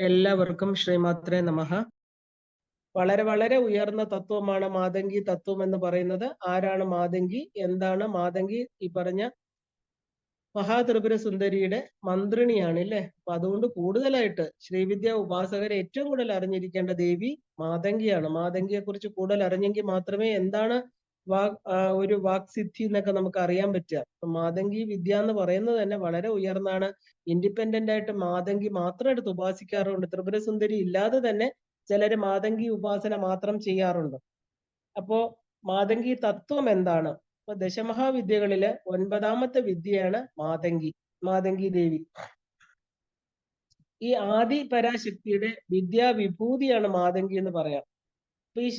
എല്ലാവർക്കും ശ്രീമാത്രേ നമഃ. വളരെ വളരെ ഉയർന്ന തത്വമാണ് മാതംഗി തത്വം എന്ന് പറയുന്നത്. ആരാണ് മാതംഗി, എന്താണ് മാതംഗി? ഈ പറഞ്ഞ മഹാത്രിപുര സുന്ദരിയുടെ മന്ത്രിണിയാണ് അല്ലേ. അപ്പൊ അതുകൊണ്ട് കൂടുതലായിട്ട് ശ്രീവിദ്യ ഉപാസകർ ഏറ്റവും കൂടുതൽ അറിഞ്ഞിരിക്കേണ്ട ദേവി മാതംഗിയാണ്. മാതംഗിയെ കുറിച്ച് കൂടുതൽ അറിഞ്ഞെങ്കിൽ മാത്രമേ എന്താണ് ഒരു വാക്സിദ്ധി എന്നൊക്കെ നമുക്ക് അറിയാൻ പറ്റുക. അപ്പൊ മാതംഗി വിദ്യ എന്ന് പറയുന്നത് തന്നെ വളരെ ഉയർന്നാണ്. ഇൻഡിപെൻഡന്റ് ആയിട്ട് മാതംഗി മാത്രം എടുത്ത് ഉപാസിക്കാറുണ്ട്. ത്രിപുര സുന്ദരി ഇല്ലാതെ തന്നെ ചിലര് മാതംഗി ഉപാസന മാത്രം ചെയ്യാറുണ്ട്. അപ്പോ മാതംഗി തത്വം എന്താണ്? അപ്പൊ ദശമഹാവിദ്യകളില് 9ാമത്തെ വിദ്യയാണ് മാതംഗി ദേവി. ഈ ആദി പരാശക്തിയുടെ വിദ്യാവിഭൂതിയാണ് മാതംഗി എന്ന് പറയാം. അപ്പൊ ഈ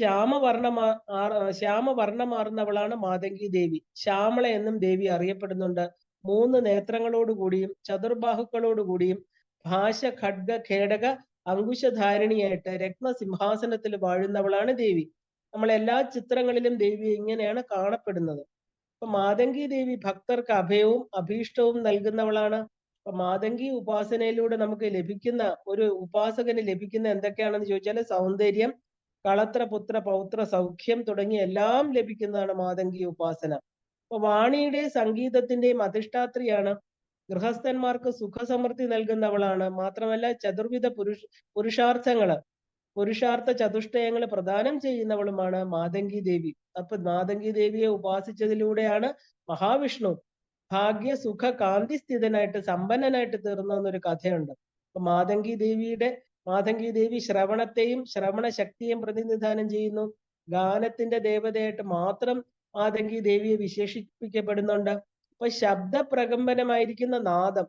ശ്യാമവർണ്ണമാർന്നവളാണ് മാതംഗി ദേവി. ശ്യാമള എന്നും ദേവി അറിയപ്പെടുന്നുണ്ട്. 3 നേത്രങ്ങളോടുകൂടിയും ചതുർബാഹുക്കളോടുകൂടിയും ഭാഷ ഖഡ്ഗ ഖേടക അങ്കുശധാരിണിയായിട്ട് രത്നസിംഹാസനത്തിൽ വാഴുന്നവളാണ് ദേവി. നമ്മൾ എല്ലാ ചിത്രങ്ങളിലും ദേവി ഇങ്ങനെയാണ് കാണപ്പെടുന്നത്. അപ്പൊ മാതംഗി ദേവി ഭക്തർക്ക് അഭയവും അഭീഷ്ടവും നൽകുന്നവളാണ്. അപ്പൊ മാതംഗി ഉപാസനയിലൂടെ നമുക്ക് ലഭിക്കുന്ന ഒരു ഉപാസകന് ലഭിക്കുന്ന എന്തൊക്കെയാണെന്ന് ചോദിച്ചാൽ സൗന്ദര്യം, കളത്ര പുത്ര പൗത്ര സൗഖ്യം തുടങ്ങിയ എല്ലാം ലഭിക്കുന്നതാണ് മാതംഗി ഉപാസന. അപ്പൊ വാണിയുടെയും സംഗീതത്തിന്റെയും അധിഷ്ഠാത്രിയാണ്. ഗൃഹസ്ഥന്മാർക്ക് സുഖസമൃദ്ധി നൽകുന്നവളാണ്. മാത്രമല്ല ചതുർവിധ പുരുഷാർത്ഥ ചതുഷ്ടയങ്ങൾ പ്രദാനം ചെയ്യുന്നവളുമാണ് മാതംഗി ദേവി. അപ്പൊ മാതംഗി ദേവിയെ ഉപാസിച്ചതിലൂടെയാണ് മഹാവിഷ്ണു ഭാഗ്യ സുഖ കാന്തി സ്ഥിതനായിട്ട് സമ്പന്നനായിട്ട് തീർന്നൊരു കഥയുണ്ട്. അപ്പൊ മാതംഗി ദേവി ശ്രവണത്തെയും ശ്രവണ ശക്തിയെയും പ്രതിനിധാനം ചെയ്യുന്നു. ഗാനത്തിന്റെ ദേവതയായിട്ട് മാത്രം മാതംഗി ദേവിയെ വിശേഷിപ്പിക്കപ്പെടുന്നുണ്ട്. അപ്പൊ ശബ്ദ പ്രകമ്പനമായിരിക്കുന്ന നാദം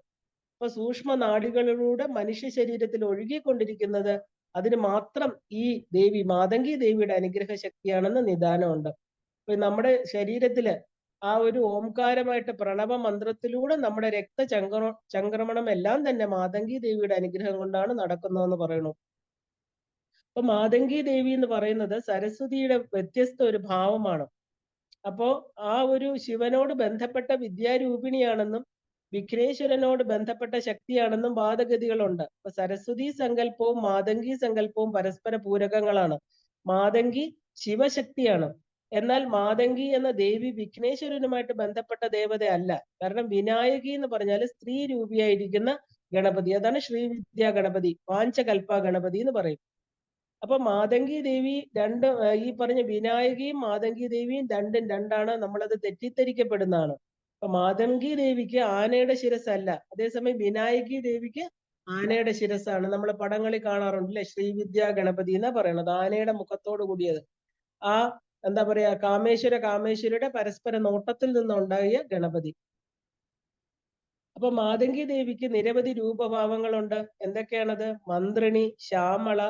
അപ്പൊ സൂക്ഷ്മ നാഡികളിലൂടെ മനുഷ്യ ശരീരത്തിൽ ഒഴുകിക്കൊണ്ടിരിക്കുന്നത് അതിന് മാത്രം ഈ ദേവി മാതംഗി ദേവിയുടെ അനുഗ്രഹ ശക്തിയാണെന്ന് നിദാനമുണ്ട്. അപ്പൊ നമ്മുടെ ശരീരത്തില് ആ ഒരു ഓംകാരമായിട്ട് പ്രണവ മന്ത്രത്തിലൂടെ നമ്മുടെ ചംക്രമണം എല്ലാം തന്നെ മാതംഗി ദേവിയുടെ അനുഗ്രഹം കൊണ്ടാണ് നടക്കുന്നതെന്ന് പറയുന്നു. അപ്പൊ മാതംഗി ദേവി എന്ന് പറയുന്നത് സരസ്വതിയുടെ വ്യത്യസ്ത ഒരു ഭാവമാണ്. അപ്പോ ആ ഒരു ശിവനോട് ബന്ധപ്പെട്ട വിദ്യാരൂപിണിയാണെന്നും വിഘ്നേശ്വരനോട് ബന്ധപ്പെട്ട ശക്തിയാണെന്നും വാദഗതികളുണ്ട്. അപ്പൊ സരസ്വതി സങ്കല്പവും മാതംഗി സങ്കല്പവും പരസ്പര പൂരകങ്ങളാണ്. മാതംഗി ശിവശക്തിയാണ്. എന്നാൽ മാതംഗി എന്ന ദേവി വിഘ്നേശ്വരനുമായിട്ട് ബന്ധപ്പെട്ട ദേവതയല്ല. കാരണം വിനായകി എന്ന് പറഞ്ഞാൽ സ്ത്രീ രൂപിയായിരിക്കുന്ന ഗണപതി. അതാണ് ശ്രീവിദ്യാ ഗണപതി, പാഞ്ചകൽപ ഗണപതി എന്ന് പറയും. അപ്പൊ മാതംഗി ദേവി ഈ പറഞ്ഞ വിനായകിയും മാതംഗി ദേവിയും രണ്ടാണ്. നമ്മളത് തെറ്റിദ്ധരിക്കപ്പെടുന്നതാണ്. അപ്പൊ മാതംഗി ദേവിക്ക് ആനയുടെ ശിരസ്സല്ല, അതേസമയം വിനായകി ദേവിക്ക് ആനയുടെ ശിരസ്സാണ്. നമ്മൾ പടങ്ങളിൽ കാണാറുണ്ട് അല്ലെ, ശ്രീവിദ്യാ ഗണപതി എന്നാ പറയണത്, ആനയുടെ മുഖത്തോട് കൂടിയത്. ആ എന്താ പറയാ, കാമേശ്വരിയുടെ പരസ്പര നോട്ടത്തിൽ നിന്നുണ്ടായ ഗണപതി. അപ്പൊ മാതംഗി ദേവിക്ക് നിരവധി രൂപഭാവങ്ങളുണ്ട്. എന്തൊക്കെയാണത്? മന്ത്രിണി, ശ്യാമള,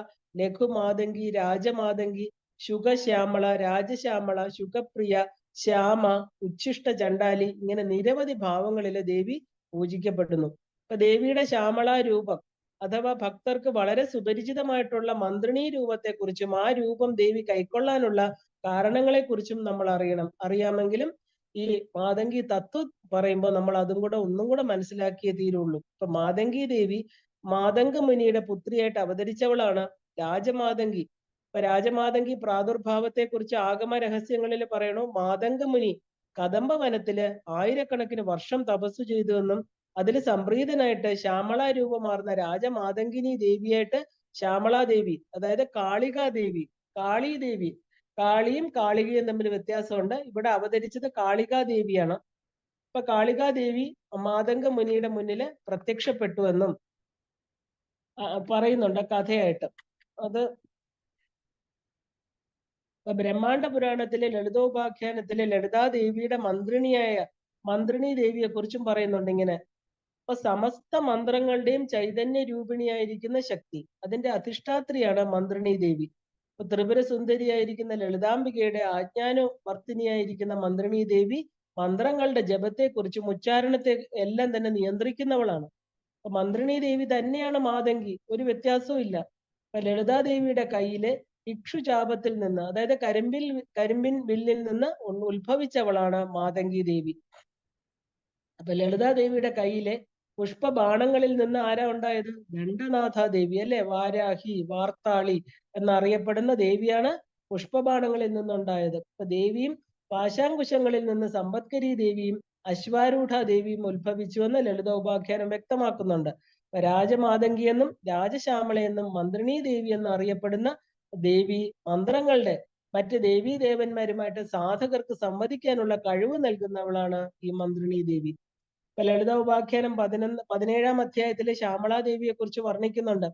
ലഘുമാതംഗി, രാജമാതംഗി, ശുഖശ്യാമള, രാജശ്യാമള, ശുഖപ്രിയ, ശ്യാമ, ഉച്ഛിഷ്ട ചണ്ടാലി, ഇങ്ങനെ നിരവധി ഭാവങ്ങളില് ദേവി പൂജിക്കപ്പെടുന്നു. അപ്പൊ ദേവിയുടെ ശ്യാമള രൂപം അഥവാ ഭക്തർക്ക് വളരെ സുപരിചിതമായിട്ടുള്ള മന്ത്രിണീ രൂപത്തെക്കുറിച്ചും ആ രൂപം ദേവി കൈക്കൊള്ളാനുള്ള കാരണങ്ങളെക്കുറിച്ചും നമ്മൾ അറിയാമെങ്കിലും ഈ മാതംഗി തത്വം പറയുമ്പോൾ നമ്മൾ അതും കൂടെ ഒന്നും കൂടെ മനസ്സിലാക്കിയേ തീരുള്ളൂ. ഇപ്പൊ മാതംഗി ദേവി മാതംഗ മുനിയുടെ പുത്രിയായിട്ട് അവതരിച്ചവളാണ് രാജമാതംഗി. ഇപ്പൊ രാജമാതംഗി പ്രാദുർഭാവത്തെ കുറിച്ച് ആഗമ രഹസ്യങ്ങളിൽ പറയണു, മാതംഗ മുനി കദംബ വനത്തില് 1000കണക്കിന് വർഷം തപസ്സു ചെയ്തുവെന്നും അതിൽ സംപ്രീതനായിട്ട് ശ്യാമള രൂപമാർന്ന രാജമാതംഗിനി ദേവിയായിട്ട് ശ്യാമളാദേവി, അതായത് കാളികാദേവി, കാളീദേവി, കാളിയും കാളികയും തമ്മിൽ വ്യത്യാസമുണ്ട്. ഇവിടെ അവതരിച്ചത് കാളികാദേവിയാണ്. അപ്പൊ കാളികാദേവി മാതംഗ മുനിയുടെ മുന്നില് പ്രത്യക്ഷപ്പെട്ടുവെന്നും പറയുന്നുണ്ട് കഥയായിട്ട്. അത് ബ്രഹ്മാണ്ഡ പുരാണത്തിലെ ലളിതോപാഖ്യാനത്തിലെ ലളിതാദേവിയുടെ മന്ത്രിണി ദേവിയെ കുറിച്ചും പറയുന്നുണ്ട് ഇങ്ങനെ. അപ്പൊ സമസ്ത മന്ത്രങ്ങളുടെയും ചൈതന്യ രൂപിണിയായിരിക്കുന്ന ശക്തി, അതിന്റെ അധിഷ്ഠാത്രിയാണ് മന്ത്രിണി ദേവി. ഇപ്പൊ ത്രിപുര സുന്ദരിയായിരിക്കുന്ന ലളിതാംബികയുടെ ആജ്ഞാനുവർത്തിനിയായിരിക്കുന്ന മന്ത്രിണി ദേവി മന്ത്രങ്ങളുടെ ജപത്തെക്കുറിച്ചും ഉച്ചാരണത്തെ എല്ലാം തന്നെ നിയന്ത്രിക്കുന്നവളാണ്. അപ്പൊ മന്ത്രിണി ദേവി തന്നെയാണ് മാതംഗി, ഒരു വ്യത്യാസവും ഇല്ല. അപ്പൊ ലളിതാദേവിയുടെ കയ്യിലെ ഇക്ഷുചാപത്തിൽ നിന്ന്, അതായത് കരിമ്പിൻ വില്ലിൽ നിന്ന് ഉത്ഭവിച്ചവളാണ് മാതംഗി ദേവി. അപ്പൊ ലളിതാദേവിയുടെ കയ്യിലെ പുഷ്പബാണങ്ങളിൽ നിന്ന് ആരാ ഉണ്ടായത്? ദണ്ഡനാഥ ദേവി അല്ലെ, വാരാഹി, വാർത്താളി എന്നറിയപ്പെടുന്ന ദേവിയാണ് പുഷ്പബാണങ്ങളിൽ നിന്നുണ്ടായത്. അപ്പൊ ദേവിയും പാശാങ്കുശങ്ങളിൽ നിന്ന് സമ്പത്കരി ദേവിയും അശ്വാരൂഢ ദേവിയും ഉത്ഭവിച്ചുവെന്ന് ലളിതോപാഖ്യാനം വ്യക്തമാക്കുന്നുണ്ട്. രാജമാതങ്കി എന്നും രാജശ്യാമള എന്നും മന്ത്രിണീ ദേവി എന്നും അറിയപ്പെടുന്ന ദേവി മന്ത്രങ്ങളുടെ മറ്റ് ദേവീ ദേവന്മാരുമായിട്ട് സാധകർക്ക് സംവദിക്കാനുള്ള കഴിവ് നൽകുന്നവളാണ് ഈ മന്ത്രിണീ ദേവി. ഇപ്പൊ ലളിത ഉപാഖ്യാനം 17-ാം അധ്യായത്തിലെ ശ്യാമളാദേവിയെ കുറിച്ച് വർണ്ണിക്കുന്നുണ്ട്.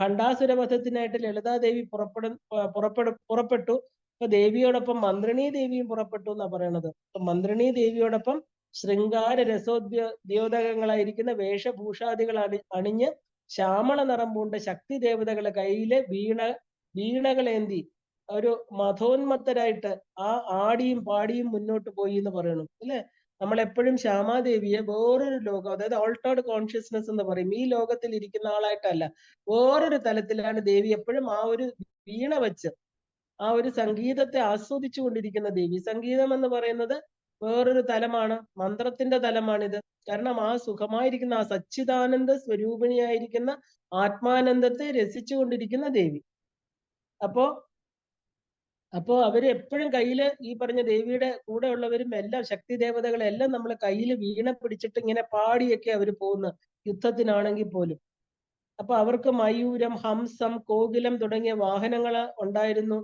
ഭണ്ഡാസുരവധത്തിനായിട്ട് ലളിതാദേവി പുറപ്പെട്ടു. അപ്പൊ ദേവിയോടൊപ്പം മന്ത്രിണീ ദേവിയും പുറപ്പെട്ടു എന്നാ പറയണത്. അപ്പൊ മന്ത്രിണീ ദേവിയോടൊപ്പം ശൃംഗാര രസോദ്യോതകങ്ങളായിരിക്കുന്ന വേഷഭൂഷാദികൾ അണിഞ്ഞ് ശ്യാമള നിറം പൂണ്ട ശക്തി ദേവതകളെ കയ്യിലെ വീണകളേന്തി ഒരു മഥോന്മത്തരായിട്ട് ആ ആടിയും പാടിയും മുന്നോട്ട് പോയി എന്ന് പറയണം അല്ലെ. നമ്മൾ എപ്പോഴും ശ്യാമാദേവിയെ വേറൊരു ലോകം, അതായത് ഓൾട്ടേർഡ് കോൺഷ്യസ്നെസ് എന്ന് പറയും, ഈ ലോകത്തിൽ ഇരിക്കുന്ന ആളായിട്ടല്ല, വേറൊരു തലത്തിലാണ് ദേവി എപ്പോഴും ആ ഒരു വീണ വെച്ച് ആ ഒരു സംഗീതത്തെ ആസ്വദിച്ചു കൊണ്ടിരിക്കുന്ന ദേവി. സംഗീതം എന്ന് പറയുന്നത് വേറൊരു തലമാണ്, മന്ത്രത്തിന്റെ തലമാണിത്. കാരണം ആ സുഖമായിരിക്കുന്ന ആ സച്ചിദാനന്ദ സ്വരൂപിണിയായിരിക്കുന്ന ആത്മാനന്ദത്തെ രസിച്ചു കൊണ്ടിരിക്കുന്ന ദേവി. അപ്പോ അവര് എപ്പോഴും കയ്യില് ഈ പറഞ്ഞ ദേവിയുടെ കൂടെ ഉള്ളവരും എല്ലാം ശക്തി ദേവതകളെല്ലാം നമ്മൾ കയ്യിൽ വീണ പിടിച്ചിട്ട് ഇങ്ങനെ പാടിയൊക്കെ അവർ പോകുന്ന യുദ്ധത്തിനാണെങ്കിൽ പോലും. അപ്പൊ അവർക്ക് മയൂരം, ഹംസം, കോകിലം തുടങ്ങിയ വാഹനങ്ങൾ ഉണ്ടായിരുന്നു.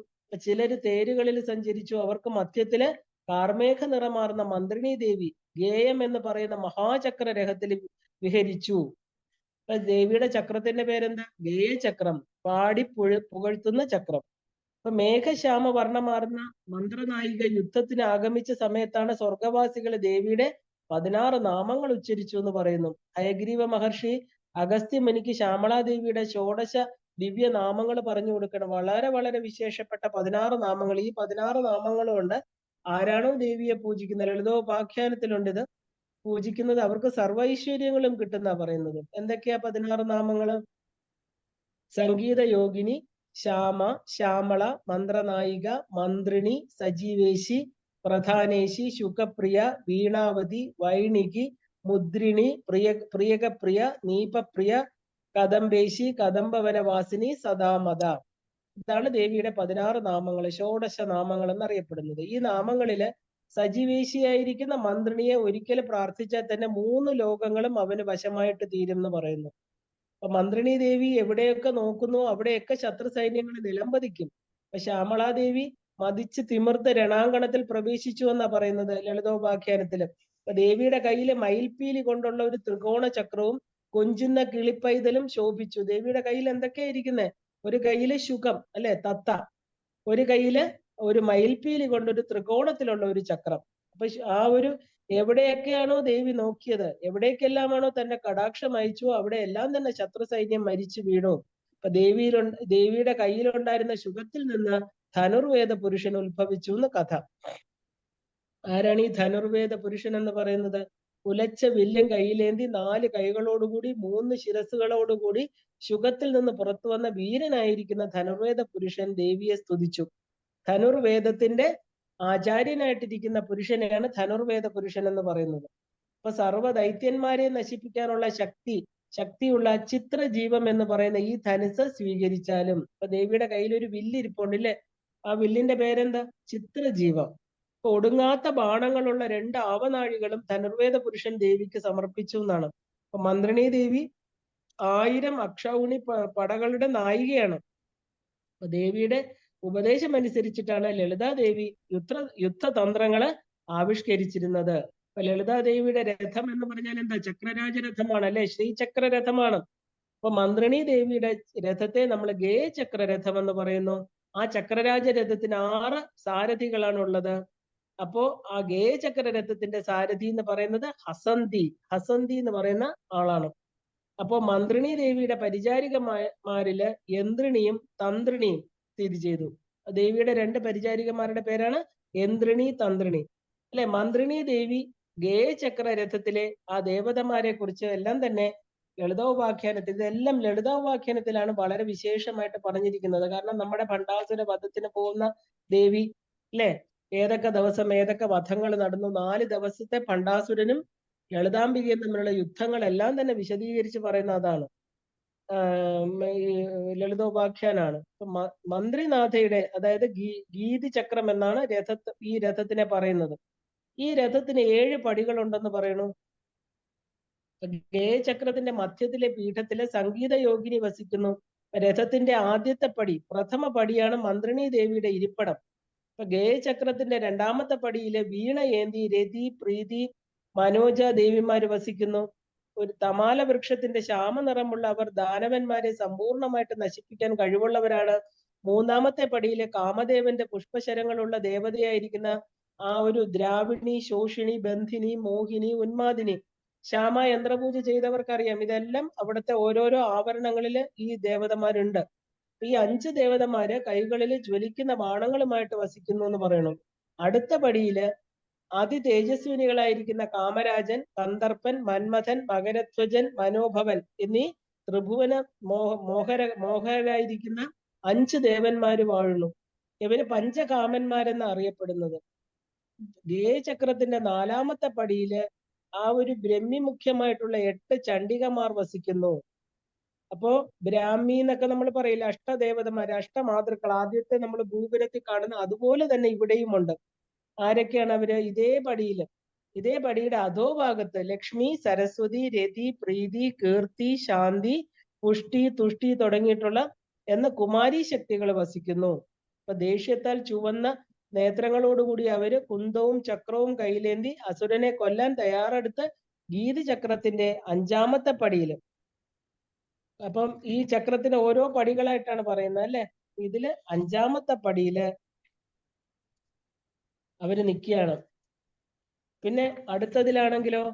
ചിലര് തേരുകളിൽ സഞ്ചരിച്ചു. അവർക്ക് മധ്യത്തില് കാർമേഘ നിറമാർന്ന മന്ത്രിണീ ദേവി ഗേയം എന്ന് പറയുന്ന മഹാചക്ര രഹത്തിൽ വിഹരിച്ചു. അപ്പൊ ദേവിയുടെ ചക്രത്തിന്റെ പേരെന്താ? ഗേയചക്രം, പാടി പുകഴ്ത്തുന്ന ചക്രം. അപ്പൊ മേഘശ്യാമ വർണ്ണമാർന്ന മന്ത്രനായിക യുദ്ധത്തിന് ആഗമിച്ച സമയത്താണ് സ്വർഗവാസികൾ ദേവിയുടെ 16 നാമങ്ങൾ ഉച്ചരിച്ചു എന്ന് പറയുന്നു. ഹയഗ്രീവ മഹർഷി അഗസ്ത്യമുനിക്ക് ശ്യാമളാദേവിയുടെ ഷോഡശ ദിവ്യ നാമങ്ങൾ പറഞ്ഞു കൊടുക്കണം. വളരെ വളരെ വിശേഷപ്പെട്ട 16 നാമങ്ങൾ. ഈ 16 നാമങ്ങൾ കൊണ്ട് ആരാണോ ദേവിയെ പൂജിക്കുന്നത്, ലളിതോപാഖ്യാനത്തിലുണ്ട് ഇത്, പൂജിക്കുന്നത് അവർക്ക് സർവൈശ്വര്യങ്ങളും കിട്ടുന്ന പറയുന്നത്. എന്തൊക്കെയാ 16 നാമങ്ങള്? സംഗീത യോഗിനി, ശ്യാമ, ശ്യാമള, മന്ത്രനായിക, മന്ത്രിണി, സജീവേശി, പ്രധാനേശി, ശുഖപ്രിയ, വീണാവതി, വൈണികി, മുദ്രിണി, പ്രിയകപ്രിയ, നീപപ്രിയ, കദംബേശി, കദംബവനവാസിനി, സദാമത. ഇതാണ് ദേവിയുടെ 16 നാമങ്ങൾ, ഷോഡശ നാമങ്ങൾ എന്നറിയപ്പെടുന്നത്. ഈ നാമങ്ങളില് സജീവേശിയായിരിക്കുന്ന മന്ത്രിണിയെ ഒരിക്കൽ പ്രാർത്ഥിച്ചാൽ തന്നെ 3 ലോകങ്ങളും അവന് വശമായിട്ട് തീരും എന്ന് പറയുന്നു. അപ്പൊ മന്ത്രിണീ ദേവി എവിടെയൊക്കെ നോക്കുന്നു അവിടെയൊക്കെ ശത്രു സൈന്യങ്ങൾ നിലംപതിക്കും. അപ്പൊ ശ്യാമളാദേവി മതിച്ച് തിമിർത്ത് രണാങ്കണത്തിൽ പ്രവേശിച്ചു എന്നാ പറയുന്നത് ലളിതോപാഖ്യാനത്തില്. അപ്പൊ ദേവിയുടെ കയ്യില് മയിൽപ്പീലി കൊണ്ടുള്ള ഒരു ത്രികോണ ചക്രവും കൊഞ്ചുന്ന കിളിപ്പൈതലും ശോഭിച്ചു. ദേവിയുടെ കയ്യിൽ എന്തൊക്കെയാ ഇരിക്കുന്നത്? ഒരു കയ്യില് ശുഖം അല്ലെ, തത്ത, ഒരു കയ്യില് ഒരു മയിൽപ്പീലി കൊണ്ടൊരു ത്രികോണത്തിലുള്ള ഒരു ചക്രം. അപ്പൊ ആ ഒരു എവിടെയൊക്കെയാണോ ദേവി നോക്കിയത്, എവിടേക്കെല്ലാമാണോ തന്റെ കടാക്ഷം അയച്ചു, അവിടെ എല്ലാം തന്നെ ശത്രു സൈന്യം മരിച്ചു വീണു. അപ്പൊ ദേവിയുടെ കയ്യിലുണ്ടായിരുന്ന ശുഖത്തിൽ നിന്ന് ധനുർവേദ പുരുഷൻ ഉത്ഭവിച്ചു എന്ന് കഥ. ആരാണ് ഈ ധനുർവേദ പുരുഷൻ എന്ന് പറയുന്നത്? ഉലച്ച വില്ലും കയ്യിലേന്തി 4 കൈകളോടുകൂടി 3 ശിരസുകളോടുകൂടി ശുഖത്തിൽ നിന്ന് പുറത്തു വന്ന വീരനായിരിക്കുന്ന ധനുർവേദ പുരുഷൻ ദേവിയെ സ്തുതിച്ചു. ധനുർവേദത്തിന്റെ ആചാര്യനായിട്ടിരിക്കുന്ന പുരുഷനെയാണ് ധനുർവേദ പുരുഷൻ എന്ന് പറയുന്നത്. അപ്പൊ സർവ്വ ദൈത്യന്മാരെ നശിപ്പിക്കാനുള്ള ശക്തിയുള്ള ചിത്രജീവം എന്ന് പറയുന്ന ഈ ധനുസ് സ്വീകരിച്ചാലും, ഇപ്പൊ ദേവിയുടെ കയ്യിൽ ഒരു വില്ലിരിപ്പുണ്ടല്ലേ, ആ വില്ലിന്റെ പേരെന്താ? ചിത്രജീവം. അപ്പൊ ഒടുങ്ങാത്ത ബാണങ്ങളുള്ള 2 ആവനാഴികളും ധനുർവേദ പുരുഷൻ ദേവിക്ക് സമർപ്പിച്ചു എന്നാണ്. അപ്പൊ മന്ത്രിണീ ദേവി 1000 അക്ഷൗണി പടകളുടെ നായികയാണ്. അപ്പൊ ദേവിയുടെ ഉപദേശം അനുസരിച്ചിട്ടാണ് ലളിതാദേവി യുദ്ധതന്ത്രങ്ങള് ആവിഷ്കരിച്ചിരുന്നത്. അപ്പൊ ലളിതാദേവിയുടെ രഥം എന്ന് പറഞ്ഞാൽ എന്താ? ചക്രരാജരഥമാണ് അല്ലെ, ശ്രീചക്ര രഥമാണ്. അപ്പൊ മന്ത്രിണീ ദേവിയുടെ രഥത്തെ നമ്മൾ ഗേയചക്ര രഥം എന്ന് പറയുന്നു. ആ ചക്രരാജ രഥത്തിന് 6 സാരഥികളാണ് ഉള്ളത്. അപ്പോ ആ ഗേയചക്ര രഥത്തിന്റെ സാരഥി എന്ന് പറയുന്നത് ഹസന്തി എന്ന് പറയുന്ന ആളാണ്. അപ്പോ മന്ത്രിണീ ദേവിയുടെ പരിചാരികമാരില് യന്ത്രിണിയും തന്ത്രിണിയും സ്ഥിതി ചെയ്തു. ദേവിയുടെ 2 പരിചാരികമാരുടെ പേരാണ് യന്ത്രിണി, തന്ത്രിണി അല്ലെ. മന്ത്രിണീ ദേവി ഗേയചക്ര രഥത്തിലെ ആ ദേവതമാരെ കുറിച്ച് എല്ലാം തന്നെ ലളിതോപാഖ്യാനത്തിൽ, ഇതെല്ലാം ലളിതോപാഖ്യാനത്തിലാണ് വളരെ വിശേഷമായിട്ട് പറഞ്ഞിരിക്കുന്നത്. കാരണം നമ്മുടെ ഭണ്ഡാസുര വധത്തിന് പോകുന്ന ദേവി അല്ലെ, ഏതൊക്കെ ദിവസം ഏതൊക്കെ വധങ്ങൾ നടന്നു, 4 ദിവസത്തെ ഭണ്ഡാസുരനും ലളിതാംബികയും തമ്മിലുള്ള യുദ്ധങ്ങളെല്ലാം തന്നെ വിശദീകരിച്ച് പറയുന്ന അതാണ്. ഈ ലളിതോപാഖ്യാനാണ്. മന്ത്രിനാഥയുടെ, അതായത് ഗീതി ചക്രം എന്നാണ് ഈ രഥത്തിനെ പറയുന്നത്. ഈ രഥത്തിന് 7 പടികളുണ്ടെന്ന് പറയുന്നു. ഗേയചക്രത്തിന്റെ മധ്യത്തിലെ പീഠത്തിലെ സംഗീത യോഗിനി വസിക്കുന്നു. രഥത്തിന്റെ ആദ്യത്തെ പടി, പ്രഥമ പടിയാണ് മന്ത്രിണി ദേവിയുടെ ഇരിപ്പിടം. അപ്പൊ ഗേയചക്രത്തിന്റെ 2ാമത്തെ പടിയിലെ വീണ ഏന്തി രതി, പ്രീതി, മനോജ ദേവിമാര് വസിക്കുന്നു. ഒരു തമാല വൃക്ഷത്തിന്റെ ശ്യാമനിറമുള്ള അവർ ദാനവന്മാരെ സമ്പൂർണമായിട്ട് നശിപ്പിക്കാൻ കഴിവുള്ളവരാണ്. 3ാമത്തെ പടിയിലെ കാമദേവന്റെ പുഷ്പശരങ്ങളുള്ള ദേവതയായിരിക്കുന്ന ആ ഒരു ദ്രാവിണി, ശോഷിണി, ബന്ധിനി, മോഹിനി, ഉന്മാദിനി, ശ്യാമ യന്ത്രപൂജ ചെയ്തവർക്കറിയാം. ഇതെല്ലാം അവിടുത്തെ ഓരോരോ ആവരണങ്ങളില് ഈ ദേവതമാരുണ്ട്. ഈ 5 ദേവതമാര് കൈകളിൽ ജ്വലിക്കുന്ന ബാണങ്ങളുമായിട്ട് വസിക്കുന്നു എന്ന് പറയണു. അടുത്ത പടിയില് അതിതേജസ്വിനികളായിരിക്കുന്ന കാമരാജൻ, കന്ദർപ്പൻ, മന്മഥൻ, മകരധ്വജൻ, മനോഭവൻ എന്നീ ത്രിഭുവന മോഹരായിരിക്കുന്ന 5 ദേവന്മാര് വാഴുന്നു. ഇവര് പഞ്ചകാമന്മാരെന്ന് അറിയപ്പെടുന്നത്. ഗേയചക്രത്തിന്റെ 4ാമത്തെ പടിയില് ആ ഒരു ബ്രഹ്മിമുഖ്യമായിട്ടുള്ള 8 ചണ്ഡികമാർ വസിക്കുന്നു. അപ്പോ ബ്രാഹ്മി എന്നൊക്കെ നമ്മൾ പറയില്ല, അഷ്ടദേവതമാര്, അഷ്ടമാതൃക്കൾ, ആദ്യത്തെ നമ്മൾ ഭൂപുരത്തിൽ കാണുന്ന അതുപോലെ തന്നെ ഇവിടെയുമുണ്ട്. ആരൊക്കെയാണ് അവര്? ഇതേ പടിയുടെ അധോഭാഗത്ത് ലക്ഷ്മി, സരസ്വതി, രതി, പ്രീതി, കീർത്തി, ശാന്തി, പുഷ്ടി, തുഷ്ടി തുടങ്ങിയിട്ടുള്ള കുമാരി ശക്തികൾ വസിക്കുന്നു. അപ്പൊ ദേഷ്യത്താൽ ചുവന്ന നേത്രങ്ങളോടുകൂടി അവര് കുന്തവും ചക്രവും കയ്യിലേന്തി അസുരനെ കൊല്ലാൻ തയ്യാറെടുത്ത് ഗീതി ചക്രത്തിന്റെ 5ാമത്തെ പടിയില്, അപ്പം ഈ ചക്രത്തിന് ഓരോ പടികളായിട്ടാണ് പറയുന്നത് അല്ലെ, ഇതില് 5ാമത്തെ പടിയില് അവര് നിൽക്കുകയാണ്. പിന്നെ അടുത്തതിലാണെങ്കിലോ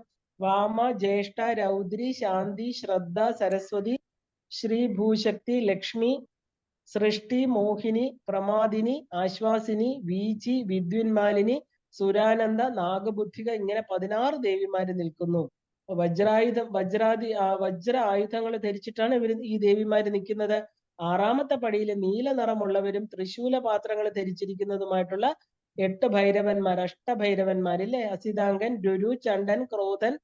വാമ, ജ്യേഷ്ഠ, രൗദ്രി, ശാന്തി, ശ്രദ്ധ, സരസ്വതി, ശ്രീ, ഭൂശക്തി, ലക്ഷ്മി, സൃഷ്ടി, മോഹിനി, പ്രമാദിനി, ആശ്വാസിനി, വീചി, വിദ്യുന്മാലിനി, സുരാനന്ദ, നാഗബുദ്ധിക, ഇങ്ങനെ 16 ദേവിമാര് നിൽക്കുന്നു. വജ്ര ആയുധങ്ങൾ ധരിച്ചിട്ടാണ് ഈ ദേവിമാര് നിൽക്കുന്നത്. 6ാമത്തെ പടിയിൽ നീല നിറമുള്ളവരും തൃശൂല പാത്രങ്ങൾ ധരിച്ചിരിക്കുന്നതുമായിട്ടുള്ള 8 ഭൈരവന്മാർ, അഷ്ടഭൈരവന്മാരില്ലേ, അസിതാങ്കൻ, രുരു, ചണ്ഡൻ, ക്രോധൻ,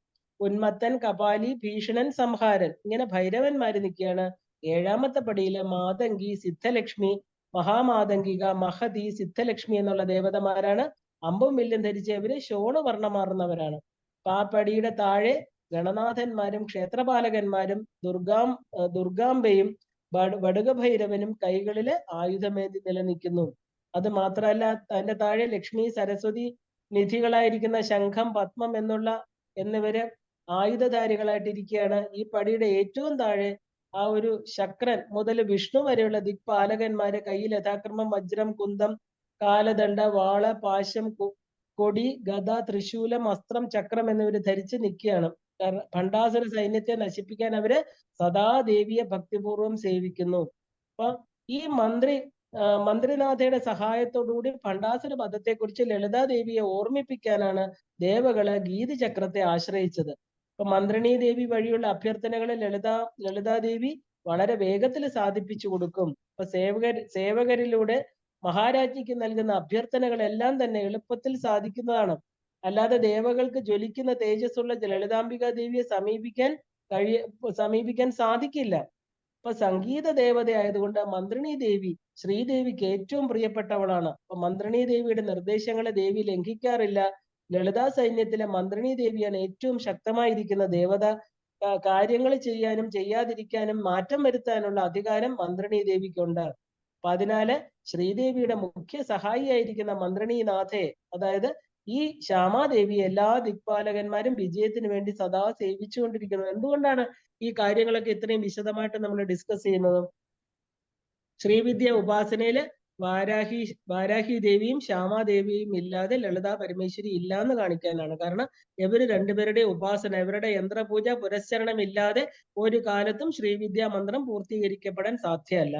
ഉന്മത്തൻ, കപാലി, ഭീഷണൻ, സംഹാരൻ, ഇങ്ങനെ ഭൈരവന്മാര് നിൽക്കുകയാണ്. 7ാമത്തെ പടിയില് മാതങ്കി, സിദ്ധലക്ഷ്മി, മഹാമാതങ്കിക, മഹതി, സിദ്ധലക്ഷ്മി എന്നുള്ള ദേവതമാരാണ്. അമ്പും വില്ലും ധരിച്ചവര് ശോണവർണ്ണമാർന്നവരാണ്. ആ പടിയുടെ താഴെ ഗണനാഥന്മാരും ക്ഷേത്രപാലകന്മാരും ദുർഗാംബയും വടുകഭൈരവനും കൈകളില് ആയുധമേന്തി നിലനിൽക്കുന്നു. അത് മാത്രമല്ല, അതിന്റെ താഴെ ലക്ഷ്മി, സരസ്വതി, നിധികളായിരിക്കുന്ന ശംഖം, പത്മം എന്നിവര് ആയുധധാരികളായിട്ടിരിക്കുകയാണ്. ഈ പടിയുടെ ഏറ്റവും താഴെ ആ ഒരു ശക്രൻ മുതൽ വിഷ്ണു വരെയുള്ള ദിക്പാലകന്മാര് കയ്യിൽ യഥാക്രമം വജ്രം, കുന്തം, കാലദണ്ഡ, വാള, പാശം, കൊടി, ഗദ, തൃശൂലം, അസ്ത്രം, ചക്രം എന്നിവര് ധരിച്ച് നിൽക്കുകയാണ്. ഭണ്ഡാസുര സൈന്യത്തെ നശിപ്പിക്കാൻ അവര് സദാ ദേവിയെ ഭക്തിപൂർവ്വം സേവിക്കുന്നു. അപ്പൊ ഈ മന്ത്രിനാഥയുടെ സഹായത്തോടുകൂടി ഭണ്ഡാസുര വധത്തെക്കുറിച്ച് ലളിതാദേവിയെ ഓർമ്മിപ്പിക്കാനാണ് ദേവകള് ഗീതി ചക്രത്തെ ആശ്രയിച്ചത്. അപ്പൊ മന്ത്രിണീ ദേവി വഴിയുള്ള അഭ്യർത്ഥനകളെ ലളിതാദേവി വളരെ വേഗത്തിൽ സാധിപ്പിച്ചു കൊടുക്കും. അപ്പൊ സേവകരിലൂടെ മഹാരാജ്ഞിക്ക് നൽകുന്ന അഭ്യർത്ഥനകളെല്ലാം തന്നെ എളുപ്പത്തിൽ സാധിക്കുന്നതാണ്. അല്ലാതെ ദേവകൾക്ക് ജ്വലിക്കുന്ന തേജസ്സുള്ള ലളിതാംബിക ദേവിയെ സമീപിക്കാൻ സാധിക്കില്ല. അപ്പൊ സംഗീത ദേവത ആയതുകൊണ്ട് മന്ത്രിണീ ദേവി ശ്രീദേവിക്ക് ഏറ്റവും പ്രിയപ്പെട്ടവളാണ്. അപ്പൊ മന്ത്രിണീ ദേവിയുടെ നിർദ്ദേശങ്ങളെ ദേവി ലംഘിക്കാറില്ല. ലളിതാ സൈന്യത്തിലെ മന്ത്രിണീ ദേവിയാണ് ഏറ്റവും ശക്തമായിരിക്കുന്ന ദേവത. കാര്യങ്ങൾ ചെയ്യാനും ചെയ്യാതിരിക്കാനും മാറ്റം വരുത്താനുള്ള അധികാരം മന്ത്രിണീ ദേവിക്കുണ്ട്. അപ്പൊ അതിനാല് ശ്രീദേവിയുടെ മുഖ്യ സഹായിയായിരിക്കുന്ന മന്ത്രിണീനാഥെ, അതായത് ഈ ശ്യാമാദേവി എല്ലാ ദിക്പാലകന്മാരും വിജയത്തിന് വേണ്ടി സദാ സേവിച്ചുകൊണ്ടിരിക്കുന്നത്. എന്തുകൊണ്ടാണ് ഈ കാര്യങ്ങളൊക്കെ ഇത്രയും വിശദമായിട്ട് നമ്മൾ ഡിസ്കസ് ചെയ്യുന്നത്? ശ്രീവിദ്യ ഉപാസനയില് വാരാഹി ദേവിയും ശ്യാമാദേവിയും ഇല്ലാതെ ലളിതാ പരമേശ്വരി ഇല്ല എന്ന് കാണിക്കാനാണ്. കാരണം ഇവര് രണ്ടുപേരുടെ ഉപാസന, ഇവരുടെ യന്ത്രപൂജ പുരസ്ചരണം ഇല്ലാതെ ഒരു കാലത്തും ശ്രീവിദ്യാ മന്ത്രം പൂർത്തീകരിക്കപ്പെടാൻ സാധ്യമല്ല.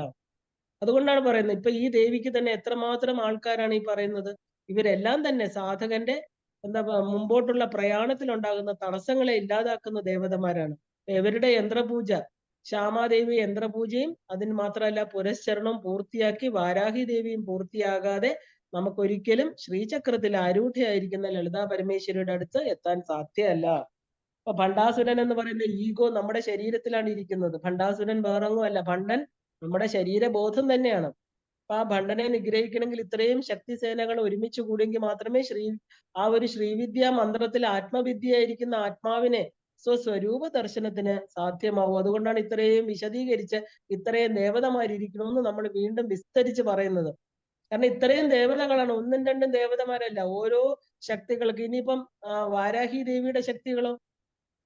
അതുകൊണ്ടാണ് പറയുന്നത്. ഇപ്പൊ ഈ ദേവിക്ക് തന്നെ എത്രമാത്രം ആൾക്കാരാണ് ഈ പറയുന്നത്. ഇവരെല്ലാം തന്നെ സാധകന്റെ മുമ്പോട്ടുള്ള പ്രയാണത്തിൽ ഉണ്ടാകുന്ന തടസ്സങ്ങളെ ഇല്ലാതാക്കുന്ന ദേവതമാരാണ്. ഇവരുടെ യന്ത്രപൂജ, ശ്യാമാദേവി യന്ത്രപൂജയും അതിന് മാത്രമല്ല പുരസ്ചരണവും പൂർത്തിയാക്കി വാരാഹി ദേവിയും പൂർത്തിയാകാതെ നമുക്കൊരിക്കലും ശ്രീചക്രത്തിൽ ആരൂഢയായിരിക്കുന്ന ലളിതാ പരമേശ്വരിയുടെ അടുത്ത് എത്താൻ സാധ്യമല്ല. അപ്പൊ ഭണ്ഡാസുരൻ എന്ന് പറയുന്ന ഈഗോ നമ്മുടെ ശരീരത്തിലാണ് ഇരിക്കുന്നത്. ഭണ്ഡാസുരൻ വേറൊന്നും അല്ല, ഭണ്ഡൻ നമ്മുടെ ശരീരബോധം തന്നെയാണ്. അപ്പൊ ആ ഭണ്ഡനെ നിഗ്രഹിക്കണമെങ്കിൽ ഇത്രയും ശക്തിസേനകൾ ഒരുമിച്ച് കൂടിയെങ്കിൽ മാത്രമേ ആ ഒരു ശ്രീവിദ്യാ മന്ത്രത്തിൽ ആത്മവിദ്യയായിരിക്കുന്ന ആത്മാവിനെ സ്വസ്വരൂപ ദർശനത്തിന് സാധ്യമാവും. അതുകൊണ്ടാണ് ഇത്രയും വിശദീകരിച്ച് ഇത്രയും ദേവതമാരിയ്ക്കണമെന്ന് നമ്മൾ വീണ്ടും വിസ്തരിച്ച് പറയുന്നത്. കാരണം ഇത്രയും ദേവതകളാണ്, ഒന്നും രണ്ടും ദേവതമാരല്ല. ഓരോ ശക്തികൾക്ക് ഇനിയിപ്പം വാരാഹി ദേവിയുടെ ശക്തികളോ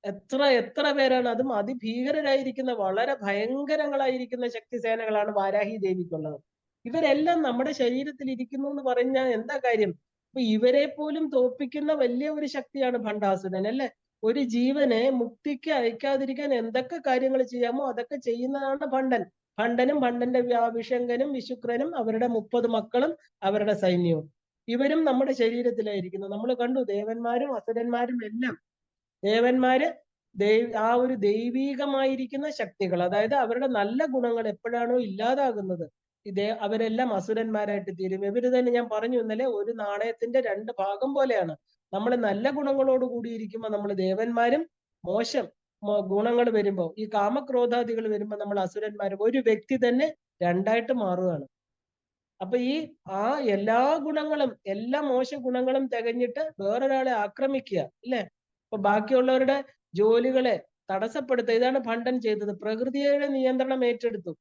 എത്ര എത്ര പേരാണ്, അതും അതിഭീകരരായിരിക്കുന്ന വളരെ ഭയങ്കരങ്ങളായിരിക്കുന്ന ശക്തിസേനകളാണ് വാരാഹി ദേവിക്കുള്ളത്. ഇവരെല്ലാം നമ്മുടെ ശരീരത്തിൽ ഇരിക്കുന്നു എന്ന് പറഞ്ഞാൽ എന്താ കാര്യം? അപ്പൊ ഇവരെ പോലും തോൽപ്പിക്കുന്ന വലിയ ഒരു ശക്തിയാണ് ഭണ്ഡാസുരൻ, അല്ലെ? ഒരു ജീവനെ മുക്തിക്ക് അയക്കാതിരിക്കാൻ എന്തൊക്കെ കാര്യങ്ങൾ ചെയ്യാമോ അതൊക്കെ ചെയ്യുന്നതാണ് ഭണ്ഡൻ. ഭണ്ഡനും ഭണ്ഡന്റെ വിഷങ്കനും വിശുക്രനും അവരുടെ 30 മക്കളും അവരുടെ സൈന്യവും ഇവരും നമ്മുടെ ശരീരത്തിലായിരിക്കുന്നു. നമ്മൾ കണ്ടു ദേവന്മാരും അസുരന്മാരും എല്ലാം. ദേവന്മാര് ആ ഒരു ദൈവീകമായിരിക്കുന്ന ശക്തികൾ, അതായത് അവരുടെ നല്ല ഗുണങ്ങൾ എപ്പോഴാണോ ഇല്ലാതാകുന്നത് അവരെല്ലാം അസുരന്മാരായിട്ട് തീരും. ഇവര് തന്നെ ഞാൻ പറഞ്ഞു ഇന്നലെ, ഒരു നാണയത്തിന്റെ 2 ഭാഗം പോലെയാണ്. നമ്മൾ നല്ല ഗുണങ്ങളോട് കൂടിയിരിക്കുമ്പോൾ നമ്മൾ ദേവന്മാരും, മോശം ഗുണങ്ങൾ വരുമ്പോൾ ഈ കാമക്രോധാദികൾ വരുമ്പോൾ നമ്മൾ അസുരന്മാരും. ഒരു വ്യക്തി തന്നെ 2ആയിട്ട് മാറുകയാണ്. അപ്പൊ ആ എല്ലാ ഗുണങ്ങളും, എല്ലാ മോശ ഗുണങ്ങളും തികഞ്ഞിട്ട് വേറൊരാളെ ആക്രമിക്കുക, അല്ലെ? അപ്പൊ ബാക്കിയുള്ളവരുടെ ജോലികളെ തടസ്സപ്പെടുത്തുക. ഇതാണ് ഭണ്ഡൻ ചെയ്തത്. പ്രകൃതിയുടെ നിയന്ത്രണം ഏറ്റെടുത്തു.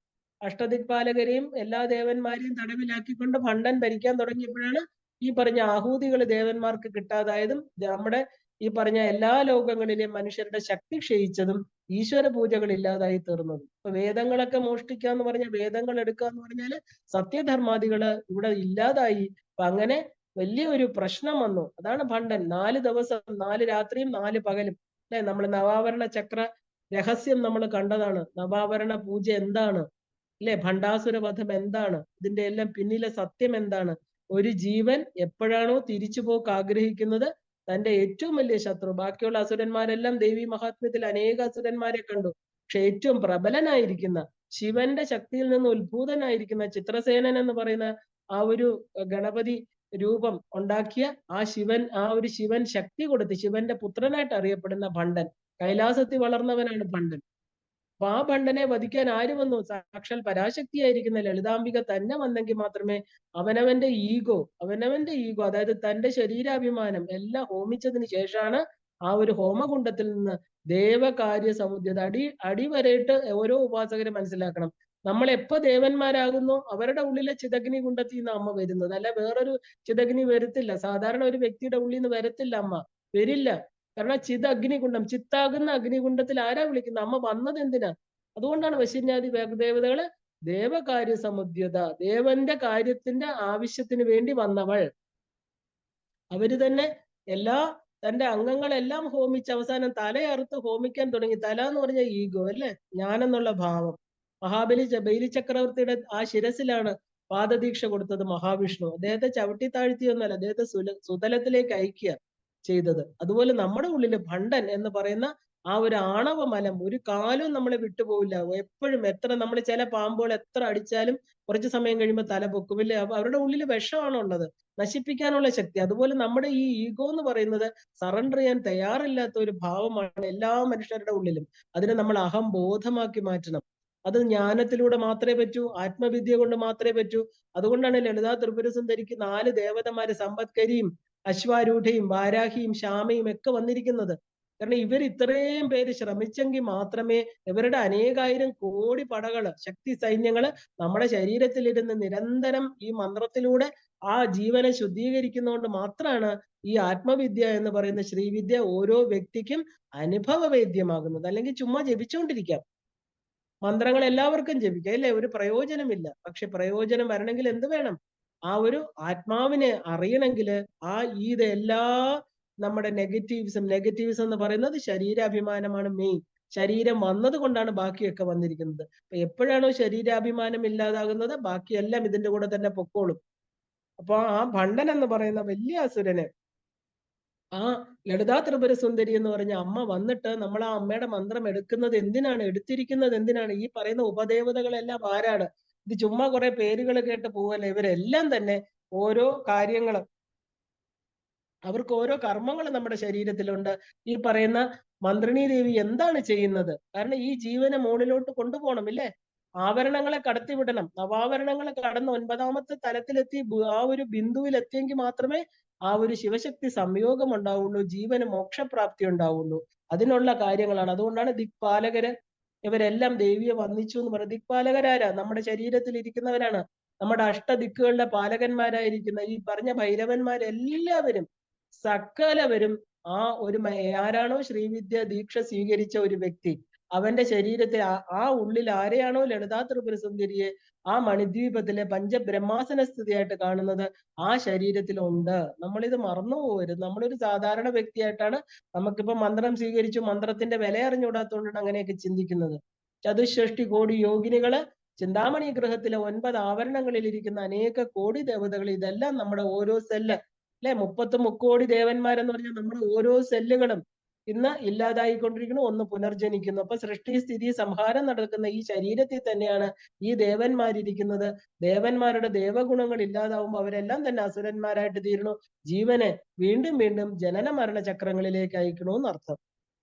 അഷ്ടദിക്പാലകരെയും എല്ലാ ദേവന്മാരെയും തടവിലാക്കിക്കൊണ്ട് ഭണ്ഡൻ ഭരിക്കാൻ തുടങ്ങിയപ്പോഴാണ് ഈ പറഞ്ഞ ആഹൂതികൾ ദേവന്മാർക്ക് കിട്ടാതായതും നമ്മുടെ ഈ പറഞ്ഞ എല്ലാ ലോകങ്ങളിലെയും മനുഷ്യരുടെ ശക്തി ക്ഷയിച്ചതും ഈശ്വര പൂജകൾ ഇല്ലാതായി തീർന്നതും. ഇപ്പൊ വേദങ്ങളൊക്കെ മോഷ്ടിക്കുക എന്ന് പറഞ്ഞാൽ, വേദങ്ങൾ എടുക്കുക എന്ന് പറഞ്ഞാല് സത്യധർമാദികള് ഇവിടെ ഇല്ലാതായി. അപ്പൊ അങ്ങനെ വലിയൊരു പ്രശ്നം വന്നു. അതാണ് ഭണ്ഡൻ. 4 ദിവസം 4 രാത്രിയും 4 പകലും, അല്ലെ? നമ്മൾ നവാവരണ ചക്ര രഹസ്യം നമ്മൾ കണ്ടതാണ്. നവാവരണ പൂജ എന്താണ്, അല്ലെ? ഭണ്ഡാസുര വധം എന്താണ്, ഇതിന്റെ എല്ലാം പിന്നിലെ സത്യം എന്താണ്? ഒരു ജീവൻ എപ്പോഴാണോ തിരിച്ചുപോക്ക് ആഗ്രഹിക്കുന്നത്, തന്റെ ഏറ്റവും വലിയ ശത്രു, ബാക്കിയുള്ള അസുരന്മാരെല്ലാം ദേവി മഹാത്മ്യത്തിൽ അനേക അസുരന്മാരെ കണ്ടു. പക്ഷെ ഏറ്റവും പ്രബലനായിരിക്കുന്ന ശിവന്റെ ശക്തിയിൽ നിന്ന് ഉത്ഭൂതനായിരിക്കുന്ന ചിത്രസേനൻ എന്ന് പറയുന്ന ആ ഒരു ഗണപതി രൂപം ഉണ്ടാക്കിയ ആ ഒരു ശിവൻ ശക്തി കൊടുത്ത് ശിവന്റെ പുത്രനായിട്ട് അറിയപ്പെടുന്ന ഭണ്ഡൻ, കൈലാസത്തിൽ വളർന്നവനാണ് ഭണ്ഡൻ. അപ്പൊ ആ ഭണ്ഡനെ വധിക്കാൻ ആര് വന്നു? സാക്ഷാൽ പരാശക്തിയായിരിക്കുന്ന ലളിതാംബിക തന്നെ വന്നെങ്കിൽ മാത്രമേ അവനവന്റെ ഈഗോ അതായത് തന്റെ ശരീരാഭിമാനം എല്ലാം ഹോമിച്ചതിന് ശേഷമാണ് ആ ഒരു ഹോമകുണ്ടത്തിൽ നിന്ന് ദേവകാര്യ സമുദ്രത അടിവരയിട്ട് ഓരോ ഉപാസകരും മനസ്സിലാക്കണം. നമ്മൾ എപ്പോ ദേവന്മാരാകുന്നു അവരുടെ ഉള്ളിലെ ചിതഗ്നി കുണ്ടത്തിൽ നിന്ന് അമ്മ വരുന്നത്, അല്ല വേറൊരു ചിതഗ്നി വരത്തില്ല. സാധാരണ ഒരു വ്യക്തിയുടെ ഉള്ളിൽ നിന്ന് വരത്തില്ല അമ്മ, വരില്ല. കാരണം അഗ്നികുണ്ഡം, ചിത്താകുന്ന അഗ്നികുണ്ഡത്തിൽ ആരാ വിളിക്കുന്നത്? അമ്മ വന്നത് എന്തിനാ? അതുകൊണ്ടാണ് വശിന്യാദി ദേവതകള് ദേവകാര്യ സമുദ്യത, ദേവന്റെ കാര്യത്തിന്റെ ആവശ്യത്തിന് വേണ്ടി വന്നവൾ. അവര് തന്നെ തന്റെ അംഗങ്ങളെല്ലാം ഹോമിച്ച് അവസാനം തലയറുത്ത് ഹോമിക്കാൻ തുടങ്ങി. തല എന്ന് പറഞ്ഞ ഈഗോ, അല്ലെ? ഞാനെന്നുള്ള ഭാവം. ബൈലി ചക്രവർത്തിയുടെ ആ ശിരസിലാണ് പാദദീക്ഷ കൊടുത്തത് മഹാവിഷ്ണു. അദ്ദേഹത്തെ ചവിട്ടി താഴ്ത്തിയൊന്നല്ല, അദ്ദേഹത്തെ സുതലത്തിലേക്ക് അയക്കുക ചെയ്തത്. അതുപോലെ നമ്മുടെ ഉള്ളില് ഭണ്ഡൻ എന്ന് പറയുന്ന ആ ഒരു ആണവ മലം ഒരു കാലവും നമ്മളെ വിട്ടുപോകില്ല. എപ്പോഴും നമ്മൾ ചില പാമ്പുകൾ എത്ര അടിച്ചാലും കുറച്ചു സമയം കഴിയുമ്പോൾ തല പൊക്കുമില്ലേ? അവരുടെ ഉള്ളിൽ വിഷമാണുള്ളത്, നശിപ്പിക്കാനുള്ള ശക്തി. അതുപോലെ നമ്മുടെ ഈ ഈഗോ എന്ന് പറയുന്നത് സറണ്ടർ ചെയ്യാൻ തയ്യാറില്ലാത്ത ഒരു ഭാവമാണ് എല്ലാ മനുഷ്യരുടെ ഉള്ളിലും. അതിനെ നമ്മൾ അഹംബോധമാക്കി മാറ്റണം. അത് ജ്ഞാനത്തിലൂടെ മാത്രമേ പറ്റൂ, ആത്മവിദ്യ കൊണ്ട് മാത്രമേ പറ്റൂ. അതുകൊണ്ടാണ് ലളിതാ ത്രിപുരസുന്ദരിക്ക് 4 ദേവതമാര്, സമ്പത്കരിയും അശ്വാരൂഢയും വാരാഹിയും ശ്യാമയും ഒക്കെ വന്നിരിക്കുന്നത്. കാരണം ഇവർ ഇത്രയും പേര് ശ്രമിച്ചെങ്കിൽ മാത്രമേ ഇവരുടെ അനേകായിരം കോടി പടകള്, ശക്തി സൈന്യങ്ങള് നമ്മുടെ ശരീരത്തിലിരുന്ന് നിരന്തരം ഈ മന്ത്രത്തിലൂടെ ആ ജീവനെ ശുദ്ധീകരിക്കുന്നതുകൊണ്ട് മാത്രമാണ് ഈ ആത്മവിദ്യ എന്ന് പറയുന്ന ശ്രീവിദ്യ ഓരോ വ്യക്തിക്കും അനുഭവവേദ്യമാകുന്നത്. അല്ലെങ്കിൽ ചുമ്മാ ജപിച്ചുകൊണ്ടിരിക്കാം, മന്ത്രങ്ങൾ എല്ലാവർക്കും ജപിക്കാം, അല്ലേ? ഒരു പ്രയോജനമില്ല. പക്ഷെ പ്രയോജനം വരണമെങ്കിൽ എന്ത് വേണം? ആ ഒരു ആത്മാവിനെ അറിയണമെങ്കിൽ എല്ലാ നമ്മുടെ നെഗറ്റീവ്സ് എന്ന് പറയുന്നത് ശരീരാഭിമാനമാണ് മെയിൻ. ശരീരം വന്നത് കൊണ്ടാണ് ബാക്കിയൊക്കെ വന്നിരിക്കുന്നത്. അപ്പൊ എപ്പോഴാണോ ശരീരാഭിമാനം ഇല്ലാതാകുന്നത് ബാക്കിയെല്ലാം ഇതിന്റെ കൂടെ തന്നെ പൊക്കോളും. അപ്പൊ ആ ഭണ്ഡൻ എന്ന് പറയുന്ന വലിയ അസുരനെ ആ ലളിതാ ത്രിപുര സുന്ദരി എന്ന് പറഞ്ഞ അമ്മ വന്നിട്ട് നമ്മൾ ആ അമ്മയുടെ മന്ത്രം എടുത്തിരിക്കുന്നത് എന്തിനാണ്? ഈ പറയുന്ന ഉപദേവതകളെല്ലാം ആരാണ്? ഇത് ചുമ്മാ കുറെ പേരുകൾ കേട്ട് പോവല്ല. ഇവരെല്ലാം തന്നെ ഓരോ കാര്യങ്ങളും, അവർക്ക് ഓരോ കർമ്മങ്ങൾ നമ്മുടെ ശരീരത്തിലുണ്ട്. ഈ പറയുന്ന മന്ത്രിണി ദേവി എന്താണ് ചെയ്യുന്നത്? കാരണം ഈ ജീവനെ മുകളിലോട്ട് കൊണ്ടുപോകണം, ഇല്ലേ? ആവരണങ്ങളെ കടത്തിവിടണം. നവാവരണങ്ങളെ കടന്ന് 9ാമത്തെ തലത്തിലെത്തി ആ ഒരു ബിന്ദുവിൽ എത്തിയെങ്കിൽ മാത്രമേ ആ ഒരു ശിവശക്തി സംയോഗം ഉണ്ടാവുള്ളൂ, ജീവന് മോക്ഷപ്രാപ്തി ഉണ്ടാവുള്ളൂ. അതിനുള്ള കാര്യങ്ങളാണ്. അതുകൊണ്ടാണ് ദിക്പാലകര് ഇവരെല്ലാം ദേവിയെ വന്ദിച്ചു എന്ന് പറയുന്നത്. ദിക്പാലകരാരാ? നമ്മുടെ ശരീരത്തിൽ ഇരിക്കുന്നവരാണ്. നമ്മുടെ അഷ്ടദിക്കുകളുടെ പാലകന്മാരായിരിക്കുന്ന ഈ പറഞ്ഞ ഭൈരവന്മാരെല്ലാവരും സകലവരും ആ ഒരു ആരാണോ ശ്രീവിദ്യ ദീക്ഷ സ്വീകരിച്ച ഒരു വ്യക്തി, അവന്റെ ശരീരത്തെ ആ ഉള്ളിൽ ആരെയാണോ ലളിതാ ത്രിപുര സുന്ദരിയെ ആ മണിദ്വീപത്തിലെ പഞ്ചബ്രഹ്മാസന സ്ഥിതിയായിട്ട് കാണുന്നത്, ആ ശരീരത്തിലുണ്ട്. നമ്മളിത് മറന്നു പോകരുത്. നമ്മളൊരു സാധാരണ വ്യക്തിയായിട്ടാണ് നമുക്കിപ്പോ മന്ത്രം സ്വീകരിച്ചു, മന്ത്രത്തിന്റെ വില അറിഞ്ഞുകൂടാത്തതുകൊണ്ടാണ് അങ്ങനെയൊക്കെ ചിന്തിക്കുന്നത്. ചതുഷ്ഷഷ്ടി കോടി യോഗിനികള് ചിന്താമണി ഗ്രഹത്തിലെ 9 ആവരണങ്ങളിൽ ഇരിക്കുന്ന അനേക കോടി ദേവതകൾ, ഇതെല്ലാം നമ്മുടെ ഓരോ സെല്ല്, അല്ലെ? 30 മുക്കോടി ദേവന്മാരെന്ന് പറഞ്ഞാൽ നമ്മുടെ ഓരോ സെല്ലുകളും ഇന്ന് ഇല്ലാതായിക്കൊണ്ടിരിക്കുന്നു, ഒന്ന് പുനർജനിക്കുന്നു. അപ്പൊ സൃഷ്ടി സ്ഥിതി സംഹാരം നടക്കുന്ന ഈ ശരീരത്തിൽ തന്നെയാണ് ഈ ദേവന്മാരിരിക്കുന്നത്. ദേവന്മാരുടെ ദേവഗുണങ്ങൾ ഇല്ലാതാവുമ്പോൾ അവരെല്ലാം തന്നെ അസുരന്മാരായിട്ട് തീരുന്നു. ജീവനെ വീണ്ടും വീണ്ടും ജനന മരണ ചക്രങ്ങളിലേക്ക് അയക്കണമെന്നർത്ഥം.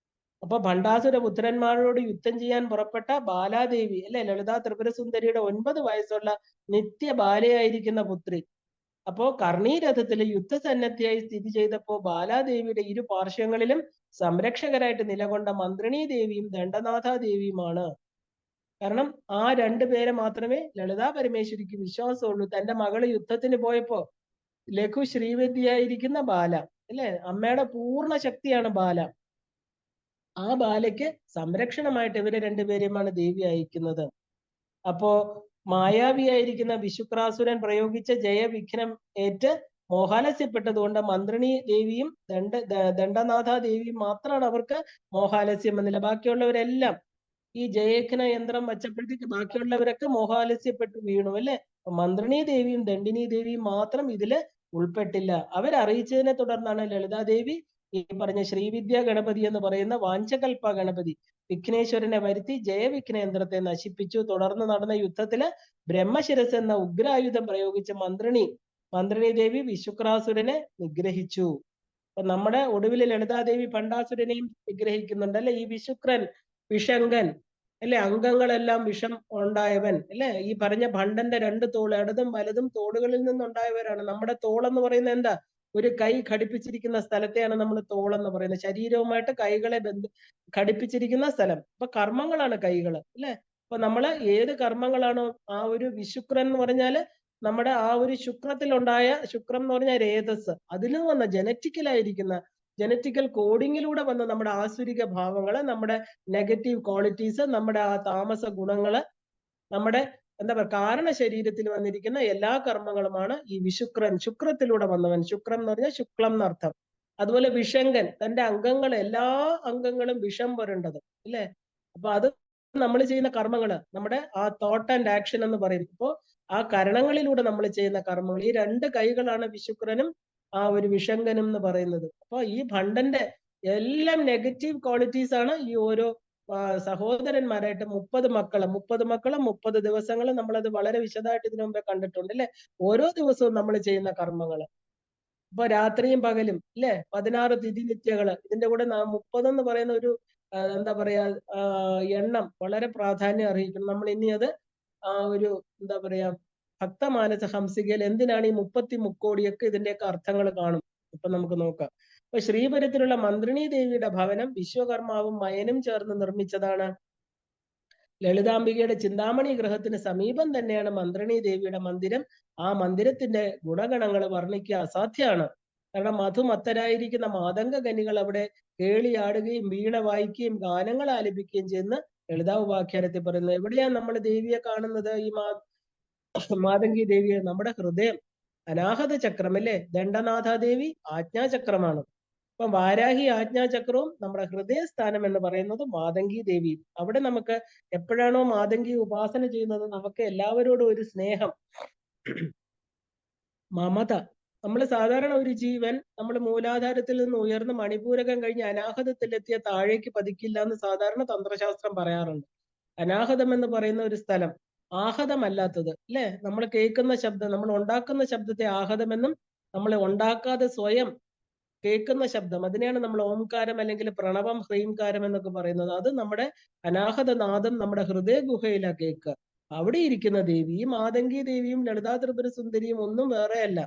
അപ്പൊ ഭണ്ഡാസുര പുത്രന്മാരോട് യുദ്ധം ചെയ്യാൻ പുറപ്പെട്ട ബാലാദേവി, അല്ലെ? ലളിതാ ത്രിപുര സുന്ദരിയുടെ 9 വയസ്സുള്ള നിത്യ ബാലയായിരിക്കുന്ന പുത്രി. അപ്പോ കർണീരഥത്തില് യുദ്ധസന്നദ്ധിയായി സ്ഥിതി ചെയ്തപ്പോ ബാലാദേവിയുടെ ഇരു പാർശ്വങ്ങളിലും സംരക്ഷകരായിട്ട് നിലകൊണ്ട മന്ത്രിണി ദേവിയും ദണ്ഡനാഥ ദേവിയുമാണ്. കാരണം ആ 2 പേരെ മാത്രമേ ലളിതാ പരമേശ്വരിക്ക് വിശ്വാസമുള്ളൂ. തന്റെ മകള് യുദ്ധത്തിന് പോയപ്പോ ലഘു ശ്രീവിദ്യയായിരിക്കുന്ന ബാല, അല്ലെ? അമ്മയുടെ പൂർണ്ണ ശക്തിയാണ് ബാല. ആ ബാലയ്ക്ക് സംരക്ഷണമായിട്ട് ഇവരെ 2 പേരെയുമാണ് ദേവി അയക്കുന്നത്. അപ്പോ മായാവിയായിരിക്കുന്ന വിശുക്രാസുരൻ പ്രയോഗിച്ച ജയവിഘ്നം ഏറ്റ് മോഹാലസ്യപ്പെട്ടതുകൊണ്ട് മന്ത്രിണി ദേവിയും ദണ്ഡനാഥ ദേവിയും മാത്രമാണ് അവർക്ക് മോഹാലസ്യം വന്നില്ല. ബാക്കിയുള്ളവരെല്ലാം ഈ ജയഘ്ന യന്ത്രം വച്ചപ്പോഴത്തേക്ക് ബാക്കിയുള്ളവരൊക്കെ മോഹാലസ്യപ്പെട്ടു വീണു, അല്ലെ? മന്ത്രിണി ദേവിയും ദണ്ഡിനി ദേവിയും മാത്രം ഇതില് ഉൾപ്പെട്ടില്ല. അവരറിയിച്ചതിനെ തുടർന്നാണ് ലളിതാദേവി ഈ പറഞ്ഞ ശ്രീവിദ്യ ഗണപതി എന്ന് പറയുന്ന വാഞ്ചകൽപ്പ ഗണപതി വിഘ്നേശ്വരനെ വരുത്തി ജയവിഘ്ന യന്ത്രത്തെ നശിപ്പിച്ചു. തുടർന്ന് നടന്ന യുദ്ധത്തില് ബ്രഹ്മശിരസ് എന്ന ഉഗ്രായുധം പ്രയോഗിച്ച മന്ത്രിണി ദേവി വിശുക്രാസുരനെ നിഗ്രഹിച്ചു. അപ്പൊ നമ്മുടെ ഒടുവിൽ ലളിതാദേവി ഭണ്ഡാസുരനെയും നിഗ്രഹിക്കുന്നുണ്ട്, അല്ലെ? ഈ വിശുക്രൻ, വിഷങ്കൻ, അല്ലെ? അംഗങ്ങളെല്ലാം വിഷം ഉണ്ടായവൻ, അല്ലെ? ഈ പറഞ്ഞ ഭണ്ഡന്റെ 2 തോൾ, ഇടതും വലതും തോളുകളിൽ നിന്നുണ്ടായവരാണ്. നമ്മുടെ തോളെന്ന് പറയുന്നത് എന്താ? ഒരു കൈ ഘടിപ്പിച്ചിരിക്കുന്ന സ്ഥലത്തെയാണ് നമ്മൾ തോളെന്ന് പറയുന്നത്. ശരീരവുമായിട്ട് കൈകളെ ഘടിപ്പിച്ചിരിക്കുന്ന സ്ഥലം. അപ്പൊ കർമ്മങ്ങളാണ് കൈകള്, അല്ലെ? അപ്പൊ നമ്മള് ഏത് കർമ്മങ്ങളാണോ ആ ഒരു വിശുക്രൻ എന്ന് പറഞ്ഞാല് നമ്മുടെ ആ ഒരു ശുക്രത്തിലുണ്ടായ, ശുക്രം എന്ന് പറഞ്ഞാൽ രേതസ്, അതിൽ വന്ന ജനറ്റിക്കൽ കോഡിങ്ങിലൂടെ വന്ന നമ്മുടെ ആസുരിക ഭാവങ്ങള്, നമ്മുടെ നെഗറ്റീവ് ക്വാളിറ്റീസ്, നമ്മുടെ ആ താമസ ഗുണങ്ങള്, നമ്മുടെ എന്താ പറയുക കാരണ ശരീരത്തിൽ വന്നിരിക്കുന്ന എല്ലാ കർമ്മങ്ങളുമാണ് ഈ വിശുക്രൻ. ശുക്രത്തിലൂടെ വന്നവൻ. ശുക്രം എന്ന് പറഞ്ഞാൽ ശുക്ലം എന്നർത്ഥം. അതുപോലെ വിഷങ്കൻ, തന്റെ അംഗങ്ങൾ, എല്ലാ അംഗങ്ങളും വിഷം പുരണ്ടത്, അല്ലെ? അപ്പൊ അത് നമ്മൾ ചെയ്യുന്ന കർമ്മങ്ങള്, നമ്മുടെ ആ തോട്ട് ആൻഡ് ആക്ഷൻ എന്ന് പറയും. ഇപ്പോ ആ കരണങ്ങളിലൂടെ നമ്മൾ ചെയ്യുന്ന കർമ്മങ്ങൾ, ഈ 2 കൈകളാണ് വിശുക്രനും ആ ഒരു വിഷങ്കനും എന്ന് പറയുന്നത്. അപ്പൊ ഈ ഭണ്ഡന്റെ എല്ലാം നെഗറ്റീവ് ക്വാളിറ്റീസ് ആണ് ഈ ഓരോ സഹോദരന്മാരായിട്ട് 30 മക്കളും 30 ദിവസങ്ങളും നമ്മളത് വളരെ വിശദമായിട്ട് ഇതിനു മുമ്പേ കണ്ടിട്ടുണ്ട്, അല്ലെ? ഓരോ ദിവസവും നമ്മൾ ചെയ്യുന്ന കർമ്മങ്ങള്. ഇപ്പൊ രാത്രിയും പകലും, അല്ലെ? 16 തിഥിനിത്യകള്. ഇതിന്റെ കൂടെ 30 എന്ന് പറയുന്ന ഒരു എന്താ പറയാ എണ്ണം വളരെ പ്രാധാന്യം അർഹിക്കണം. നമ്മൾ ഇനി അത് ആ ഒരു എന്താ പറയാ ഭക്തമാനസ ഹംസികയിൽ എന്തിനാണ് ഈ 30 മുക്കോടിയൊക്കെ ഇതിന്റെയൊക്കെ അർത്ഥങ്ങൾ കാണും. ഇപ്പൊ നമുക്ക് നോക്കാം. അപ്പൊ ശ്രീപുരത്തിലുള്ള മന്ത്രിണി ദേവിയുടെ ഭവനം വിശ്വകർമാവും മയനും ചേർന്ന് നിർമ്മിച്ചതാണ്. ലളിതാംബികയുടെ ചിന്താമണി ഗ്രഹത്തിന് സമീപം തന്നെയാണ് മന്ത്രിണി ദേവിയുടെ മന്ദിരം. ആ മന്ദിരത്തിന്റെ ഗുണഗണങ്ങൾ വർണ്ണിക്കുക അസാധ്യമാണ്. കാരണം മധുമത്തരായിരിക്കുന്ന മാതംഗ കനികൾ അവിടെ കേളിയാടുകയും വീണ വായിക്കുകയും ഗാനങ്ങൾ ആലപിക്കുകയും ചെയ്യുന്ന ലളിതാ ഉപാഖ്യാനത്തിൽ പറയുന്നത്. എവിടെയാണ് നമ്മൾ ദേവിയെ കാണുന്നത്? ഈ മാതംഗി ദേവിയെ നമ്മുടെ ഹൃദയം, അനാഹത ചക്രം, അല്ലെ? ദണ്ഡനാഥ ദേവി ആജ്ഞാചക്രമാണ്. അപ്പൊ വാരാഹി ആജ്ഞാചക്രവും നമ്മുടെ ഹൃദയസ്ഥാനം എന്ന് പറയുന്നത് മാതംഗി ദേവി. അവിടെ നമുക്ക് എപ്പോഴാണോ മാതംഗി ഉപാസന ചെയ്യുന്നത്, നമുക്ക് എല്ലാവരോടും ഒരു സ്നേഹം, മമത. നമ്മൾ സാധാരണ ഒരു ജീവൻ നമ്മൾ മൂലാധാരത്തിൽ നിന്ന് ഉയർന്ന് മണിപൂരകം കഴിഞ്ഞ് അനാഹതത്തിലെത്തിയ താഴേക്ക് പതിക്കില്ല എന്ന് സാധാരണ തന്ത്രശാസ്ത്രം പറയാറുണ്ട്. അനാഹതം എന്ന് പറയുന്ന ഒരു സ്ഥലം ആഹതമല്ലാത്തത്, അല്ലെ? നമ്മൾ കേൾക്കുന്ന ശബ്ദം, നമ്മൾ ഉണ്ടാക്കുന്ന ശബ്ദത്തെ ആഹതമെന്നും, നമ്മൾ ഉണ്ടാക്കാതെ സ്വയം കേൾക്കുന്ന ശബ്ദം, അതിനെയാണ് നമ്മൾ ഓംകാരം അല്ലെങ്കിൽ പ്രണവം ഹ്രീംകാരം എന്നൊക്കെ പറയുന്നത്. അത് നമ്മുടെ അനാഹതനാദം നമ്മുടെ ഹൃദയ ഗുഹയിലാ കേൾക്കുക. അവിടെ ഇരിക്കുന്ന ദേവി, ഈ മാതംഗി ദേവിയും ലളിതാ ത്രിപുര സുന്ദരിയും ഒന്നും വേറെയല്ല.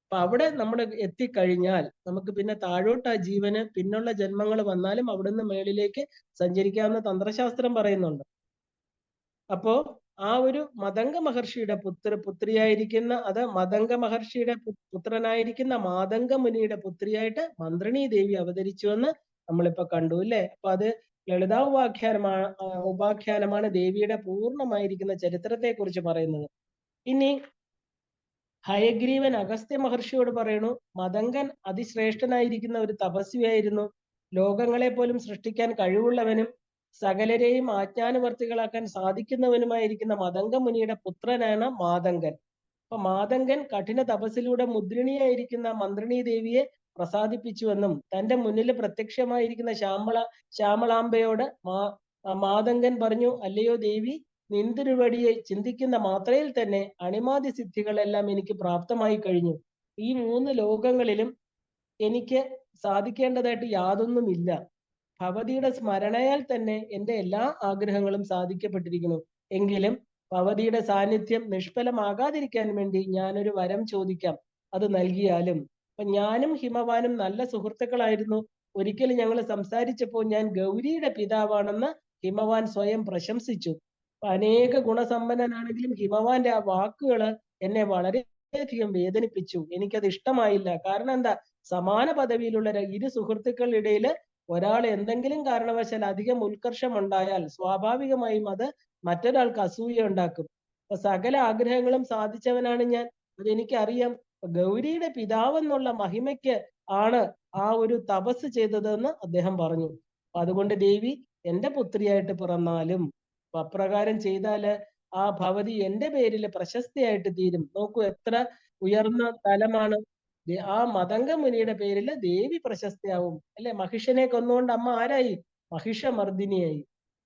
അപ്പൊ അവിടെ നമ്മൾ എത്തിക്കഴിഞ്ഞാൽ നമുക്ക് പിന്നെ താഴോട്ട് ആ ജീവന് പിന്നുള്ള ജന്മങ്ങൾ വന്നാലും അവിടുന്ന് മേളിലേക്ക് സഞ്ചരിക്കാവുന്ന തന്ത്രശാസ്ത്രം പറയുന്നുണ്ട്. അപ്പോ ആ ഒരു മതംഗ മഹർഷിയുടെ പുത്രിയായിരിക്കുന്ന, അത് മതംഗ മഹർഷിയുടെ പുത്രനായിരിക്കുന്ന മാതംഗ മുനിയുടെ പുത്രിയായിട്ട് മന്ത്രിണി ദേവി അവതരിച്ചുവെന്ന് നമ്മളിപ്പോ കണ്ടു അല്ലെ. അപ്പൊ അത് ലളിതാ ഉപാഖ്യാനമാണ് ദേവിയുടെ പൂർണ്ണമായിരിക്കുന്ന ചരിത്രത്തെ കുറിച്ച് പറയുന്നത്. ഇനി ഹയഗ്രീവൻ അഗസ്ത്യ മഹർഷിയോട് പറയണു, മതംഗൻ അതിശ്രേഷ്ഠനായിരിക്കുന്ന ഒരു തപസ്വിയായിരുന്നു. ലോകങ്ങളെ പോലും സൃഷ്ടിക്കാൻ കഴിവുള്ളവനും സകലരെയും ആജ്ഞാനുവർത്തികളാക്കാൻ സാധിക്കുന്നവനുമായിരിക്കുന്ന മതംഗ മുനിയുടെ പുത്രനാണ് മാതംഗൻ. അപ്പൊ മാതംഗൻ കഠിന തപസ്സിലൂടെ മുദ്രിണിയായിരിക്കുന്ന മന്ത്രിണി ദേവിയെ പ്രസാദിപ്പിച്ചുവെന്നും തന്റെ മുന്നിൽ പ്രത്യക്ഷമായിരിക്കുന്ന ശ്യാമളാംബയോട് മാതംഗൻ പറഞ്ഞു, അല്ലയോ ദേവി, നിന്തിരുവടിയെ ചിന്തിക്കുന്ന മാത്രയിൽ തന്നെ അണിമാതി സിദ്ധികളെല്ലാം എനിക്ക് പ്രാപ്തമായി കഴിഞ്ഞു. ഈ 3 ലോകങ്ങളിലും എനിക്ക് സാധിക്കേണ്ടതായിട്ട് യാതൊന്നുമില്ല. ഭവതിയുടെ സ്മരണയാൽ തന്നെ എൻ്റെ എല്ലാ ആഗ്രഹങ്ങളും സാധിക്കപ്പെട്ടിരിക്കുന്നു. എങ്കിലും ഭവതിയുടെ സാന്നിധ്യം നിഷ്ഫലമാകാതിരിക്കാൻ വേണ്ടി ഞാനൊരു വരം ചോദിക്കാം, അത് നൽകിയാലും. അപ്പൊ ഞാനും ഹിമവാനും നല്ല സുഹൃത്തുക്കളായിരുന്നു. ഒരിക്കലും ഞങ്ങൾ സംസാരിച്ചപ്പോൾ ഞാൻ ഗൗരിയുടെ പിതാവാണെന്ന് ഹിമവാൻ സ്വയം പ്രശംസിച്ചു. അനേക ഗുണസമ്പന്നനാണെങ്കിലും ഹിമവാന്റെ ആ വാക്കുകൾ എന്നെ വളരെയധികം വേദനിപ്പിച്ചു. എനിക്കത് ഇഷ്ടമായില്ല. കാരണം എന്താ, സമാന പദവിയിലുള്ള ഇരു സുഹൃത്തുക്കളുടെ ഇടയിൽ ഒരാൾ എന്തെങ്കിലും കാരണവശാൽ അധികം ഉത്കർഷം ഉണ്ടായാൽ സ്വാഭാവികമായും അത് മറ്റൊരാൾക്ക് അസൂയ ഉണ്ടാക്കും. അപ്പൊ സകല ആഗ്രഹങ്ങളും സാധിച്ചവനാണ് ഞാൻ, അതെനിക്കറിയാം. ഗൗരിയുടെ പിതാവ് എന്നുള്ള മഹിമയ്ക്ക് ആണ് ആ ഒരു തപസ് ചെയ്തതെന്ന് അദ്ദേഹം പറഞ്ഞു. അതുകൊണ്ട് ദേവി എന്റെ പുത്രിയായിട്ട് പിറന്നാലും അപ്രകാരം ചെയ്താല് ആ ഭവതി എന്റെ പേരിൽ പ്രശസ്തിയായിട്ട് തീരും. നോക്കൂ എത്ര ഉയർന്ന തലമാണ്. ആ മതംഗ മുനിയുടെ പേരിൽ ദേവി പ്രശസ്തിയാവും അല്ലെ. മഹിഷനെ കൊന്നുകൊണ്ട് അമ്മ ആരായി? മഹിഷമർദിനിയായി.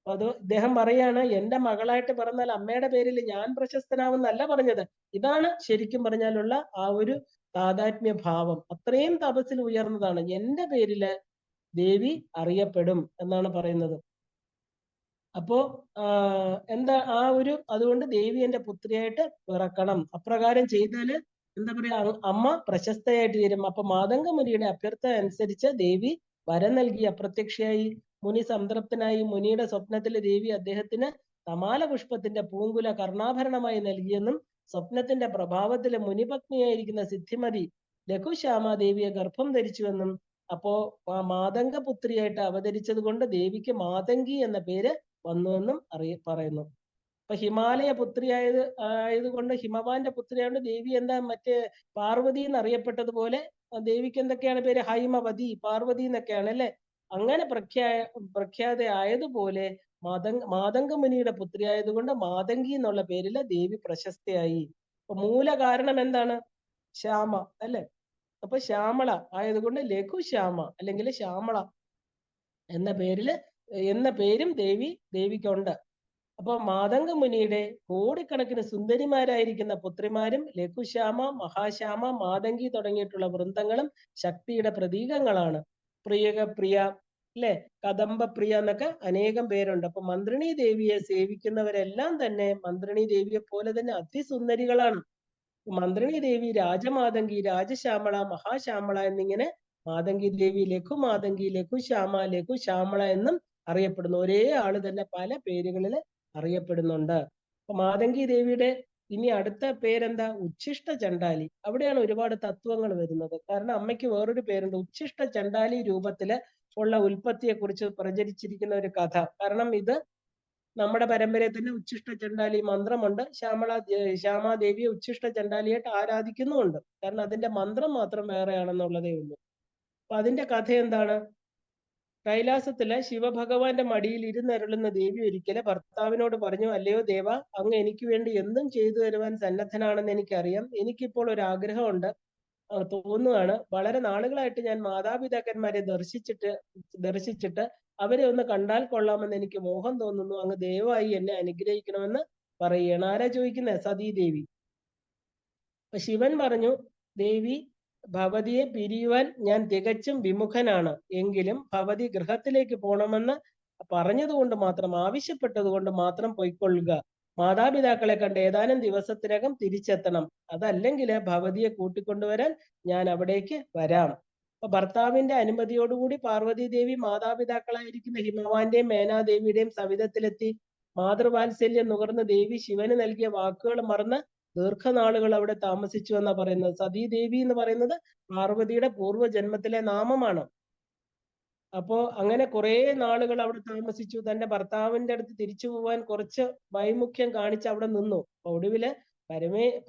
അത് ഇദ്ദേഹം പറയാണ്, എന്റെ മകളായിട്ട് പിറന്നാൽ അമ്മയുടെ പേരിൽ ഞാൻ പ്രശസ്തനാവുന്നല്ല പറഞ്ഞത്. ഇതാണ് ശരിക്കും പറഞ്ഞാലുള്ള ആ ഒരു താതാത്മ്യ ഭാവം. അത്രയും തപസ്സിൽ ഉയർന്നതാണ്. എന്റെ പേരില് ദേവി അറിയപ്പെടും എന്നാണ് പറയുന്നത്. അപ്പോ എന്താ ആ ഒരു, അതുകൊണ്ട് ദേവി എന്റെ പുത്രിയായിട്ട് പിറക്കണം. അപ്രകാരം ചെയ്താല് എന്താ പറയാ, അമ്മ പ്രശസ്തയായിട്ട് തീരും. അപ്പൊ മാതംഗ മുനിയുടെ അഭ്യർത്ഥന അനുസരിച്ച് ദേവി വരം നൽകി അപ്രത്യക്ഷയായി. മുനി സംതൃപ്തനായി. മുനിയുടെ സ്വപ്നത്തിൽ ദേവി അദ്ദേഹത്തിന് തമാല പുഷ്പത്തിന്റെ പൂങ്കുല കർണാഭരണമായി നൽകിയെന്നും സ്വപ്നത്തിന്റെ പ്രഭാവത്തില് മുനിപത്നിയായിരിക്കുന്ന സിദ്ധിമതി ലഘുശ്യാമ ദേവിയെ ഗർഭം ധരിച്ചുവെന്നും അപ്പോ മാതംഗ പുത്രിയായിട്ട് അവതരിച്ചത് കൊണ്ട് ദേവിക്ക് മാതംഗി എന്ന പേര് വന്നുവെന്നും പറയുന്നു. അപ്പൊ ഹിമാലയ പുത്രി ആയതുകൊണ്ട്, ഹിമവാന്റെ പുത്രിയായതുകൊണ്ട് ദേവി എന്താ മറ്റേ പാർവതി എന്നറിയപ്പെട്ടതുപോലെ ദേവിക്ക് എന്തൊക്കെയാണ് പേര്? ഹൈമവതി, പാർവതി എന്നൊക്കെയാണ് അല്ലെ. അങ്ങനെ പ്രഖ്യാത ആയതുപോലെ മാതംഗ മുനിയുടെ പുത്രി ആയതുകൊണ്ട് മാതംഗി എന്നുള്ള പേരിൽ ദേവി പ്രശസ്തയായി. അപ്പൊ മൂല കാരണം എന്താണ്? ശ്യാമ അല്ലെ. അപ്പൊ ശ്യാമള ആയതുകൊണ്ട് ലഘു ശ്യാമ അല്ലെങ്കിൽ ശ്യാമള എന്ന പേരും ദേവിക്കുണ്ട്. അപ്പൊ മാതംഗ മുനിയുടെ കോടിക്കണക്കിന് സുന്ദരിമാരായിരിക്കുന്ന പുത്രിമാരും ലഘുശ്യാമ, മഹാശ്യാമ, മാതംഗി തുടങ്ങിയിട്ടുള്ള വൃന്ദങ്ങളും ശക്തിയുടെ പ്രതീകങ്ങളാണ്. പ്രിയ അല്ലെ, കദംബ പ്രിയ എന്നൊക്കെ അനേകം പേരുണ്ട്. അപ്പൊ മന്ത്രിണി ദേവിയെ സേവിക്കുന്നവരെല്ലാം തന്നെ മന്ത്രിണി ദേവിയെ പോലെ തന്നെ അതിസുന്ദരികളാണ്. മന്ത്രിണി ദേവി രാജമാതംഗി, രാജശ്യാമള, മഹാശ്യാമള എന്നിങ്ങനെ മാതംഗി ദേവി ലഘുമാതംഗി, ലഘുശ്യാമള എന്നും അറിയപ്പെടുന്നു. ഒരേ ആള് തന്നെ പല പേരുകളിൽ അറിയപ്പെടുന്നുണ്ട്. അപ്പൊ മാതംഗി ദേവിയുടെ ഇനി അടുത്ത പേരെന്താ? ഉച്ഛിഷ്ട ചണ്ഡാലി. അവിടെയാണ് ഒരുപാട് തത്വങ്ങൾ വരുന്നത്. കാരണം അമ്മയ്ക്ക് വേറൊരു പേരുണ്ട്. ഉച്ഛിഷ്ട ചണ്ഡാലി രൂപത്തില് ഉള്ള ഉൽപ്പത്തിയെ കുറിച്ച് പ്രചരിച്ചിരിക്കുന്ന ഒരു കഥ. കാരണം ഇത് നമ്മുടെ പരമ്പരയിൽ തന്നെ ഉച്ഛിഷ്ട ചണ്ഡാലി മന്ത്രമുണ്ട്. ശ്യാമാദേവിയെ ഉച്ഛിഷ്ട ചണ്ഡാലിയായിട്ട് ആരാധിക്കുന്നുമുണ്ട്. കാരണം അതിന്റെ മന്ത്രം മാത്രം വേറെയാണെന്നുള്ളതേ ഉള്ളൂ. അപ്പൊ അതിന്റെ കഥ എന്താണ്? കൈലാസത്തിലെ ശിവഭഗവാന്റെ മടിയിൽ ഇരുന്നരുളുന്ന ദേവി ഒരിക്കലെ ഭർത്താവിനോട് പറഞ്ഞു, അല്ലയോ ദേവ, അങ്ങ് എനിക്ക് വേണ്ടി എന്തും ചെയ്തു തരുവാൻ സന്നദ്ധനാണെന്ന് എനിക്കറിയാം. എനിക്കിപ്പോൾ ഒരു ആഗ്രഹമുണ്ട്, തോന്നുകയാണ്. വളരെ നാളുകളായിട്ട് ഞാൻ മാതാപിതാക്കന്മാരെ ദർശിച്ചിട്ട് അവരെ ഒന്ന് കണ്ടാൽ കൊള്ളാമെന്ന് എനിക്ക് മോഹം തോന്നുന്നു. അങ്ങ് ദയവായി എന്നെ അനുഗ്രഹിക്കണമെന്ന് പറയുകയാണ്. ആരാ ചോദിക്കുന്നത്? സതീദേവി. അപ്പൊ ശിവൻ പറഞ്ഞു, ദേവി ഭവതിയെ പിരിയുവാൻ ഞാൻ തികച്ചും വിമുഖനാണ്. എങ്കിലും ഭവതി ഗൃഹത്തിലേക്ക് പോണമെന്ന് പറഞ്ഞതുകൊണ്ട് മാത്രം, ആവശ്യപ്പെട്ടത് കൊണ്ട് മാത്രം പൊയ്ക്കൊള്ളുക. മാതാപിതാക്കളെ കണ്ട് ഏതാനും ദിവസത്തിനകം തിരിച്ചെത്തണം. അതല്ലെങ്കിൽ ഭവതിയെ കൂട്ടിക്കൊണ്ടുവരാൻ ഞാൻ അവിടേക്ക് വരാം. അപ്പൊ ഭർത്താവിന്റെ അനുമതിയോടുകൂടി പാർവതി ദേവി മാതാപിതാക്കളായിരിക്കുന്ന ഹിമവാന്റെയും മേനാദേവിയുടെയും സവിധത്തിലെത്തി. മാതൃവാത്സല്യം നുകർന്ന് ദേവി ശിവന് നൽകിയ വാക്കുകൾ മറന്ന് ദീർഘനാളുകൾ അവിടെ താമസിച്ചു എന്നാ പറയുന്നത്. സതീദേവി എന്ന് പറയുന്നത് പാർവതിയുടെ പൂർവ്വജന്മത്തിലെ നാമമാണ്. അപ്പോ അങ്ങനെ കുറെ നാളുകൾ അവിടെ താമസിച്ചു. തന്റെ ഭർത്താവിന്റെ അടുത്ത് തിരിച്ചു പോവാൻ കുറച്ച് വൈമുഖ്യം കാണിച്ച് അവിടെ നിന്നു. ഒടുവില്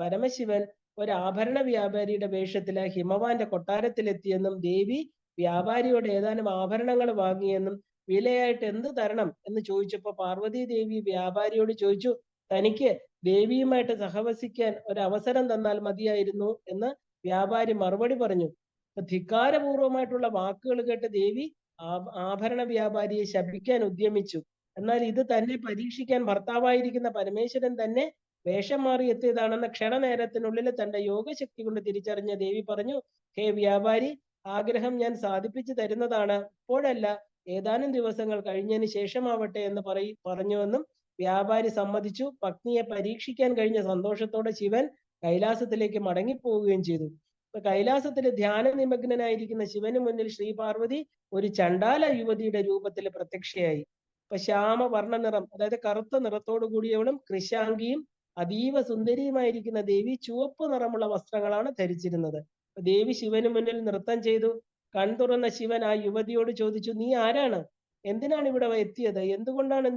പരമശിവൻ ഒരു ആഭരണ വ്യാപാരിയുടെ വേഷത്തില് ഹിമവാന്റെ കൊട്ടാരത്തിലെത്തിയെന്നും ദേവി വ്യാപാരിയോട് ഏതാനും ആഭരണങ്ങൾ വാങ്ങിയെന്നും വിലയായിട്ട് എന്ത് തരണം എന്ന് ചോദിച്ചപ്പോ പാർവതി ദേവി വ്യാപാരിയോട് ചോദിച്ചു, തനിക്ക് ദേവിയുമായിട്ട് സഹവസിക്കാൻ ഒരു അവസരം തന്നാൽ മതിയായിരുന്നു എന്ന് വ്യാപാരി മറുപടി പറഞ്ഞു. ധിക്കാരപൂർവമായിട്ടുള്ള വാക്കുകൾ കേട്ട് ദേവി ആഭരണ വ്യാപാരിയെ ശപിക്കാൻ ഉദ്യമിച്ചു. എന്നാൽ ഇത് തന്നെ പരീക്ഷിക്കാൻ ഭർത്താവായിരിക്കുന്ന പരമേശ്വരൻ തന്നെ വേഷം മാറി എത്തിയതാണെന്ന ക്ഷണനേരത്തിനുള്ളിൽ തന്റെ യോഗശക്തി കൊണ്ട് തിരിച്ചറിഞ്ഞ ദേവി പറഞ്ഞു, ഹേ വ്യാപാരി, ആഗ്രഹം ഞാൻ സാധിപ്പിച്ചു തരുന്നതാണ്. ഇപ്പോഴല്ല, ഏതാനും ദിവസങ്ങൾ കഴിഞ്ഞതിന് ശേഷമാവട്ടെ എന്ന് പറഞ്ഞുവെന്നും വ്യാപാരി സമ്മതിച്ചു. പത്നിയെ പരീക്ഷിക്കാൻ കഴിഞ്ഞ സന്തോഷത്തോടെ ശിവൻ കൈലാസത്തിലേക്ക് മടങ്ങിപ്പോവുകയും ചെയ്തു. കൈലാസത്തിലെ ധ്യാന നിമഗ്നനായിരിക്കുന്ന ശിവന് മുന്നിൽ ശ്രീ പാർവതി ഒരു ചണ്ടാല യുവതിയുടെ രൂപത്തിൽ പ്രത്യക്ഷയായി. ഇപ്പൊ ശ്യാമവർണ്ണ നിറം, അതായത് കറുത്ത നിറത്തോടു കൂടിയവളും കൃശാംഗിയും അതീവ സുന്ദരിയുമായിരിക്കുന്ന ദേവി ചുവപ്പ് നിറമുള്ള വസ്ത്രങ്ങളാണ് ധരിച്ചിരുന്നത്. ദേവി ശിവന് മുന്നിൽ നൃത്തം ചെയ്തു. കൺതുറന്ന ശിവൻ ആ യുവതിയോട് ചോദിച്ചു, നീ ആരാണ്? എന്തിനാണ് ഇവിടെ എത്തിയത്? എന്തുകൊണ്ടാണ്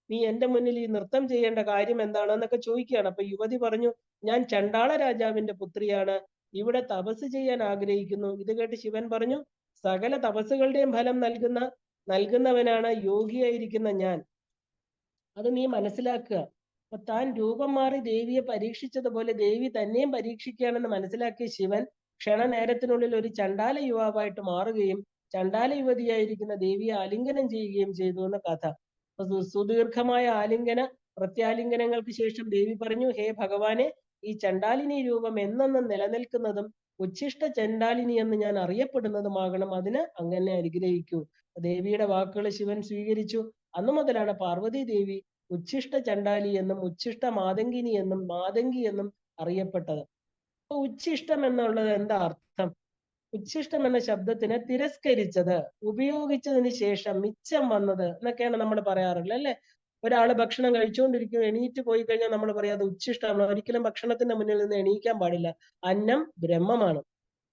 നീ എന്റെ മുന്നിൽ ഈ നൃത്തം ചെയ്യേണ്ട കാര്യം എന്താണെന്നൊക്കെ ചോദിക്കുകയാണ്. അപ്പൊ യുവതി പറഞ്ഞു, ഞാൻ ചണ്ടാള രാജാവിന്റെ പുത്രിയാണ്, ഇവിടെ തപസ് ചെയ്യാൻ ആഗ്രഹിക്കുന്നു. ഇത് കേട്ട് ശിവൻ പറഞ്ഞു, സകല തപസ്സുകളുടെയും ഫലം നൽകുന്നവനാണ് യോഗിയായിരിക്കുന്ന ഞാൻ, അത് നീ മനസ്സിലാക്കുക. അപ്പൊ താൻ രൂപം മാറി ദേവിയെ പരീക്ഷിച്ചതുപോലെ ദേവി തന്നെയും പരീക്ഷിക്കുകയാണെന്ന് മനസ്സിലാക്കിയ ശിവൻ ക്ഷണനേരത്തിനുള്ളിൽ ഒരു ചണ്ടാല യുവാവായിട്ട് മാറുകയും ചണ്ടാല യുവതിയായിരിക്കുന്ന ദേവിയെ ആലിംഗനം ചെയ്യുകയും ചെയ്തു എന്ന കഥ. സുദീർഘമായ പ്രത്യാലിംഗനങ്ങൾക്ക് ശേഷം ദേവി പറഞ്ഞു, ഹേ ഭഗവാനെ, ഈ ചണ്ടാലിനി രൂപം എന്നെന്നും നിലനിൽക്കുന്നതും ഉച്ഛിഷ്ട ചണ്ടാലിനി എന്ന് ഞാൻ അറിയപ്പെടുന്നതുമാകണം. അതിന് അങ്ങനെ അനുഗ്രഹിക്കൂ. ദേവിയുടെ വാക്കുകൾ ശിവൻ സ്വീകരിച്ചു. അന്നു മുതലാണ് പാർവതി ദേവി ഉച്ഛിഷ്ട ചണ്ടാലി എന്നും ഉച്ഛിഷ്ട മാതങ്കിനി എന്നും മാതങ്കി എന്നും അറിയപ്പെട്ടത്. അപ്പൊ ഉച്ഛിഷ്ടം എന്നുള്ളത് എന്താ അർത്ഥം? ഉച്ഛിഷ്ടം എന്ന ശബ്ദത്തിന് തിരസ്കരിച്ചത്, ഉപയോഗിച്ചതിന് ശേഷം മിച്ചം വന്നത് എന്നൊക്കെയാണ് നമ്മൾ പറയാറുള്ളത്, അല്ലെ? ഒരാള് ഭക്ഷണം കഴിച്ചുകൊണ്ടിരിക്കും, എണീറ്റ് പോയി കഴിഞ്ഞാൽ നമ്മൾ പറയാം അത് ഉച്ഛിഷ്ടമാണ്. ഒരിക്കലും ഭക്ഷണത്തിന്റെ മുന്നിൽ നിന്ന് എണീക്കാൻ പാടില്ല. അന്നം ബ്രഹ്മമാണ്.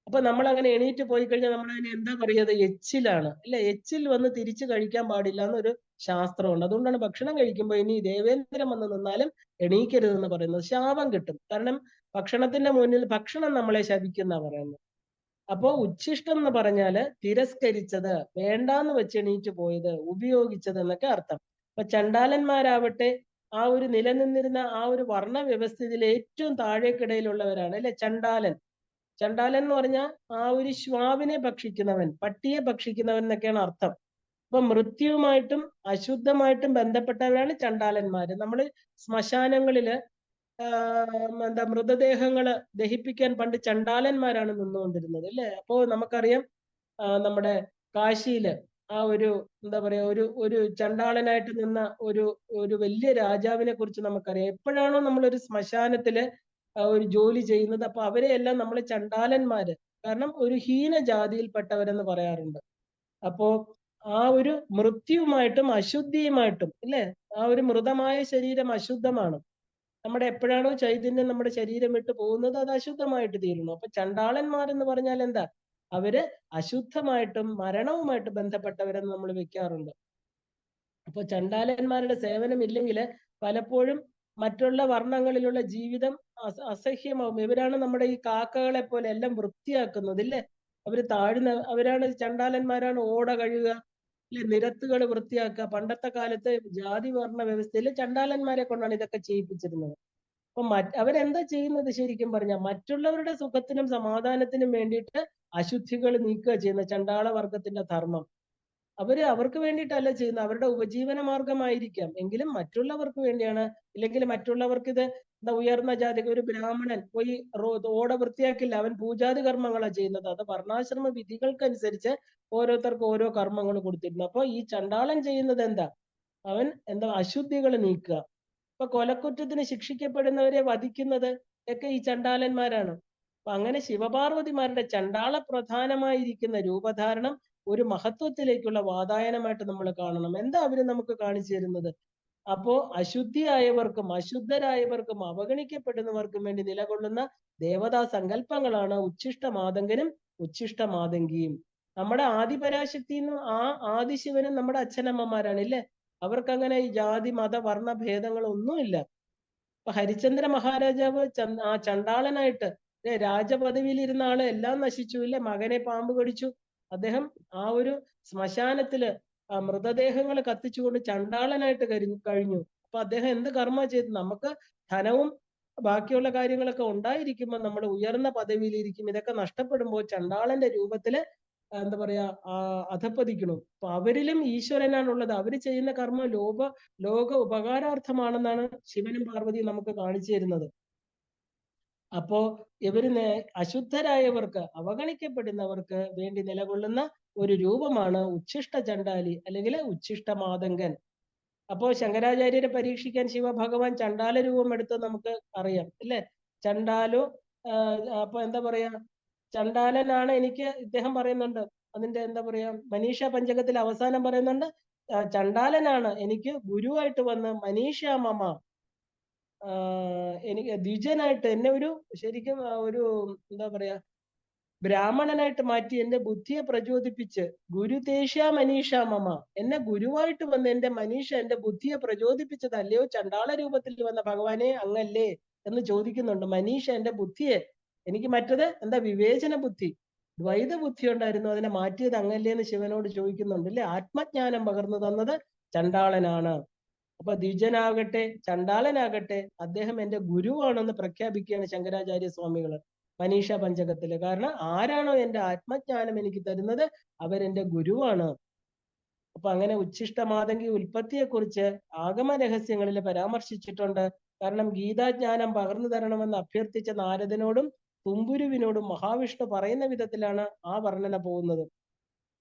അപ്പൊ നമ്മൾ അങ്ങനെ എണീറ്റ് പോയി കഴിഞ്ഞാൽ നമ്മൾ അതിനെ എന്താ പറയുന്നത്? എച്ചിലാണ്, അല്ലെ? എച്ചിൽ വന്ന് തിരിച്ചു കഴിക്കാൻ പാടില്ല എന്നൊരു ശാസ്ത്രമുണ്ട്. അതുകൊണ്ടാണ് ഭക്ഷണം കഴിക്കുമ്പോൾ ഇനി ദേവേന്ദ്രം വന്ന് നിന്നാലും എണീക്കരുതെന്ന് പറയുന്നത്. ശാപം കിട്ടും. കാരണം ഭക്ഷണത്തിന്റെ മുന്നിൽ ഭക്ഷണം നമ്മളെ ശപിക്കുന്ന പറയുന്നത്. അപ്പോ ഉച്ഛിഷ്ടം എന്ന് പറഞ്ഞാല് തിരസ്കരിച്ചത്, വേണ്ടാന്ന് വെച്ച് എണീറ്റ് പോയത്, ഉപയോഗിച്ചത് എന്നൊക്കെ അർത്ഥം. അപ്പൊ ചണ്ടാലന്മാരാവട്ടെ ആ ഒരു നിലനിന്നിരുന്ന ആ ഒരു വർണ്ണ വ്യവസ്ഥിതിയിൽ ഏറ്റവും താഴേക്കിടയിലുള്ളവരാണ്, അല്ലെ? ചണ്ടാലൻ എന്ന് പറഞ്ഞാൽ ആ ഒരു ശ്വാവിനെ ഭക്ഷിക്കുന്നവൻ, പട്ടിയെ ഭക്ഷിക്കുന്നവൻ എന്നൊക്കെയാണ് അർത്ഥം. അപ്പൊ മൃത്യുവുമായിട്ടും അശുദ്ധമായിട്ടും ബന്ധപ്പെട്ടവരാണ് ചണ്ടാലന്മാര്. നമ്മള് ശ്മശാനങ്ങളില് മൃതദേഹങ്ങള് ദഹിപ്പിക്കാൻ പണ്ട് ചണ്ടാലന്മാരാണ് നിന്നുകൊണ്ടിരുന്നത്, അല്ലെ? അപ്പോ നമുക്കറിയാം നമ്മുടെ കാശിയില് ആ ഒരു എന്താ പറയാ ഒരു ചണ്ടാളനായിട്ട് നിന്ന ഒരു വലിയ രാജാവിനെ കുറിച്ച് നമുക്കറിയാം. എപ്പോഴാണോ നമ്മളൊരു ശ്മശാനത്തില് ഒരു ജോലി ചെയ്യുന്നത്, അപ്പൊ അവരെയെല്ലാം നമ്മൾ ചണ്ടാലന്മാര്, കാരണം ഒരു ഹീന ജാതിയിൽപ്പെട്ടവരെന്ന് പറയാറുണ്ട്. അപ്പോ ആ ഒരു മൃത്യുവുമായിട്ടും അശുദ്ധിയുമായിട്ടും, അല്ലെ? ആ ഒരു മൃതമായ ശരീരം അശുദ്ധമാണ്. നമ്മുടെ എപ്പോഴാണോ ചൈതന്യം നമ്മുടെ ശരീരം വിട്ട് പോകുന്നത് അത് അശുദ്ധമായിട്ട് തീരുന്നു. അപ്പൊ ചണ്ടാളന്മാരെന്ന് പറഞ്ഞാൽ എന്താ? അവര് അശുദ്ധമായിട്ടും മരണവുമായിട്ട് ബന്ധപ്പെട്ടവരെന്ന് നമ്മൾ വെക്കാറുണ്ട്. അപ്പൊ ചണ്ടാലന്മാരുടെ സേവനം ഇല്ലെങ്കിൽ പലപ്പോഴും മറ്റുള്ള വർണ്ണങ്ങളിലുള്ള ജീവിതം അസഹ്യമാവും. ഇവരാണ് നമ്മുടെ ഈ കാക്കകളെ പോലെ എല്ലാം വൃത്തിയാക്കുന്നത്, ഇല്ലേ? അവരാണ് ചണ്ടാലന്മാരാണ് ഓട കഴുകുക, അല്ലെ? നിരത്തുകൾ വൃത്തിയാക്കുക. പണ്ടത്തെ കാലത്ത് ജാതി വർണ്ണ വ്യവസ്ഥയിൽ ചണ്ടാലന്മാരെ കൊണ്ടാണ് ഇതൊക്കെ ചെയ്യിപ്പിച്ചിരുന്നത്. അപ്പൊ അവരെന്താ ചെയ്യുന്നത്? ശരിക്കും പറഞ്ഞാൽ മറ്റുള്ളവരുടെ സുഖത്തിനും സമാധാനത്തിനും വേണ്ടിയിട്ട് അശുദ്ധികൾ നീക്കുക ചെയ്യുന്ന ചണ്ടാള വർഗത്തിന്റെ ധർമ്മം. അവർക്ക് വേണ്ടിയിട്ടല്ല ചെയ്യുന്നത്, അവരുടെ ഉപജീവന മാർഗമായിരിക്കാം, എങ്കിലും മറ്റുള്ളവർക്ക് വേണ്ടിയാണ്. ഇല്ലെങ്കിൽ മറ്റുള്ളവർക്ക് ഇത് എന്താ ഉയർന്ന ജാതി ഒരു ബ്രാഹ്മണൻ പോയി ഓട വൃത്തിയാക്കില്ല, അവൻ പൂജാതി കർമ്മങ്ങളാണ് ചെയ്യുന്നത്. അത് വർണ്ണാശ്രമ വിധികൾക്കനുസരിച്ച് ഓരോരുത്തർക്ക് ഓരോ കർമ്മങ്ങൾ കൊടുത്തിരുന്നു. അപ്പൊ ഈ ചണ്ടാളൻ ചെയ്യുന്നത് എന്താ, അവൻ എന്താ അശുദ്ധികൾ നീക്കുക. ഇപ്പൊ കൊലക്കുറ്റത്തിന് ശിക്ഷിക്കപ്പെടുന്നവരെ വധിക്കുന്നത് ഒക്കെ ഈ ചണ്ടാലന്മാരാണ്. അപ്പൊ അങ്ങനെ ശിവപാർവതിമാരുടെ ചണ്ടാള പ്രധാനമായിരിക്കുന്ന രൂപധാരണം ഒരു മഹത്വത്തിലേക്കുള്ള വാതായനമായിട്ട് നമ്മൾ കാണണം. എന്താ അവര് നമുക്ക് കാണിച്ചു തരുന്നത്? അപ്പോ അശുദ്ധിയായവർക്കും അശുദ്ധരായവർക്കും അവഗണിക്കപ്പെടുന്നവർക്കും വേണ്ടി നിലകൊള്ളുന്ന ദേവതാ സങ്കല്പങ്ങളാണ് ഉച്ഛിഷ്ട മാതങ്കനും ഉച്ഛിഷ്ട മാതങ്കിയും. നമ്മുടെ ആദിപരാശക്തിന്നും ആ ആദിശിവനും നമ്മുടെ അച്ഛനമ്മമാരാണ് ഇല്ലേ. അവർക്ക് അങ്ങനെ ഈ ജാതി മത വർണ്ണ ഭേദങ്ങളൊന്നുമില്ല. ഇപ്പൊ ഹരിചന്ദ്ര മഹാരാജാവ് ആ ചണ്ടാളനായിട്ട് രാജപദവിയിൽ ഇരുന്ന ആള് എല്ലാം നശിച്ചു ഇല്ലേ. മകനെ പാമ്പ് കടിച്ചു. അദ്ദേഹം ആ ഒരു ശ്മശാനത്തില് ആ മൃതദേഹങ്ങൾ കത്തിച്ചുകൊണ്ട് ചണ്ടാളനായിട്ട് കഴിഞ്ഞു. അപ്പൊ അദ്ദേഹം എന്ത് കർമ്മ ചെയ്തു? നമുക്ക് ധനവും ബാക്കിയുള്ള കാര്യങ്ങളൊക്കെ ഉണ്ടായിരിക്കുമ്പോൾ നമ്മൾ ഉയർന്ന പദവിയിലിരിക്കും. ഇതൊക്കെ നഷ്ടപ്പെടുമ്പോൾ ചണ്ടാളന്റെ രൂപത്തില് എന്താ പറയാ അധപ്പതിക്കണം. അപ്പൊ അവരിലും ഈശ്വരനാണുള്ളത്. അവര് ചെയ്യുന്ന കർമ്മം ലോക ഉപകാരാർത്ഥമാണെന്നാണ് ശിവനും പാർവതിയും നമുക്ക് കാണിച്ചു തരുന്നത്. അപ്പോ ഇവര് അശുദ്ധരായവർക്ക് അവഗണിക്കപ്പെടുന്നവർക്ക് വേണ്ടി നിലകൊള്ളുന്ന ഒരു രൂപമാണ് ഉച്ഛിഷ്ട ചണ്ടാലി അല്ലെങ്കിൽ ഉച്ഛിഷ്ട മാതങ്കൻ. അപ്പോ ശങ്കരാചാര്യരെ പരീക്ഷിക്കാൻ ശിവഭഗവാൻ ചണ്ടാല രൂപം എടുത്ത് നമുക്ക് അറിയാം അല്ലെ. ചണ്ടാലു അപ്പൊ എന്താ പറയാ, ചണ്ടാലനാണ് എനിക്ക്, ഇദ്ദേഹം പറയുന്നുണ്ട് അതിന്റെ എന്താ പറയാ മനീഷ പഞ്ചകത്തിൽ അവസാനം പറയുന്നുണ്ട്, ചണ്ടാലനാണ് എനിക്ക് ഗുരുവായിട്ട് വന്ന് മനീഷ മമ എനിക്ക് ദ്വിജനായിട്ട് എന്നെ ഒരു ശരിക്കും ഒരു എന്താ പറയാ ബ്രാഹ്മണനായിട്ട് മാറ്റി എന്റെ ബുദ്ധിയെ പ്രചോദിപ്പിച്ച് ഗുരുതേശ മനീഷ മമ, എന്നെ ഗുരുവായിട്ട് വന്ന് എന്റെ മനീഷ എന്റെ ബുദ്ധിയെ പ്രചോദിപ്പിച്ചത് അല്ലയോ ചണ്ടാള രൂപത്തിൽ വന്ന ഭഗവാനെ അങ്ങല്ലേ എന്ന് ചോദിക്കുന്നുണ്ട്. മനീഷ എന്റെ ബുദ്ധിയെ, എനിക്ക് മറ്റത് എന്താ വിവേചന ബുദ്ധി ദ്വൈത ബുദ്ധി ഉണ്ടായിരുന്നു, അതിനെ മാറ്റിയത് അങ്ങല്ലേ എന്ന് ശിവനോട് ചോദിക്കുന്നുണ്ട് അല്ലെ. ആത്മജ്ഞാനം പകർന്നു തന്നത് ചണ്ടാളനാണ്. അപ്പൊ ദ്വിജനാകട്ടെ ചണ്ടാളനാകട്ടെ അദ്ദേഹം എന്റെ ഗുരുവാണെന്ന് പ്രഖ്യാപിക്കുകയാണ് ശങ്കരാചാര്യ സ്വാമികൾ മനീഷ പഞ്ചകത്തില്. കാരണം ആരാണോ എന്റെ ആത്മജ്ഞാനം എനിക്ക് തരുന്നത് അവരെന്റെ ഗുരുവാണ്. അപ്പൊ അങ്ങനെ ഉച്ഛിഷ്ടമാതങ്കി ഉൽപ്പത്തിയെ കുറിച്ച് ആഗമ രഹസ്യങ്ങളിൽ പരാമർശിച്ചിട്ടുണ്ട്. കാരണം ഗീതാജ്ഞാനം പകർന്നു തരണമെന്ന് അഭ്യർത്ഥിച്ച നാരദനോടും തുമ്പുരുവിനോടും മഹാവിഷ്ണു പറയുന്ന വിധത്തിലാണ് ആ വർണ്ണന പോകുന്നത്.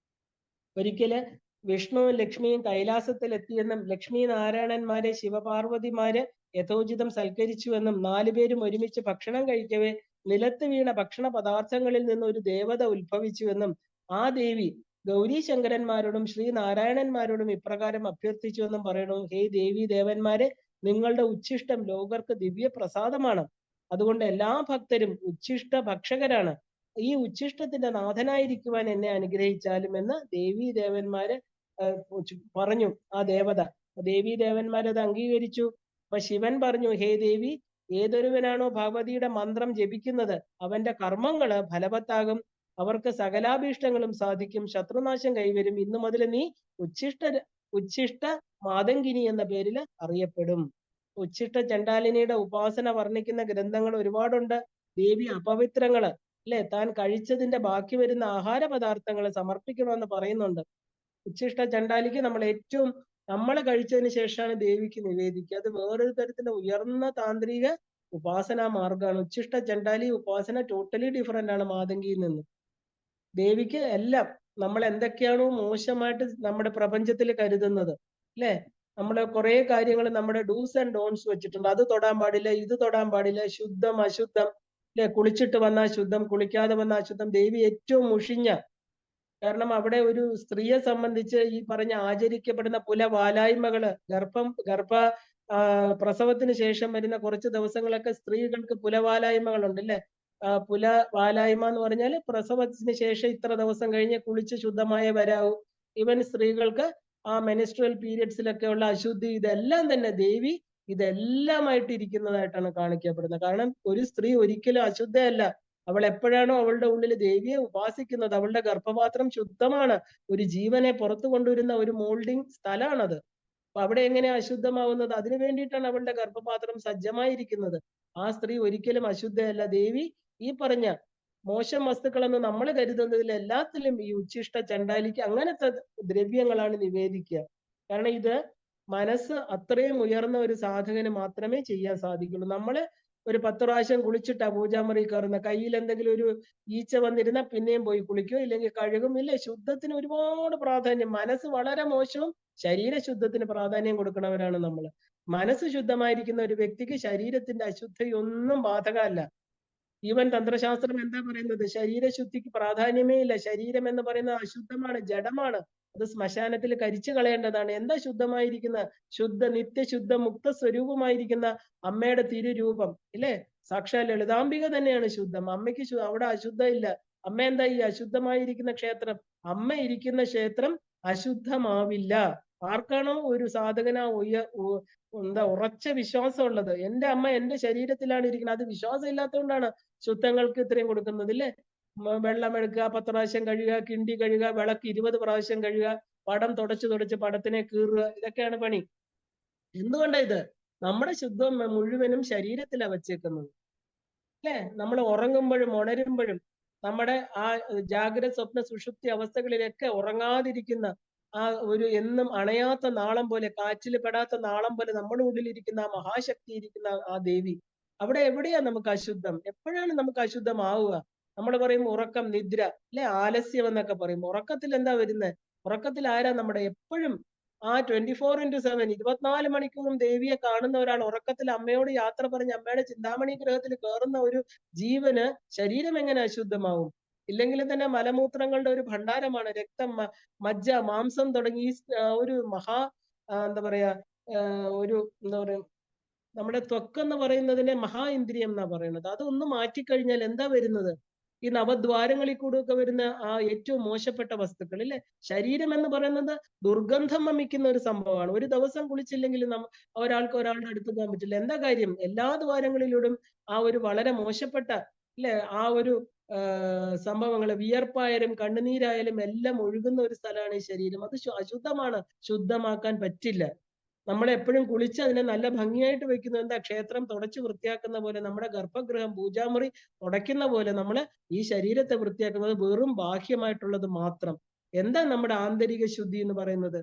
ഒരിക്കല് വിഷ്ണുവും ലക്ഷ്മിയും കൈലാസത്തിൽ എത്തിയെന്നും ലക്ഷ്മി നാരായണന്മാരെ ശിവപാർവതിമാര് യഥോചിതം സൽക്കരിച്ചുവെന്നും 4 പേരും ഒരുമിച്ച് ഭക്ഷണം കഴിക്കവേ നിലത്ത് വീണ ഭക്ഷണ പദാർത്ഥങ്ങളിൽ നിന്ന് ഒരു ദേവത ഉത്ഭവിച്ചുവെന്നും ആ ദേവി ഗൗരി ശങ്കരന്മാരോടും ശ്രീനാരായണന്മാരോടും ഇപ്രകാരം അഭ്യർത്ഥിച്ചുവെന്നും പറയണു. ഹേ ദേവി ദേവന്മാരെ, നിങ്ങളുടെ ഉച്ഛിഷ്ടം ലോകർക്ക് ദിവ്യ പ്രസാദമാണ്. അതുകൊണ്ട് എല്ലാ ഭക്തരും ഉച്ഛിഷ്ട ഭക്ഷകരാണ്. ഈ ഉച്ഛിഷ്ടത്തിന്റെ നാഥനായിരിക്കുവാൻ എന്നെ അനുഗ്രഹിച്ചാലും എന്ന് ദേവി ദേവന്മാര് പറഞ്ഞു. ആ ദേവത ദേവി ദേവന്മാരത് അംഗീകരിച്ചു. അപ്പൊ ശിവൻ പറഞ്ഞു, ഹേ ദേവി, ഏതൊരുവനാണോ ഭഗവതിയുടെ മന്ത്രം ജപിക്കുന്നത് അവന്റെ കർമ്മങ്ങള് ഫലവത്താകും, അവർക്ക് സകലാഭീഷ്ടങ്ങളും സാധിക്കും, ശത്രുനാശം കൈവരും. ഇന്നു മുതൽ നീ ഉച്ഛിഷ്ട മാതങ്കിനി എന്ന പേരിൽ അറിയപ്പെടും. ഉച്ഛിഷ്ട ചണ്ടാലിനിയുടെ ഉപാസന വർണ്ണിക്കുന്ന ഗ്രന്ഥങ്ങൾ ഒരുപാടുണ്ട്. ദേവി അപവിത്രങ്ങള് അല്ലെ താൻ കഴിച്ചതിന്റെ ബാക്കി വരുന്ന ആഹാര പദാർത്ഥങ്ങൾ സമർപ്പിക്കണമെന്ന് പറയുന്നുണ്ട്. ഉച്ഛിഷ്ട ചണ്ടാലിക്ക് നമ്മൾ കഴിച്ചതിന് ശേഷമാണ് ദേവിക്ക് നിവേദിക്കുക. അത് വേറൊരു തരത്തിലുള്ള ഉയർന്ന താന്ത്രിക ഉപാസനാ മാർഗമാണ്. ഉച്ഛിഷ്ട ചണ്ടാലി ഉപാസന ടോട്ടലി ഡിഫറെന്റ് ആണ് മാതങ്കിയിൽ നിന്ന്. ദേവിക്ക് എല്ലാം നമ്മൾ എന്തൊക്കെയാണോ മോശമായിട്ട് നമ്മുടെ പ്രപഞ്ചത്തിൽ കരുതുന്നത് അല്ലെ, നമ്മള് കുറെ കാര്യങ്ങൾ നമ്മുടെ ഡൂസ് ആൻഡ് ഡോൺസ് വെച്ചിട്ടുണ്ട്. അത് തൊടാൻ പാടില്ല, ഇത് തൊടാൻ പാടില്ല, ശുദ്ധം അശുദ്ധം അല്ലെ, കുളിച്ചിട്ട് വന്നാൽ ശുദ്ധം, കുളിക്കാതെ വന്നാൽ അശുദ്ധം. ദേവി ഏറ്റവും മുഷിഞ്ഞ, കാരണം അവിടെ ഒരു സ്ത്രീയെ സംബന്ധിച്ച് ഈ പറഞ്ഞ ആചരിക്കപ്പെടുന്ന പുലവാലായ്മകള് ഗർഭ പ്രസവത്തിന് ശേഷം വരുന്ന കുറച്ച് ദിവസങ്ങളൊക്കെ സ്ത്രീകൾക്ക് പുലവാലായ്മകളുണ്ട് അല്ലെ. പുലവാലായ്മ എന്ന് പറഞ്ഞാൽ പ്രസവത്തിന് ശേഷം ഇത്ര ദിവസം കഴിഞ്ഞ് കുളിച്ച് ശുദ്ധമായ വരാവൂ. ഈവൻ സ്ത്രീകൾക്ക് ആ മെനിസ്ട്രൽ പീരിയഡ്സിലൊക്കെ ഉള്ള അശുദ്ധി, ഇതെല്ലാം തന്നെ ദേവി ഇതെല്ലാമായിട്ട് ഇരിക്കുന്നതായിട്ടാണ് കാണിക്കപ്പെടുന്നത്. കാരണം ഒരു സ്ത്രീ ഒരിക്കലും അശുദ്ധയല്ല. അവൾ എപ്പോഴാണോ അവളുടെ ഉള്ളിൽ ദേവിയെ ഉപാസിക്കുന്നത് അവളുടെ ഗർഭപാത്രം ശുദ്ധമാണ്. ഒരു ജീവനെ പുറത്തു കൊണ്ടുവരുന്ന ഒരു മോൾഡിങ് സ്ഥലമാണത്. അപ്പൊ അവിടെ എങ്ങനെയാ അശുദ്ധമാവുന്നത്? അതിനു വേണ്ടിയിട്ടാണ് അവളുടെ ഗർഭപാത്രം സജ്ജമായിരിക്കുന്നത്. ആ സ്ത്രീ ഒരിക്കലും അശുദ്ധയല്ല. ദേവി ഈ പറഞ്ഞ മോശം വസ്തുക്കളെന്ന് നമ്മൾ കരുതുന്നതിൽ എല്ലാത്തിലും ഈ ഉച്ഛിഷ്ട ചണ്ടാലിക്ക് അങ്ങനത്തെ ദ്രവ്യങ്ങളാണ് നിവേദിക്കുക. കാരണം ഇത് മനസ്സ് അത്രയും ഉയർന്ന ഒരു സാധകന് മാത്രമേ ചെയ്യാൻ സാധിക്കുള്ളൂ. നമ്മള് ഒരു 10 പ്രാവശ്യം കുളിച്ചിട്ടാ പൂജാമുറി കയറുന്ന, കയ്യിൽ എന്തെങ്കിലും ഒരു ഈച്ച വന്നിരുന്ന പിന്നെയും പോയി കുളിക്കും, ഇല്ലെങ്കിൽ കഴുകും. ഇല്ല, ശുദ്ധത്തിന് ഒരുപാട് പ്രാധാന്യം. മനസ്സ് വളരെ മോശവും ശരീര ശുദ്ധത്തിന് പ്രാധാന്യം കൊടുക്കുന്നവരാണ് നമ്മൾ. മനസ്സ് ശുദ്ധമായിരിക്കുന്ന ഒരു വ്യക്തിക്ക് ശരീരത്തിന്റെ അശുദ്ധി ഒന്നും ബാധകമല്ല. ഈവൻ തന്ത്രശാസ്ത്രം എന്താ പറയുന്നത്? ശരീരശുദ്ധിക്ക് പ്രാധാന്യമേ ഇല്ല. ശരീരം എന്ന് പറയുന്നത് അശുദ്ധമാണ്, ജഡമാണ്. അത് ശ്മശാനത്തിൽ കരിച്ചു കളയേണ്ടതാണ്. എന്താ ശുദ്ധമായിരിക്കുന്ന, ശുദ്ധ നിത്യശുദ്ധ മുക്ത സ്വരൂപമായിരിക്കുന്ന അമ്മയുടെ തിരുരൂപം ഇല്ലേ? സാക്ഷാൽ ലളിതാംബിക തന്നെയാണ് ശുദ്ധം. അമ്മയ്ക്ക് അവിടെ അശുദ്ധ ഇല്ല. അമ്മ എന്താ ഈ അശുദ്ധമായിരിക്കുന്ന ക്ഷേത്രം? അമ്മ ഇരിക്കുന്ന ക്ഷേത്രം അശുദ്ധമാവില്ല. ആർക്കാണോ ഒരു സാധകന എന്താ ഉറച്ച വിശ്വാസം ഉള്ളത്, എന്റെ അമ്മ എന്റെ ശരീരത്തിലാണ് ഇരിക്കുന്നത്, അത് വിശ്വാസം ഇല്ലാത്തതുകൊണ്ടാണ് ശുദ്ധങ്ങൾക്ക് ഇത്രയും കൊടുക്കുന്നത് ഇല്ലേ? വെള്ളം എടുക്കുക, 10 പ്രാവശ്യം കഴുകുക, കിണ്ടി കഴുകുക, വിളക്ക് 20 പ്രാവശ്യം കഴുകുക, പടം തുടച്ച് പടത്തിനെ കീറുക, ഇതൊക്കെയാണ് പണി. എന്തുകൊണ്ടാ ഇത്? നമ്മുടെ ശുദ്ധം മുഴുവനും ശരീരത്തിലാണ് വച്ചേക്കുന്നത് അല്ലേ? നമ്മൾ ഉറങ്ങുമ്പോഴും ഉണരുമ്പോഴും നമ്മുടെ ആ ജാഗ്രത സ്വപ്ന സുഷുപ്തി അവസ്ഥകളിലൊക്കെ ഉറങ്ങാതിരിക്കുന്ന ആ ഒരു എന്നും അണയാത്ത നാളം പോലെ, കാറ്റിൽ പെടാത്ത നാളം പോലെ നമ്മുടെ ഉള്ളിലിരിക്കുന്ന ആ മഹാശക്തി ഇരിക്കുന്ന ആ ദേവി, അവിടെ എവിടെയാ നമുക്ക് അശുദ്ധം? എപ്പോഴാണ് നമുക്ക് അശുദ്ധമാവുക? നമ്മൾ പറയും ഉറക്കം, നിദ്ര അല്ലെ, ആലസ്യം എന്നൊക്കെ പറയും. ഉറക്കത്തിൽ എന്താ വരുന്നത്? ഉറക്കത്തിൽ ആരാ നമ്മുടെ എപ്പോഴും ആ 24/7 24 മണിക്കൂറും ദേവിയെ കാണുന്ന ഒരാൾ ഉറക്കത്തിൽ അമ്മയോട് യാത്ര പറഞ്ഞ് അമ്മയുടെ ചിന്താമണി ഗ്രഹത്തിൽ കയറുന്ന ഒരു ജീവന് ശരീരം എങ്ങനെ അശുദ്ധമാവും? ഇല്ലെങ്കിൽ തന്നെ മലമൂത്രങ്ങളുടെ ഒരു ഭണ്ഡാരമാണ് രക്തം, മജ്ജ, മാംസം തുടങ്ങി ഒരു എന്താ പറയാ, ഒരു എന്താ പറയാ, നമ്മുടെ ത്വക്കെന്ന് പറയുന്നതിനെ മഹാ ഇന്ദ്രിയം എന്നാ പറയുന്നത്. അതൊന്ന് മാറ്റിക്കഴിഞ്ഞാൽ എന്താ വരുന്നത്? ഈ നവദ്വാരങ്ങളിൽ കൂടെ ഒക്കെ വരുന്ന ആ ഏറ്റവും മോശപ്പെട്ട വസ്തുക്കൾ ഇല്ലേ? ശരീരം എന്ന് പറയുന്നത് ദുർഗന്ധം വമിക്കുന്ന ഒരു സംഭവമാണ്. ഒരു ദിവസം കുളിച്ചില്ലെങ്കിൽ ഒരാൾക്ക് ഒരാളുടെ അടുത്ത് പോകാൻ പറ്റില്ല. എന്താ കാര്യം? എല്ലാ ദ്വാരങ്ങളിലൂടെയും ആ ഒരു വളരെ മോശപ്പെട്ട ഇല്ലേ, ആ ഒരു സംഭവങ്ങൾ, വിയർപ്പായാലും കണ്ണുനീരായാലും എല്ലാം ഒഴുകുന്ന ഒരു സ്ഥലമാണ് ഈ ശരീരം. അത് അശുദ്ധമാണ്, ശുദ്ധമാക്കാൻ പറ്റില്ല. നമ്മളെപ്പോഴും കുളിച്ച് അതിനെ നല്ല ഭംഗിയായിട്ട് വെക്കുന്നത് എന്താ? ക്ഷേത്രം തുടച്ച് വൃത്തിയാക്കുന്ന പോലെ, നമ്മുടെ ഗർഭഗൃഹം പൂജാമുറി തുടയ്ക്കുന്ന പോലെ നമ്മൾ ഈ ശരീരത്തെ വൃത്തിയാക്കുന്നത് വെറും ബാഹ്യമായിട്ടുള്ളത് മാത്രം. എന്താ നമ്മുടെ ആന്തരിക ശുദ്ധി എന്ന് പറയുന്നത്?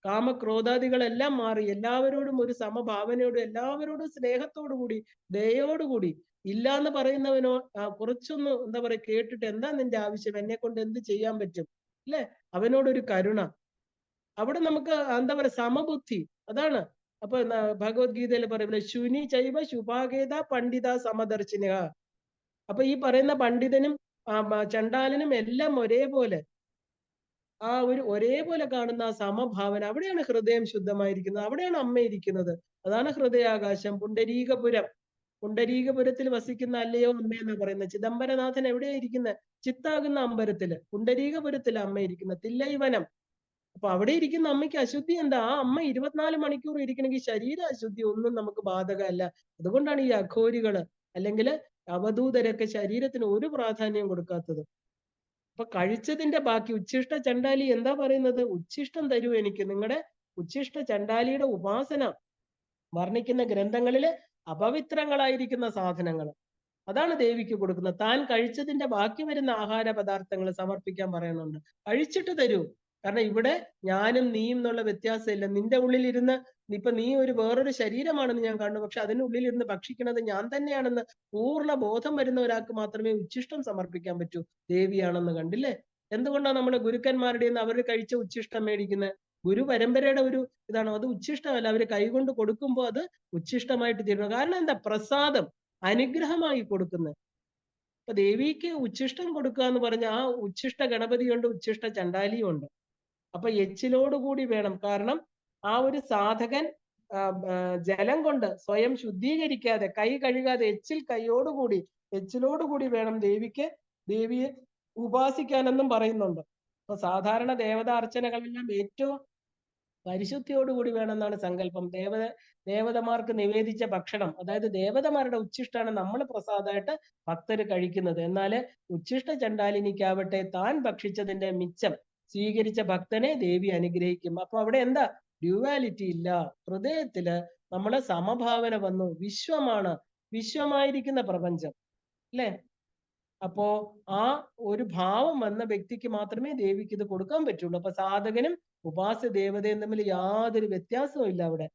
കാമക്രോധാദികളെല്ലാം മാറി എല്ലാവരോടും ഒരു സമഭാവനയോടും എല്ലാവരോടും സ്നേഹത്തോടു കൂടി ദയോടുകൂടി, ഇല്ലാന്ന് പറയുന്നവനോ കുറച്ചൊന്ന് എന്താ പറയാ കേട്ടിട്ട്, എന്താ നിന്റെ ആവശ്യം, എന്നെ കൊണ്ട് എന്ത് ചെയ്യാൻ പറ്റും അല്ലെ, അവനോടൊരു കരുണ, അവിടെ നമുക്ക് എന്താ പറയാ സമബുദ്ധി, അതാണ്. അപ്പൊ ഭഗവത്ഗീതയിൽ പറയുന്നത് ശുനി ചൈവ ശുഭാഗേത പണ്ഡിത സമദർശിന. അപ്പൊ ഈ പറയുന്ന പണ്ഡിതനും ചണ്ടാലനും എല്ലാം ഒരേപോലെ, ആ ഒരു ഒരേപോലെ കാണുന്ന ആ സമഭാവന, അവിടെയാണ് ഹൃദയം ശുദ്ധമായിരിക്കുന്നത്, അവിടെയാണ് അമ്മ ഇരിക്കുന്നത്. അതാണ് ഹൃദയാകാശം, പുണ്ടരീകപുരം. പുണ്ടരീകപുരത്തിൽ വസിക്കുന്ന അല്ലയോ അമ്മ എന്നാ പറയുന്നത്. ചിദംബരനാഥൻ എവിടെയാ ഇരിക്കുന്നത്? ചിത്താകുന്ന അമ്പലത്തില്, പുണ്ടരീകപുരത്തില് അമ്മ ഇരിക്കുന്നത്, തില്ലൈവനം. അപ്പൊ അവിടെ ഇരിക്കുന്ന അമ്മയ്ക്ക് അശുദ്ധി എന്താ? ആ അമ്മ 24 മണിക്കൂർ ഇരിക്കണമെങ്കിൽ ശരീര അശുദ്ധി ഒന്നും നമുക്ക് ബാധകമല്ല. അതുകൊണ്ടാണ് ഈ അഘോരികള് അല്ലെങ്കിൽ അവധൂതരൊക്കെ ശരീരത്തിന് ഒരു പ്രാധാന്യം കൊടുക്കാത്തത്. അപ്പൊ കഴിച്ചതിന്റെ ബാക്കി ഉച്ഛിഷ്ട ചണ്ടാലി എന്താ പറയുന്നത്? ഉച്ഛിഷ്ടം തരൂ എനിക്ക്. നിങ്ങളുടെ ഉച്ഛിഷ്ട ചണ്ടാലിയുടെ ഉപാസന വർണ്ണിക്കുന്ന ഗ്രന്ഥങ്ങളില് അപവിത്രങ്ങളായിരിക്കുന്ന സാധനങ്ങൾ, അതാണ് ദേവിക്ക് കൊടുക്കുന്നത്. താൻ കഴിച്ചതിന്റെ ബാക്കി വരുന്ന ആഹാര പദാർത്ഥങ്ങൾ സമർപ്പിക്കാൻ പറയുന്നുണ്ട്. കഴിച്ചിട്ട് തരൂ. കാരണം ഇവിടെ ഞാനും നീയും എന്നുള്ള വ്യത്യാസമില്ല. നിന്റെ ഉള്ളിലിരുന്ന് ഇപ്പൊ നീ വേറൊരു ശരീരമാണെന്ന് ഞാൻ കാണുന്നു, പക്ഷെ അതിനുള്ളിലിരുന്ന് ഭക്ഷിക്കുന്നത് ഞാൻ തന്നെയാണെന്ന് പൂർണ്ണ ബോധം വരുന്ന ഒരാൾക്ക് മാത്രമേ ഉച്ഛിഷ്ടം സമർപ്പിക്കാൻ പറ്റൂ. ദേവിയാണെന്ന് കണ്ടില്ലേ? എന്തുകൊണ്ടാണ് നമ്മുടെ ഗുരുക്കന്മാരുടെ അവർ കഴിച്ച ഉച്ഛിഷ്ടം മേടിക്കുന്നത്? ഗുരു പരമ്പരയുടെ ഒരു ഇതാണ്. അത് ഉച്ഛിഷ്ടമല്ല, അവര് കൈകൊണ്ട് കൊടുക്കുമ്പോൾ അത് ഉച്ഛിഷ്ടമായിട്ട് തീരുന്നു. കാരണം എന്താ? പ്രസാദം, അനുഗ്രഹമായി കൊടുക്കുന്നത്. അപ്പൊ ദേവിക്ക് ഉച്ഛിഷ്ടം കൊടുക്കുക എന്ന് പറഞ്ഞ ആ ഉച്ഛിഷ്ട ഗണപതിയുണ്ട്, ഉച്ഛിഷ്ട ചണ്ടാലിയും ഉണ്ട്. അപ്പൊ എച്ചിലോടുകൂടി വേണം. കാരണം ആ ഒരു സാധകൻ ജലം കൊണ്ട് സ്വയം ശുദ്ധീകരിക്കാതെ, കൈ കഴുകാതെ എച്ചിലോടുകൂടി വേണം ദേവിയെ ഉപാസിക്കാനെന്നും പറയുന്നുണ്ട്. അപ്പൊ സാധാരണ ദേവതാ അർച്ചനകളെല്ലാം ഏറ്റവും പരിശുദ്ധിയോടുകൂടി വേണമെന്നാണ് സങ്കല്പം. ദേവതമാർക്ക് നിവേദിച്ച ഭക്ഷണം, അതായത് ദേവതമാരുടെ ഉച്ഛിഷ്ടാണ് നമ്മൾ പ്രസാദമായിട്ട് ഭക്തര് കഴിക്കുന്നത്. എന്നാല് ഉച്ഛിഷ്ട ചണ്ടാലിനിക്കാവട്ടെ താൻ ഭക്ഷിച്ചതിന്റെ മിച്ചം സ്വീകരിച്ച ഭക്തനെ ദേവി അനുഗ്രഹിക്കും. അപ്പൊ അവിടെ എന്താ? ഡ്യുവാലിറ്റി ഇല്ല. ഹൃദയത്തില് നമ്മളെ സമഭാവന വന്നു. വിശ്വമായിരിക്കുന്ന പ്രപഞ്ചം അല്ലെ? അപ്പോ ആ ഒരു ഭാവം വന്ന വ്യക്തിക്ക് മാത്രമേ ദേവിക്ക് ഇത് കൊടുക്കാൻ പറ്റുള്ളൂ. അപ്പൊ സാധകനും ഉപാസ്യ ദേവതയും തമ്മിൽ യാതൊരു വ്യത്യാസവും ഇല്ല അവിടെ.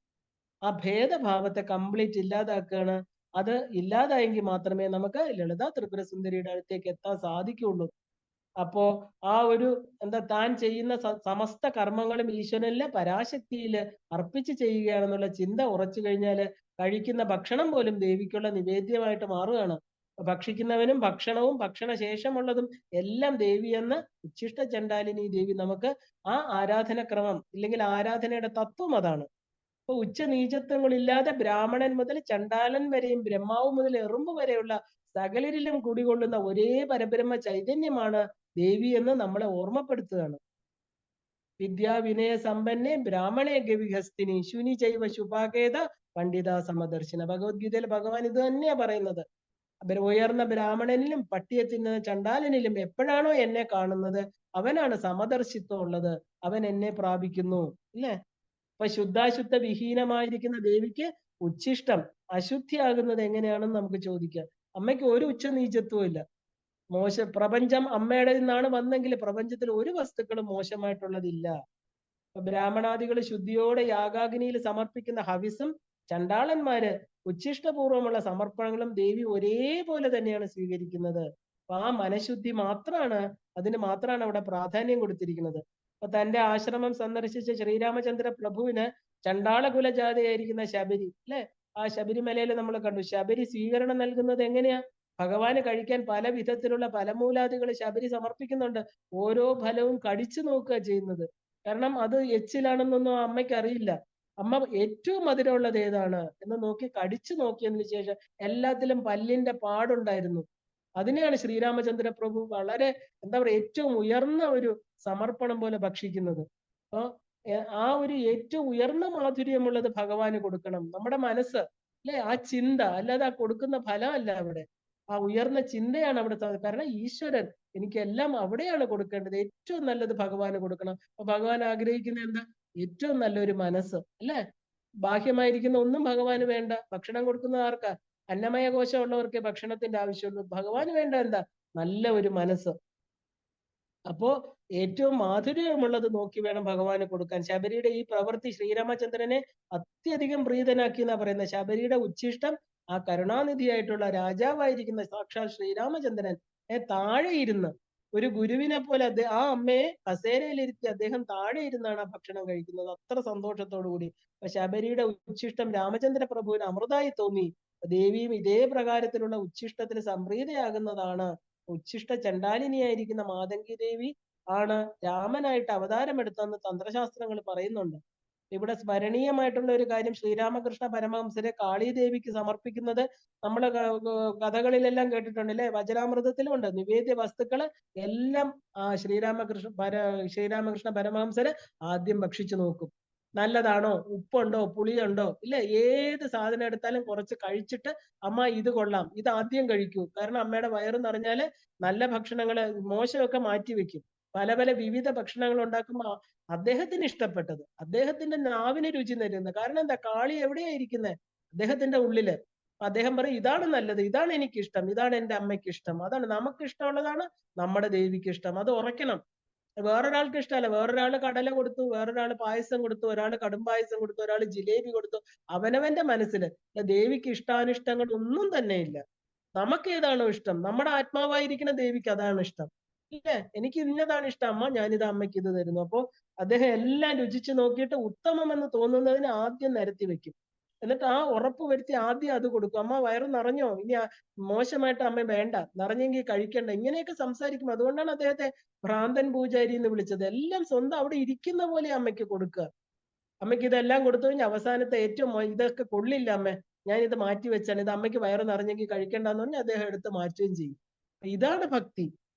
ആ ഭേദഭാവത്തെ കംപ്ലീറ്റ് ഇല്ലാതാക്കുകയാണ്. അത് ഇല്ലാതായെങ്കിൽ മാത്രമേ നമുക്ക് ലളിതാ ത്രിപുര സുന്ദരിയുടെ അടുത്തേക്ക് എത്താൻ സാധിക്കുകയുള്ളൂ. അപ്പോ ആ ഒരു താൻ ചെയ്യുന്ന സമസ്ത കർമ്മങ്ങളും ഈശ്വരനിലെ പരാശക്തിയില് അർപ്പിച്ച് ചെയ്യുകയാണെന്നുള്ള ചിന്ത ഉറച്ചു കഴിഞ്ഞാല് കഴിക്കുന്ന ഭക്ഷണം പോലും ദേവിക്കുള്ള നിവേദ്യമായിട്ട് മാറുകയാണ്. ഭക്ഷിക്കുന്നവനും ഭക്ഷണവും ഭക്ഷണ ശേഷമുള്ളതും എല്ലാം ദേവി എന്ന ഉച്ഛിഷ്ട ചണ്ഡാലിനി ദേവി നമുക്ക് ആ ആരാധനക്രമം ഇല്ലെങ്കിൽ ആരാധനയുടെ തത്വം അതാണ്. അപ്പൊ ഉച്ചനീചത്വങ്ങളില്ലാതെ ബ്രാഹ്മണൻ മുതൽ ചണ്ടാലൻ വരെയും ബ്രഹ്മാവ് മുതൽ എറുമ്പ് വരെയുള്ള സകലരിലും കുടികൊള്ളുന്ന ഒരേ പരബ്രഹ്മ ചൈതന്യമാണ് ദേവി എന്ന് നമ്മളെ ഓർമ്മപ്പെടുത്തുകയാണ്. വിദ്യാവിനയ സമ്പന്നെ ബ്രാഹ്മണേ ഗവിഹസ്തിനി ശുനി ചൈവ ശുഭാകേത പണ്ഡിത സമദർശന. ഭഗവത്ഗീതയിൽ ഭഗവാൻ ഇത് തന്നെയാ പറയുന്നത്. ഉയർന്ന ബ്രാഹ്മണനിലും പട്ടിയെ തിന്നുന്ന ചണ്ടാലനിലും എപ്പോഴാണോ എന്നെ കാണുന്നത് അവനാണ് സമദർശിത്വം ഉള്ളത്, അവൻ എന്നെ പ്രാപിക്കുന്നു. അല്ലേ? അപ്പൊ ശുദ്ധാശുദ്ധ വിഹീനമായിരിക്കുന്ന ദേവിക്ക് ഉച്ഛിഷ്ടം അശുദ്ധിയാകുന്നത് എങ്ങനെയാണെന്ന് നമുക്ക് ചോദിക്കാം. അമ്മയ്ക്ക് ഒരു ഉച്ചനീചത്വവും ഇല്ല. പ്രപഞ്ചം അമ്മയുടെ നിന്നാണ് വന്നെങ്കിൽ പ്രപഞ്ചത്തിൽ ഒരു വസ്തുക്കളും മോശമായിട്ടുള്ളതില്ല. ബ്രാഹ്മണാദികൾ ശുദ്ധിയോടെ യാഗാഗ്നിയിൽ സമർപ്പിക്കുന്ന ഹവിസും ചണ്ടാളന്മാര് ഉച്ഛിഷ്ടപൂർവമുള്ള സമർപ്പണങ്ങളും ദേവി ഒരേപോലെ തന്നെയാണ് സ്വീകരിക്കുന്നത്. അപ്പൊ ആ മനഃശുദ്ധി അതിന് മാത്രമാണ് അവിടെ പ്രാധാന്യം കൊടുത്തിരിക്കുന്നത്. അപ്പൊ തന്റെ ആശ്രമം സന്ദർശിച്ച ശ്രീരാമചന്ദ്ര പ്രഭുവിന് ചണ്ടാള കുലജാതയായിരിക്കുന്ന ശബരി, അല്ലെ? ആ ശബരിമലയിൽ നമ്മൾ കണ്ടു. ശബരി സ്വീകരണം നൽകുന്നത് എങ്ങനെയാ? ഭഗവാന് കഴിക്കാൻ പല വിധത്തിലുള്ള ഫലമൂലാദികൾ ശബരി സമർപ്പിക്കുന്നുണ്ട്. ഓരോ ഫലവും കടിച്ചു നോക്കുക ചെയ്യുന്നത്. കാരണം അത് എച്ചിലാണെന്നൊന്നും അമ്മയ്ക്ക് അറിയില്ല. അമ്മ ഏറ്റവും മധുരമുള്ളത് ഏതാണ് എന്ന് നോക്കി കടിച്ചു നോക്കിയതിനു ശേഷം എല്ലാത്തിലും പല്ലിന്റെ പാടുണ്ടായിരുന്നു. അതിനെയാണ് ശ്രീരാമചന്ദ്ര പ്രഭു വളരെ ഏറ്റവും ഉയർന്ന ഒരു സമർപ്പണം പോലെ ഭക്ഷിക്കുന്നത്. അപ്പൊ ആ ഒരു ഏറ്റവും ഉയർന്ന മാധുര്യമുള്ളത് ഭഗവാന് കൊടുക്കണം. നമ്മുടെ മനസ്സ്, അല്ലെ? ആ ചിന്ത, അല്ലാതെ ആ കൊടുക്കുന്ന ഫലം അല്ല അവിടെ. ആ ഉയർന്ന ചിന്തയാണ് അവിടെ. കാരണം ഈശ്വരൻ എനിക്കെല്ലാം അവിടെയാണ് കൊടുക്കേണ്ടത്. ഏറ്റവും നല്ലത് ഭഗവാന് കൊടുക്കണം. അപ്പൊ ഭഗവാൻ ആഗ്രഹിക്കുന്ന എന്താ? ഏറ്റവും നല്ലൊരു മനസ്സ്, അല്ലെ? ബാഹ്യമായിരിക്കുന്ന ഒന്നും ഭഗവാന് വേണ്ട. ഭക്ഷണം കൊടുക്കുന്ന ആർക്കാ? അന്നമയ കോശം ഉള്ളവർക്കേ ഭക്ഷണത്തിന്റെ ആവശ്യമുള്ളൂ. ഭഗവാന് വേണ്ട എന്താ? നല്ല ഒരു മനസ്സ്. അപ്പോ ഏറ്റവും മാധുര്യമുള്ളത് നോക്കി വേണം ഭഗവാന് കൊടുക്കാൻ. ശബരിയുടെ ഈ പ്രവൃത്തി ശ്രീരാമചന്ദ്രനെ അത്യധികം പ്രീതനാക്കി എന്നാ പറയുന്നത്. ശബരിയുടെ ഉച്ഛിഷ്ടം ആ കരുണാനിധിയായിട്ടുള്ള രാജാവായിരിക്കുന്ന സാക്ഷാൽ ശ്രീരാമചന്ദ്രൻ താഴെ ഇരുന്ന് ഒരു ഗുരുവിനെ പോലെ ആ അമ്മയെ കസേരയിലിരുത്തി അദ്ദേഹം താഴെ ഇരുന്നാണ് ആ ഭക്ഷണം കഴിക്കുന്നത്. അത്ര സന്തോഷത്തോടു കൂടി. അപ്പൊ ശബരിയുടെ ഉച്ഛിഷ്ടം രാമചന്ദ്ര പ്രഭുവിന് അമൃതായി തോന്നി. ദേവിയും ഇതേ പ്രകാരത്തിലുള്ള ഉച്ഛിഷ്ടത്തിന് സംപ്രീതയാകുന്നതാണ്. ഉച്ഛിഷ്ട ചണ്ഡാലിനിയായിരിക്കുന്ന മാതംഗി ദേവി ആണ് രാമനായിട്ട് അവതാരമെടുത്തെന്ന് തന്ത്രശാസ്ത്രങ്ങൾ പറയുന്നുണ്ട്. ഇവിടെ സ്മരണീയമായിട്ടുള്ള ഒരു കാര്യം, ശ്രീരാമകൃഷ്ണ പരമഹംസരെ കാളീദേവിക്ക് സമർപ്പിക്കുന്നത് നമ്മൾ കഥകളിലെല്ലാം കേട്ടിട്ടുണ്ട്, അല്ലെ? വചനാമൃതത്തിലും ഉണ്ട്. നിവേദ്യ വസ്തുക്കള് എല്ലാം ശ്രീരാമകൃഷ്ണ പരമഹംസര് ആദ്യം ഭക്ഷിച്ചു നോക്കും. നല്ലതാണോ, ഉപ്പുണ്ടോ, പുളിയുണ്ടോ, ഇല്ല? ഏത് സാധനം എടുത്താലും കുറച്ച് കഴിച്ചിട്ട് അമ്മ ഇത് കൊള്ളാം, ഇത് ആദ്യം കഴിക്കൂ. കാരണം അമ്മയുടെ വയറ് നിറഞ്ഞാല് നല്ല ഭക്ഷണങ്ങള് മോശമൊക്കെ മാറ്റി വെക്കും. പല പല വിവിധ ഭക്ഷണങ്ങൾ ഉണ്ടാക്കുമ്പോ അദ്ദേഹത്തിന് ഇഷ്ടപ്പെട്ടത്, അദ്ദേഹത്തിന്റെ നാവിന് രുചി തരുന്നത്. കാരണം എന്താ? കാളി എവിടെയാ ഇരിക്കുന്നത്? അദ്ദേഹത്തിന്റെ ഉള്ളില്. അദ്ദേഹം പറയും ഇതാണ് നല്ലത്, ഇതാണ് എനിക്കിഷ്ടം, ഇതാണ് എൻ്റെ അമ്മയ്ക്ക് ഇഷ്ടം, അതാണ് നമുക്ക് ഇഷ്ടമുള്ളതാണ് നമ്മുടെ ദേവിക്ക് ഇഷ്ടം. അത് ഉറക്കണം. വേറൊരാൾക്ക് ഇഷ്ടമല്ല. വേറൊരാള് കടല കൊടുത്തു, വേറൊരാള് പായസം കൊടുത്തു, ഒരാള് കടും പായസം കൊടുത്തു, ഒരാള് ജിലേബി കൊടുത്തു. അവനവന്റെ മനസ്സില് ദേവിക്ക് ഇഷ്ടാനിഷ്ടങ്ങൾ ഒന്നും തന്നെ ഇല്ല. നമുക്ക് ഏതാണോ ഇഷ്ടം, നമ്മുടെ ആത്മാവായിരിക്കുന്ന ദേവിക്ക് അതാണ് ഇഷ്ടം. ഇല്ലേ? എനിക്ക് ഇന്നതാണ് ഇഷ്ടം അമ്മ, ഞാനിത് അമ്മയ്ക്ക് ഇത് തരുന്നു. അപ്പോ അദ്ദേഹം എല്ലാം രുചിച്ചു നോക്കിയിട്ട് ഉത്തമം എന്ന് തോന്നുന്നതിന് ആദ്യം നിരത്തി വെക്കും. എന്നിട്ട് ആ ഉറപ്പ് വരുത്തി ആദ്യം അത് കൊടുക്കും. അമ്മ വയറ് നിറഞ്ഞോ? ഇനി മോശമായിട്ട് അമ്മ വേണ്ട, നിറഞ്ഞെങ്കിൽ കഴിക്കണ്ട, ഇങ്ങനെയൊക്കെ സംസാരിക്കും. അതുകൊണ്ടാണ് അദ്ദേഹത്തെ ഭ്രാന്തൻ പൂജാരി എന്ന് വിളിച്ചത്. എല്ലാം സ്വന്തം അവിടെ ഇരിക്കുന്ന പോലെ അമ്മയ്ക്ക് കൊടുക്കുക. അമ്മയ്ക്ക് ഇതെല്ലാം കൊടുത്തു കഴിഞ്ഞാൽ അവസാനത്തെ ഏറ്റവും ഇതൊക്കെ കൊള്ളില്ല അമ്മ, ഞാൻ ഇത് മാറ്റി വെച്ചാണ്, ഇത് അമ്മയ്ക്ക് വയറ് നിറഞ്ഞെങ്കിൽ കഴിക്കണ്ടെന്ന് പറഞ്ഞാൽ അദ്ദേഹം എടുത്ത് മാറ്റുകയും ചെയ്യും. ഇതാണ് ഭക്തി,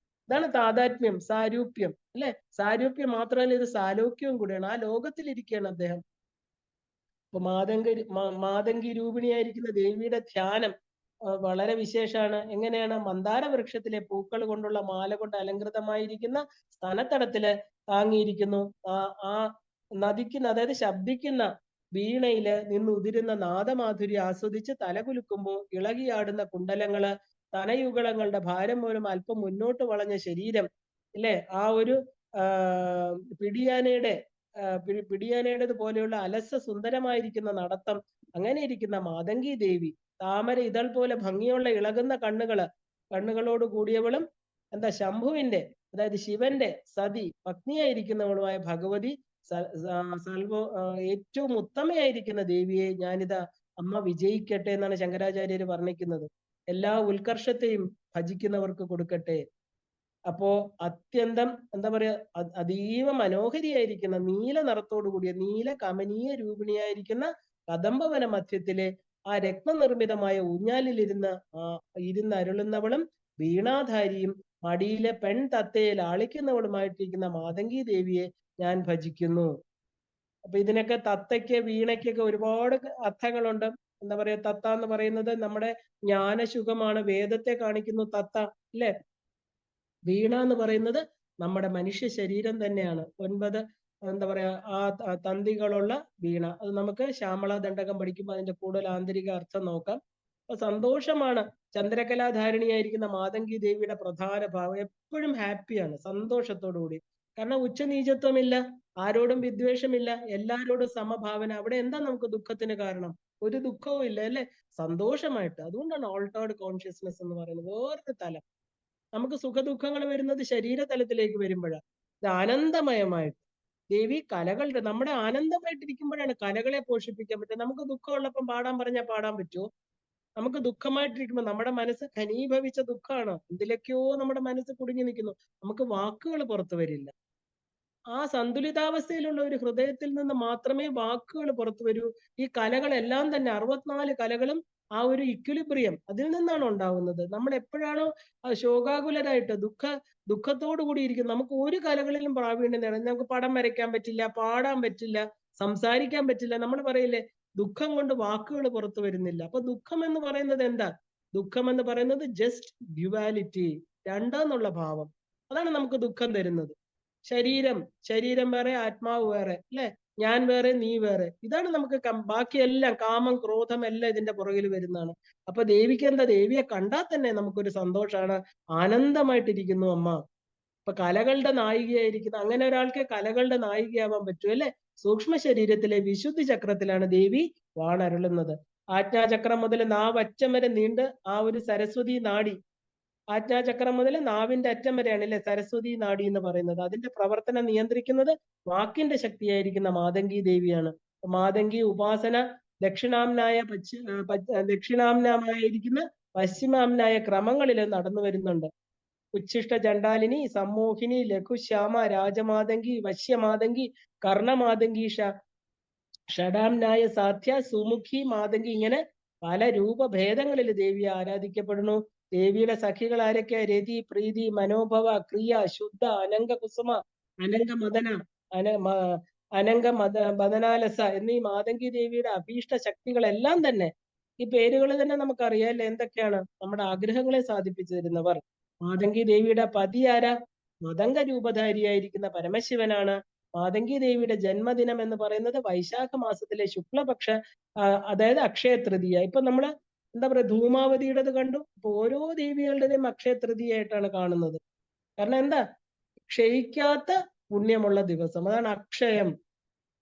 ഇതാണ് താതാത്മ്യം, സാരൂപ്യം, അല്ലെ? സാരൂപ്യം മാത്രമല്ല, ഇത് സാലോക്യവും കൂടിയാണ്. ആ ലോകത്തിലിരിക്കുകയാണ് അദ്ദേഹം. അപ്പൊ മാതംഗി രൂപിണിയായിരിക്കുന്ന ദേവിയുടെ ധ്യാനം വളരെ വിശേഷമാണ്. എങ്ങനെയാണ്? മന്ദാര വൃക്ഷത്തിലെ പൂക്കൾ കൊണ്ടുള്ള മാല കൊണ്ട് അലങ്കൃതമായിരിക്കുന്ന സ്ഥലത്തടത്തില് താങ്ങിയിരിക്കുന്നു. ആ നദിക്കുന്ന, അതായത് ശബ്ദിക്കുന്ന വീണയില് നിന്ന് ഉതിരുന്ന നാദമാധുര്യം ആസ്വദിച്ച് തലകുലുക്കുമ്പോൾ ഇളകിയാടുന്ന കുണ്ടലങ്ങള്, തനയുഗളങ്ങളുടെ ഭാരം മൂലം അല്പം മുന്നോട്ട് വളഞ്ഞ ശരീരം, ഇല്ലേ? ആ ഒരു പിടിയാനയുടെ പിടിയാനയുടേത് പോലെയുള്ള അലസ സുന്ദരമായിരിക്കുന്ന നടത്തം, അങ്ങനെ ഇരിക്കുന്ന മാതംഗി ദേവി, താമര ഇതൾ പോലെ ഭംഗിയുള്ള ഇളകുന്ന കണ്ണുകളോട് കൂടിയവളും, എന്താ ശംഭുവിന്റെ, അതായത് ശിവന്റെ സതി പത്നിയായിരിക്കുന്നവളുമായ ഭഗവതി, ഏറ്റവും ഉത്തമയായിരിക്കുന്ന ദേവിയെ ഞാനിതാ അമ്മ വിജയിക്കട്ടെ എന്നാണ് ശങ്കരാചാര്യര് വർണ്ണിക്കുന്നത്. എല്ലാ ഉത്കർഷത്തെയും ഭജിക്കുന്നവർക്ക് കൊടുക്കട്ടെ. അപ്പോ അത്യന്തം എന്താ പറയാ, അതീവ മനോഹരിയായിരിക്കുന്ന നീല നിറത്തോടു കൂടിയ, നീല കമനീയ രൂപിണിയായിരിക്കുന്ന കദംബവന മധ്യത്തിലെ ആ രത്നനിർമ്മിതമായ ഇരുന്ന് അരുളുന്നവളും വീണാധാരിയും മടിയിലെ പെൺ തത്തയെ ലാളിക്കുന്നവളുമായിട്ടിരിക്കുന്ന മാതംഗി ദേവിയെ ഞാൻ ഭജിക്കുന്നു. അപ്പൊ ഇതിനൊക്കെ, തത്തയ്ക്ക് വീണയ്ക്കൊക്കെ ഒരുപാട് അർത്ഥങ്ങളുണ്ട്. എന്താ പറയാ, തത്ത എന്ന് പറയുന്നത് നമ്മുടെ ജ്ഞാനശുഖമാണ്, വേദത്തെ കാണിക്കുന്നു തത്ത, അല്ലെ? വീണ എന്ന് പറയുന്നത് നമ്മുടെ മനുഷ്യ ശരീരം തന്നെയാണ്. 9 എന്താ പറയാ ആ തന്തികളുള്ള വീണ. അത് നമുക്ക് ശ്യാമള ദണ്ഡകം പഠിക്കുമ്പോൾ അതിന്റെ കൂടുതൽ ആന്തരിക അർത്ഥം നോക്കാം. അപ്പൊ സന്തോഷമാണ് ചന്ദ്രകലാധാരിണിയായിരിക്കുന്ന മാതംഗി ദേവിയുടെ പ്രധാന ഭാവം. എപ്പോഴും ഹാപ്പിയാണ്, സന്തോഷത്തോടു കൂടി. കാരണം ഉച്ചനീചത്വമില്ല, ആരോടും വിദ്വേഷമില്ല, എല്ലാരോടും സമഭാവന. അവിടെ എന്താ നമുക്ക് ദുഃഖത്തിന് കാരണം? ഒരു ദുഃഖവും ഇല്ല, അല്ലെ? സന്തോഷമായിട്ട്. അതുകൊണ്ടാണ് ഓൾട്ടേർഡ് കോൺഷ്യസ്നെസ് എന്ന് പറയുന്നത്, വേറൊരു തലം. നമുക്ക് സുഖദുഃഖങ്ങൾ വരുന്നത് ശരീരതലത്തിലേക്ക് വരുമ്പോഴാണ്. ഇത് ആനന്ദമയമായിട്ട് ദേവി കലകളുടെ, നമ്മുടെ ആനന്ദമായിട്ടിരിക്കുമ്പോഴാണ് കലകളെ പോഷിപ്പിക്കാൻ പറ്റുക. നമുക്ക് ദുഃഖമുള്ളപ്പം പാടാൻ പറഞ്ഞാൽ പാടാൻ പറ്റുമോ? നമുക്ക് ദുഃഖമായിട്ടിരിക്കുമ്പോൾ നമ്മുടെ മനസ്സ് ഘനീഭവിച്ച ദുഃഖമാണ്, എന്തിലൊക്കെയോ നമ്മുടെ മനസ്സ് കുടുങ്ങി നിൽക്കുന്നു, നമുക്ക് വാക്കുകൾ പുറത്തു വരില്ല. ആ സന്തുലിതാവസ്ഥയിലുള്ള ഒരു ഹൃദയത്തിൽ നിന്ന് മാത്രമേ വാക്കുകൾ പുറത്തു വരൂ. ഈ കലകളെല്ലാം തന്നെ 64 കലകളും ആ ഒരു ഇക്വിലിബ്രിയം, അതിൽ നിന്നാണ് ഉണ്ടാവുന്നത്. നമ്മൾ എപ്പോഴാണോ ശോകാകുലരായിട്ട് ദുഃഖത്തോടു കൂടി ഇരിക്കുന്നത്, നമുക്ക് ഒരു കലകളിലും പ്രാവീണ്യം നേടാൻ, നമുക്ക് പടം വരയ്ക്കാൻ പറ്റില്ല, പാടാൻ പറ്റില്ല, സംസാരിക്കാൻ പറ്റില്ല. നമ്മൾ പറയില്ലേ, ദുഃഖം കൊണ്ട് വാക്കുകൾ പുറത്തു വരുന്നില്ല. അപ്പൊ ദുഃഖം എന്ന് പറയുന്നത് എന്താ? ദുഃഖം എന്ന് പറയുന്നത് ജസ്റ്റ് ഡ്യുവാലിറ്റി, രണ്ടെന്നുള്ള ഭാവം. അതാണ് നമുക്ക് ദുഃഖം തരുന്നത്. ശരീരം വേറെ, ആത്മാവ് വേറെ, അല്ലെ? ഞാൻ വേറെ, നീ വേറെ. ഇതാണ് നമുക്ക് ബാക്കിയെല്ലാം, കാമം ക്രോധം എല്ലാം ഇതിന്റെ പുറകിൽ വരുന്നതാണ്. അപ്പൊ ദേവിക്ക് എന്താ? ദേവിയെ കണ്ടാൽ തന്നെ നമുക്കൊരു സന്തോഷമാണ്, ആനന്ദമായിട്ടിരിക്കുന്നു അമ്മ. ഇപ്പൊ കലകളുടെ നായികയായിരിക്കുന്ന, അങ്ങനെ ഒരാൾക്ക് കലകളുടെ നായികയാവാൻ പറ്റും, അല്ലെ? സൂക്ഷ്മ ശരീരത്തിലെ വിശുദ്ധി ചക്രത്തിലാണ് ദേവി വാണരുളുന്നത്. ആജ്ഞാചക്രം മുതൽ നാവറ്റം വരെ നീണ്ട് ആ ഒരു സരസ്വതി നാഡി, ആജ്ഞാചക്രം മുതൽ നാവിന്റെ അറ്റം വരെയാണ്, അല്ലെ, സരസ്വതി നാഡി എന്ന് പറയുന്നത്. അതിന്റെ പ്രവർത്തനം നിയന്ത്രിക്കുന്നത് വാക്കിന്റെ ശക്തിയായിരിക്കുന്ന മാതംഗി ദേവിയാണ്. മാതംഗി ഉപാസന ദക്ഷിണാംനായിരിക്കുന്ന പശ്ചിമാംനായ ക്രമങ്ങളിൽ നടന്നു വരുന്നുണ്ട്. ഉച്ഛിഷ്ട ചണ്ഡാലിനി, സമ്മോഹിനി, ലഘുശ്യാമ, രാജമാതംഗി, വശ്യമാതംഗി, കർണമാതംഗി, ഷഡാംനായ സാധ്യ, സുമുഖി മാതംഗി, ഇങ്ങനെ പല രൂപഭേദങ്ങളിൽ ദേവി ആരാധിക്കപ്പെടുന്നു. ദേവിയുടെ സഖികൾ ആരൊക്കെയാ? രതി, പ്രീതി, മനോഭവ, ക്രിയ, ശുദ്ധ, അനങ്ക കുസുമ, അനങ്ക മദന, മദനാലസ എന്നീ മാതംഗി ദേവിയുടെ അഭീഷ്ട ശക്തികളെല്ലാം തന്നെ, ഈ പേരുകൾ തന്നെ നമുക്കറിയാം, അല്ലെ? എന്തൊക്കെയാണ്? നമ്മുടെ ആഗ്രഹങ്ങളെ സാധിപ്പിച്ചു തരുന്നവർ. മാതംഗി ദേവിയുടെ പതി ആരാ? മതംഗ രൂപധാരിയായിരിക്കുന്ന പരമശിവനാണ്. മാതംഗി ദേവിയുടെ ജന്മദിനം എന്ന് പറയുന്നത് വൈശാഖ മാസത്തിലെ ശുക്ലപക്ഷ, അതായത് അക്ഷയ തൃതീയ. ഇപ്പൊ നമ്മള് എന്താ പറയാ, ധൂമാവതിയുടേത് കണ്ടു. ഇപ്പൊ ഓരോ ദേവികളുടെയും അക്ഷയ തൃതീയായിട്ടാണ് കാണുന്നത്. കാരണം എന്താ? ക്ഷയിക്കാത്ത പുണ്യമുള്ള ദിവസം, അതാണ് അക്ഷയം.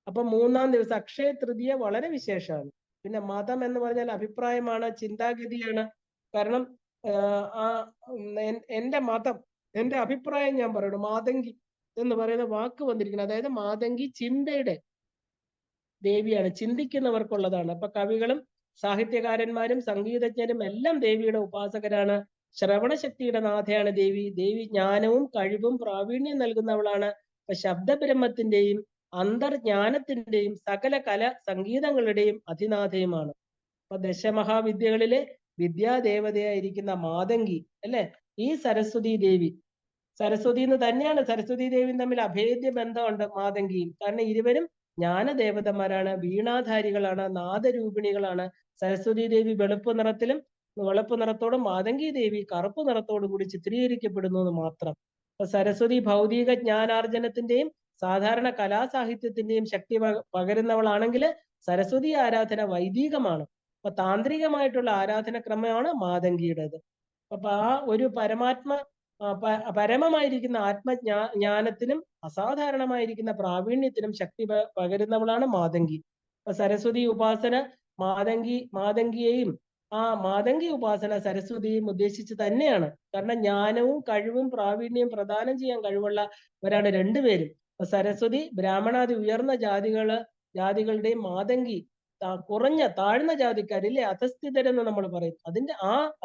അപ്പൊ 3-ാം ദിവസം അക്ഷയ തൃതീയ വളരെ വിശേഷമാണ്. പിന്നെ മതം എന്ന് പറഞ്ഞാൽ അഭിപ്രായമാണ്, ചിന്താഗതിയാണ്. കാരണം എന്റെ മതം, എന്റെ അഭിപ്രായം ഞാൻ പറയണു. മാതംഗി എന്ന് പറയുന്ന വാക്ക് വന്നിരിക്കുന്നത്, അതായത് മാതംഗി ചിന്തയുടെ ദേവിയാണ്, ചിന്തിക്കുന്നവർക്കുള്ളതാണ്. അപ്പൊ കവികളും സാഹിത്യകാരന്മാരും സംഗീതജ്ഞരും എല്ലാം ദേവിയുടെ ഉപാസകരാണ്. ശ്രവണശക്തിയുടെ നാഥയാണ് ദേവി. ദേവി ജ്ഞാനവും കഴിവും പ്രാവീണ്യം നൽകുന്നവളാണ്. അപ്പൊ ശബ്ദബ്രഹ്മത്തിന്റെയും അന്തർജ്ഞാനത്തിന്റെയും സകല സംഗീതങ്ങളുടെയും അധിനാഥയുമാണ്. അപ്പൊ ദശമഹാവിദ്യകളിലെ വിദ്യാദേവതയായിരിക്കുന്ന മാതംഗി, അല്ലെ? ഈ സരസ്വതി ദേവി, സരസ്വതി എന്ന് തന്നെയാണ് സരസ്വതി ദേവിയും തമ്മിൽ അഭേദ്യ ബന്ധമുണ്ട് മാതംഗിയും. കാരണം ഇരുവരും ജ്ഞാനദേവതമാരാണ്, വീണാധാരികളാണ്, നാദരൂപിണികളാണ്. സരസ്വതി ദേവി വെളുപ്പ് നിറത്തോടും മാതംഗി ദേവി കറുപ്പ് നിറത്തോടു കൂടി ചിത്രീകരിക്കപ്പെടുന്നു എന്ന് മാത്രം. അപ്പൊ സരസ്വതി ഭൗതിക ജ്ഞാനാർജനത്തിന്റെയും സാധാരണ കലാസാഹിത്യത്തിന്റെയും ശക്തി പകരുന്നവളാണെങ്കിൽ സരസ്വതി ആരാധന വൈദികമാണ്. അപ്പൊ താന്ത്രികമായിട്ടുള്ള ആരാധന ക്രമമാണ് മാതംഗിയുടേത്. അപ്പൊ ആ ഒരു പരമാത്മ പരമമായിരിക്കുന്ന ജ്ഞാനത്തിനും അസാധാരണമായിരിക്കുന്ന പ്രാവീണ്യത്തിനും ശക്തി പകരുന്നവളാണ് മാതങ്കി. അപ്പൊ സരസ്വതി ഉപാസന മാതങ്കിയെയും മാതങ്കി ഉപാസന സരസ്വതിയെയും ഉദ്ദേശിച്ച് തന്നെയാണ്. കാരണം ജ്ഞാനവും കഴിവും പ്രാവീണ്യവും പ്രദാനം ചെയ്യാൻ കഴിവുള്ളവരാണ് രണ്ടുപേരും. സരസ്വതി ബ്രാഹ്മണാദി ഉയർന്ന ജാതികളുടെയും മാതങ്കി കുറഞ്ഞ താഴ്ന്ന ജാതിക്കാരില്ലേ, അധസ്ഥിതരെന്ന് നമ്മൾ പറയും, അതിന്റെ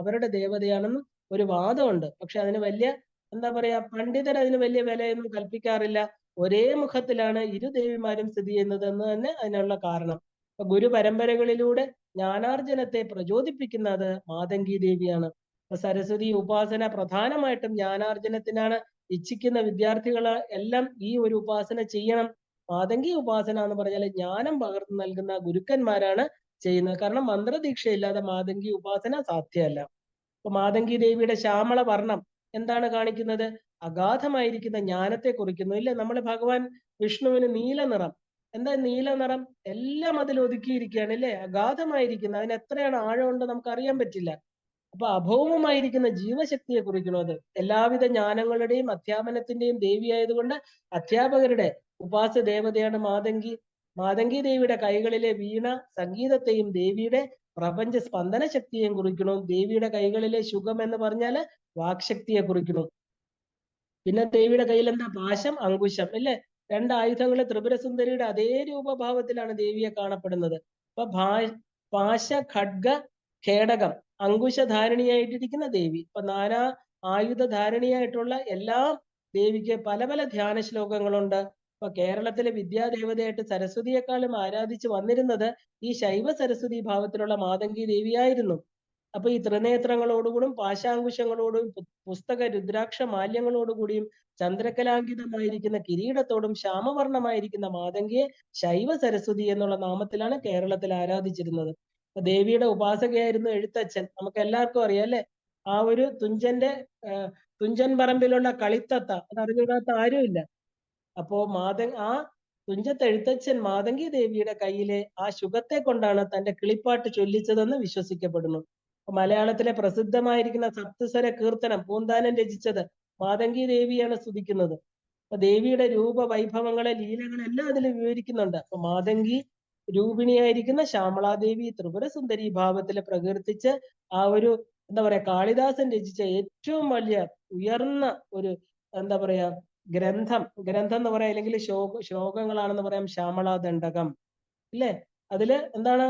അവരുടെ ദേവതയാണെന്നും ഒരു വാദമുണ്ട്. പക്ഷെ അതിന് വലിയ എന്താ പറയാ, പണ്ഡിതർ അതിന് വലിയ വിലയൊന്നും കൽപ്പിക്കാറില്ല. ഒരേ മുഖത്തിലാണ് ഇരു ദേവിമാരും സ്ഥിതി ചെയ്യുന്നത് എന്ന് തന്നെ അതിനുള്ള കാരണം. ഗുരു പരമ്പരകളിലൂടെ ജ്ഞാനാർജനത്തെ പ്രചോദിപ്പിക്കുന്നത് മാതങ്കി ദേവിയാണ്. സരസ്വതി ഉപാസന പ്രധാനമായിട്ടും ജ്ഞാനാർജനത്തിനാണ്. ഇച്ഛിക്കുന്ന വിദ്യാർത്ഥികള് എല്ലാം ഈ ഒരു ഉപാസന ചെയ്യണം. മാതങ്കി ഉപാസന എന്ന് പറഞ്ഞാൽ ജ്ഞാനം പകർന്നു നൽകുന്ന ഗുരുക്കന്മാരാണ് ചെയ്യുന്നത്. കാരണം മന്ത്രദീക്ഷയില്ലാതെ മാതങ്കി ഉപാസന സാധ്യമല്ല. അപ്പൊ മാതങ്കി ദേവിയുടെ ശ്യാമള വർണ്ണം എന്താണ് കാണിക്കുന്നത്? അഗാധമായിരിക്കുന്ന ജ്ഞാനത്തെ കുറിക്കുന്നു. ഇല്ലേ, നമ്മള് ഭഗവാൻ വിഷ്ണുവിന് നീല നിറം. എന്താ നീല നിറം? എല്ലാം അതിൽ ഒതുക്കിയിരിക്കുകയാണ്, അല്ലേ, അഗാധമായിരിക്കുന്ന, അതിന് എത്രയാണ് ആഴമുണ്ട് നമുക്ക് അറിയാൻ പറ്റില്ല. അപ്പൊ അഭൗമമായിരിക്കുന്ന ജീവശക്തിയെ കുറിക്കണം. അത് എല്ലാവിധ ജ്ഞാനങ്ങളുടെയും അധ്യാപനത്തിന്റെയും ദേവി ആയതുകൊണ്ട് അധ്യാപകരുടെ ഉപാസ ദേവതയാണ് മാതങ്കി. മാതങ്കി ദേവിയുടെ കൈകളിലെ വീണ സംഗീതത്തെയും ദേവിയുടെ പ്രപഞ്ച സ്പന്ദന ശക്തിയെയും കുറിക്കണം. ദേവിയുടെ കൈകളിലെ ശുഖം എന്ന് പറഞ്ഞാല് വാക്ശക്തിയെ കുറിക്കണം. പിന്നെ ദേവിയുടെ കയ്യിൽ എന്താ? പാശം, അങ്കുശം, അല്ലേ, രണ്ട് ആയുധങ്ങൾ. ത്രിപുരസുന്ദരിയുടെ അതേ രൂപഭാവത്തിലാണ് ദേവിയെ കാണപ്പെടുന്നത്. അപ്പൊ പാശ, ഖഡ്ഗ, ഖേടകം, അങ്കുശധാരണിയായിട്ടിരിക്കുന്ന ദേവി. അപ്പൊ നാനാ ആയുധധാരണിയായിട്ടുള്ള എല്ലാ ദേവിക്ക് പല പല ധ്യാന ശ്ലോകങ്ങളുണ്ട്. അപ്പൊ കേരളത്തിലെ വിദ്യാദേവതയായിട്ട് സരസ്വതിയെക്കാളും ആരാധിച്ചു വന്നിരുന്നത് ഈ ശൈവ സരസ്വതി ഭാവത്തിലുള്ള മാതങ്കി ദേവിയായിരുന്നു. അപ്പൊ ഈ ത്രിനേത്രങ്ങളോടുകൂടും പാശാങ്കുശങ്ങളോടും പുസ്തക രുദ്രാക്ഷ മാല്യങ്ങളോടുകൂടിയും ചന്ദ്രകലാങ്കിതമായിരിക്കുന്ന കിരീടത്തോടും ശ്യാമവർണ്ണമായിരിക്കുന്ന മാതങ്കിയെ ശൈവ സരസ്വതി എന്നുള്ള നാമത്തിലാണ് കേരളത്തിൽ ആരാധിച്ചിരുന്നത്. ദേവിയുടെ ഉപാസകയായിരുന്നു എഴുത്തച്ഛൻ. നമുക്ക് എല്ലാവർക്കും അറിയാം, അല്ലെ, ആ ഒരു തുഞ്ചൻ പറമ്പിലുള്ള കളിത്തത്ത അത് അറിഞ്ഞിടാത്ത ആരുമില്ല. അപ്പോ തുഞ്ചത്ത് എഴുത്തച്ഛൻ മാതങ്കി ദേവിയുടെ കയ്യിലെ ആ ശുഭത്തെ കൊണ്ടാണ് തന്റെ കിളിപ്പാട്ട് ചൊല്ലിച്ചതെന്ന് വിശ്വസിക്കപ്പെടുന്നു. മലയാളത്തിലെ പ്രസിദ്ധമായിരിക്കുന്ന സപ്തസ്വര കീർത്തനം പൂന്താനം രചിച്ചത് മാതങ്കി ദേവിയാണ് സ്തുതിക്കുന്നത്. അപ്പൊ ദേവിയുടെ രൂപവൈഭവങ്ങളെ ലീലകളെല്ലാം അതിൽ വിവരിക്കുന്നുണ്ട്. അപ്പൊ മാതങ്കി രൂപിണിയായിരിക്കുന്ന ശ്യാമളാദേവി ത്രിപുര സുന്ദരി ഭാവത്തിൽ പ്രകീർത്തിച്ച് ആ ഒരു എന്താ പറയാ, കാളിദാസൻ രചിച്ച ഏറ്റവും വലിയ ഉയർന്ന ഒരു എന്താ പറയാ ഗ്രന്ഥം എന്ന് പറയാം, അല്ലെങ്കിൽ ശ്ലോകങ്ങളാണെന്ന് പറയാം, ശ്യാമളാ ദണ്ഡകം, ഇല്ലേ. അതില് എന്താണ്?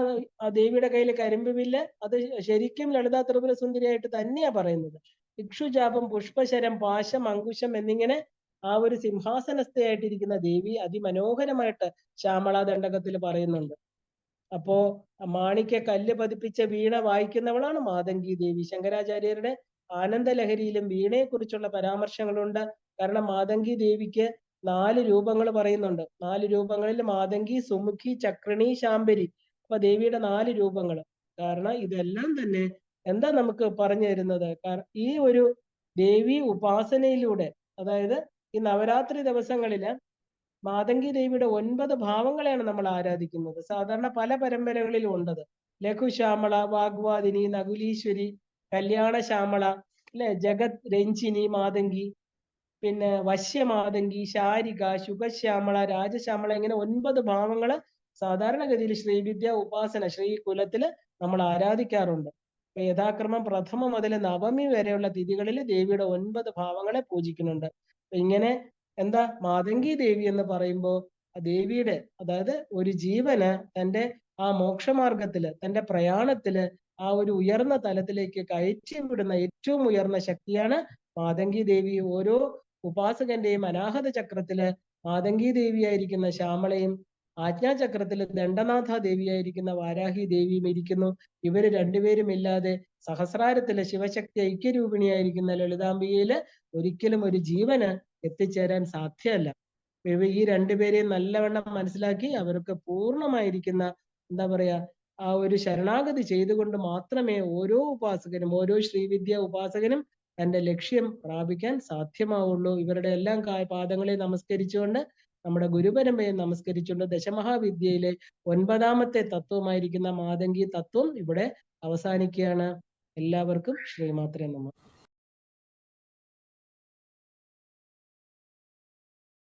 ആ ദേവിയുടെ കയ്യിൽ കരിമ്പ് വില്ല്. അത് ശരിക്കും ലളിതാ ത്രിപുര സുന്ദരിയായിട്ട് തന്നെയാ പറയുന്നത്. ഇക്ഷുജാപം, പുഷ്പശരം, പാശം, അങ്കുശം എന്നിങ്ങനെ ആ ഒരു സിംഹാസനസ്ഥയായിട്ടിരിക്കുന്ന ദേവി അതിമനോഹരമായിട്ട് ശ്യാമളാ ദണ്ഡകത്തിൽ പറയുന്നുണ്ട്. അപ്പോ മാണിക്യ കല്ല് പതിപ്പിച്ച വീണ വായിക്കുന്നവളാണ് മാതങ്കി ദേവി. ശങ്കരാചാര്യരുടെ ആനന്ദലഹരിയിലും വീണയെ കുറിച്ചുള്ള പരാമർശങ്ങളുണ്ട്. കാരണം മാതങ്കി ദേവിക്ക് 4 രൂപങ്ങൾ പറയുന്നുണ്ട്. 4 രൂപങ്ങളിൽ മാതങ്കി, സുമുഖി, ചക്രിണി, ശാംബരി. അപ്പൊ ദേവിയുടെ 4 രൂപങ്ങൾ. കാരണം ഇതെല്ലാം തന്നെ എന്താ നമുക്ക് പറഞ്ഞു തരുന്നത്? ഈ ഒരു ദേവി ഉപാസനയിലൂടെ, അതായത് ഈ നവരാത്രി ദിവസങ്ങളില് മാതങ്കി ദേവിയുടെ 9 ഭാവങ്ങളെയാണ് നമ്മൾ ആരാധിക്കുന്നത്. സാധാരണ പല പരമ്പരകളിലും ഉണ്ടത്. ലഘുശ്യാമള, വാഗ്വാദിനി, നകുലീശ്വരി, കല്യാണ ശ്യാമള, അല്ലെ, ജഗത് രഞ്ജിനി മാതങ്കി, പിന്നെ വശ്യമാതങ്കി, ശാരിക, ശുഖശ്യാമള, രാജശ്യാമള, ഇങ്ങനെ 9 ഭാവങ്ങള് സാധാരണഗതിയിൽ ശ്രീവിദ്യ ഉപാസന ശ്രീകുലത്തില് നമ്മൾ ആരാധിക്കാറുണ്ട്. അപ്പൊ യഥാക്രമം പ്രഥമ മുതൽ നവമി വരെയുള്ള തിഥികളിൽ ദേവിയുടെ 9 ഭാവങ്ങളെ പൂജിക്കുന്നുണ്ട്. ഇങ്ങനെ എന്താ മാതങ്കി ദേവി എന്ന് പറയുമ്പോൾ ആ ദേവിയുടെ, അതായത് ഒരു ജീവന് തന്റെ ആ മോക്ഷമാർഗത്തില്, തന്റെ പ്രയാണത്തില് ആ ഒരു ഉയർന്ന തലത്തിലേക്ക് കയറ്റി വിടുന്ന ഏറ്റവും ഉയർന്ന ശക്തിയാണ് മാതങ്കി ദേവി. ഓരോ ഉപാസകന്റെയും അനാഹത ചക്രത്തില് മാതങ്കി ദേവിയായിരിക്കുന്ന ശ്യാമളയും ആജ്ഞാചക്രത്തില് ദണ്ഡനാഥ ദേവിയായിരിക്കുന്ന വാരാഹി ദേവിയും ഇരിക്കുന്നു. ഇവര് രണ്ടുപേരും ഇല്ലാതെ സഹസ്രാരത്തിലെ ശിവശക്തി ഐക്യരൂപിണിയായിരിക്കുന്ന ലളിതാംബികയില് ഒരിക്കലും ഒരു ജീവന് എത്തിച്ചേരാൻ സാധ്യമല്ല. ഈ രണ്ടുപേരെയും നല്ലവണ്ണം മനസ്സിലാക്കി അവർക്ക് പൂർണ്ണമായിരിക്കുന്ന എന്താ പറയാ ആ ഒരു ശരണാഗതി ചെയ്തുകൊണ്ട് മാത്രമേ ഓരോ ഉപാസകനും, ഓരോ ശ്രീവിദ്യ ഉപാസകനും തന്റെ ലക്ഷ്യം പ്രാപിക്കാൻ സാധ്യമാവുള്ളൂ. ഇവരുടെ എല്ലാം പാദങ്ങളെ നമസ്കരിച്ചുകൊണ്ട്, നമ്മുടെ ഗുരുപരമ്പയെ നമസ്കരിച്ചുകൊണ്ട് ദശമഹാവിദ്യയിലെ 9ാമത്തെ തത്വമായിരിക്കുന്ന മാതങ്കി തത്വം ഇവിടെ അവസാനിക്കുകയാണ്. എല്ലാവർക്കും ശ്രീമാത്രേ നമഃ.